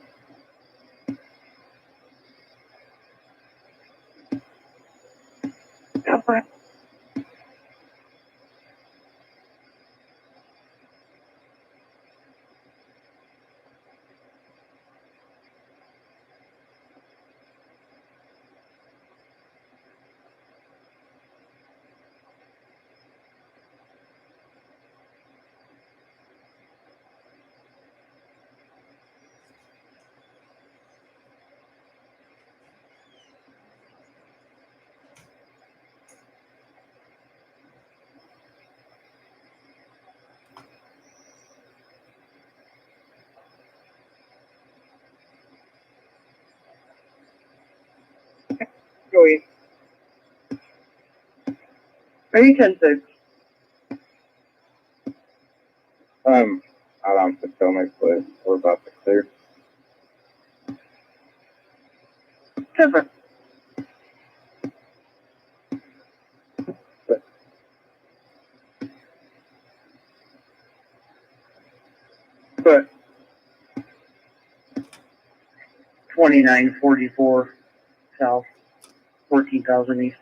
Okay. Go eat. Ready, 10-6. I'm out on Potomac, but we're about to clear. 10-4. But 2944 south, 14,000 east.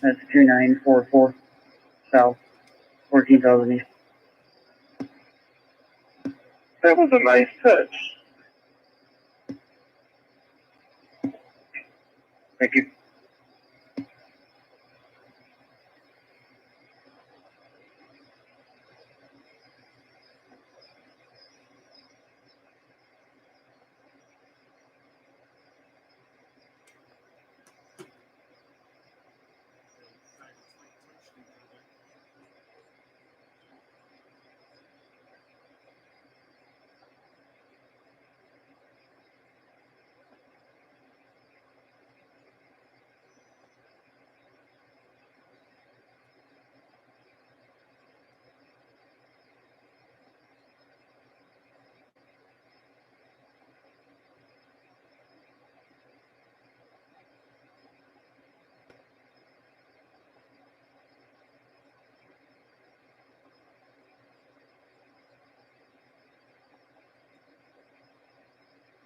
That's 2944 south, 14,000 east. That was a nice touch. Thank you.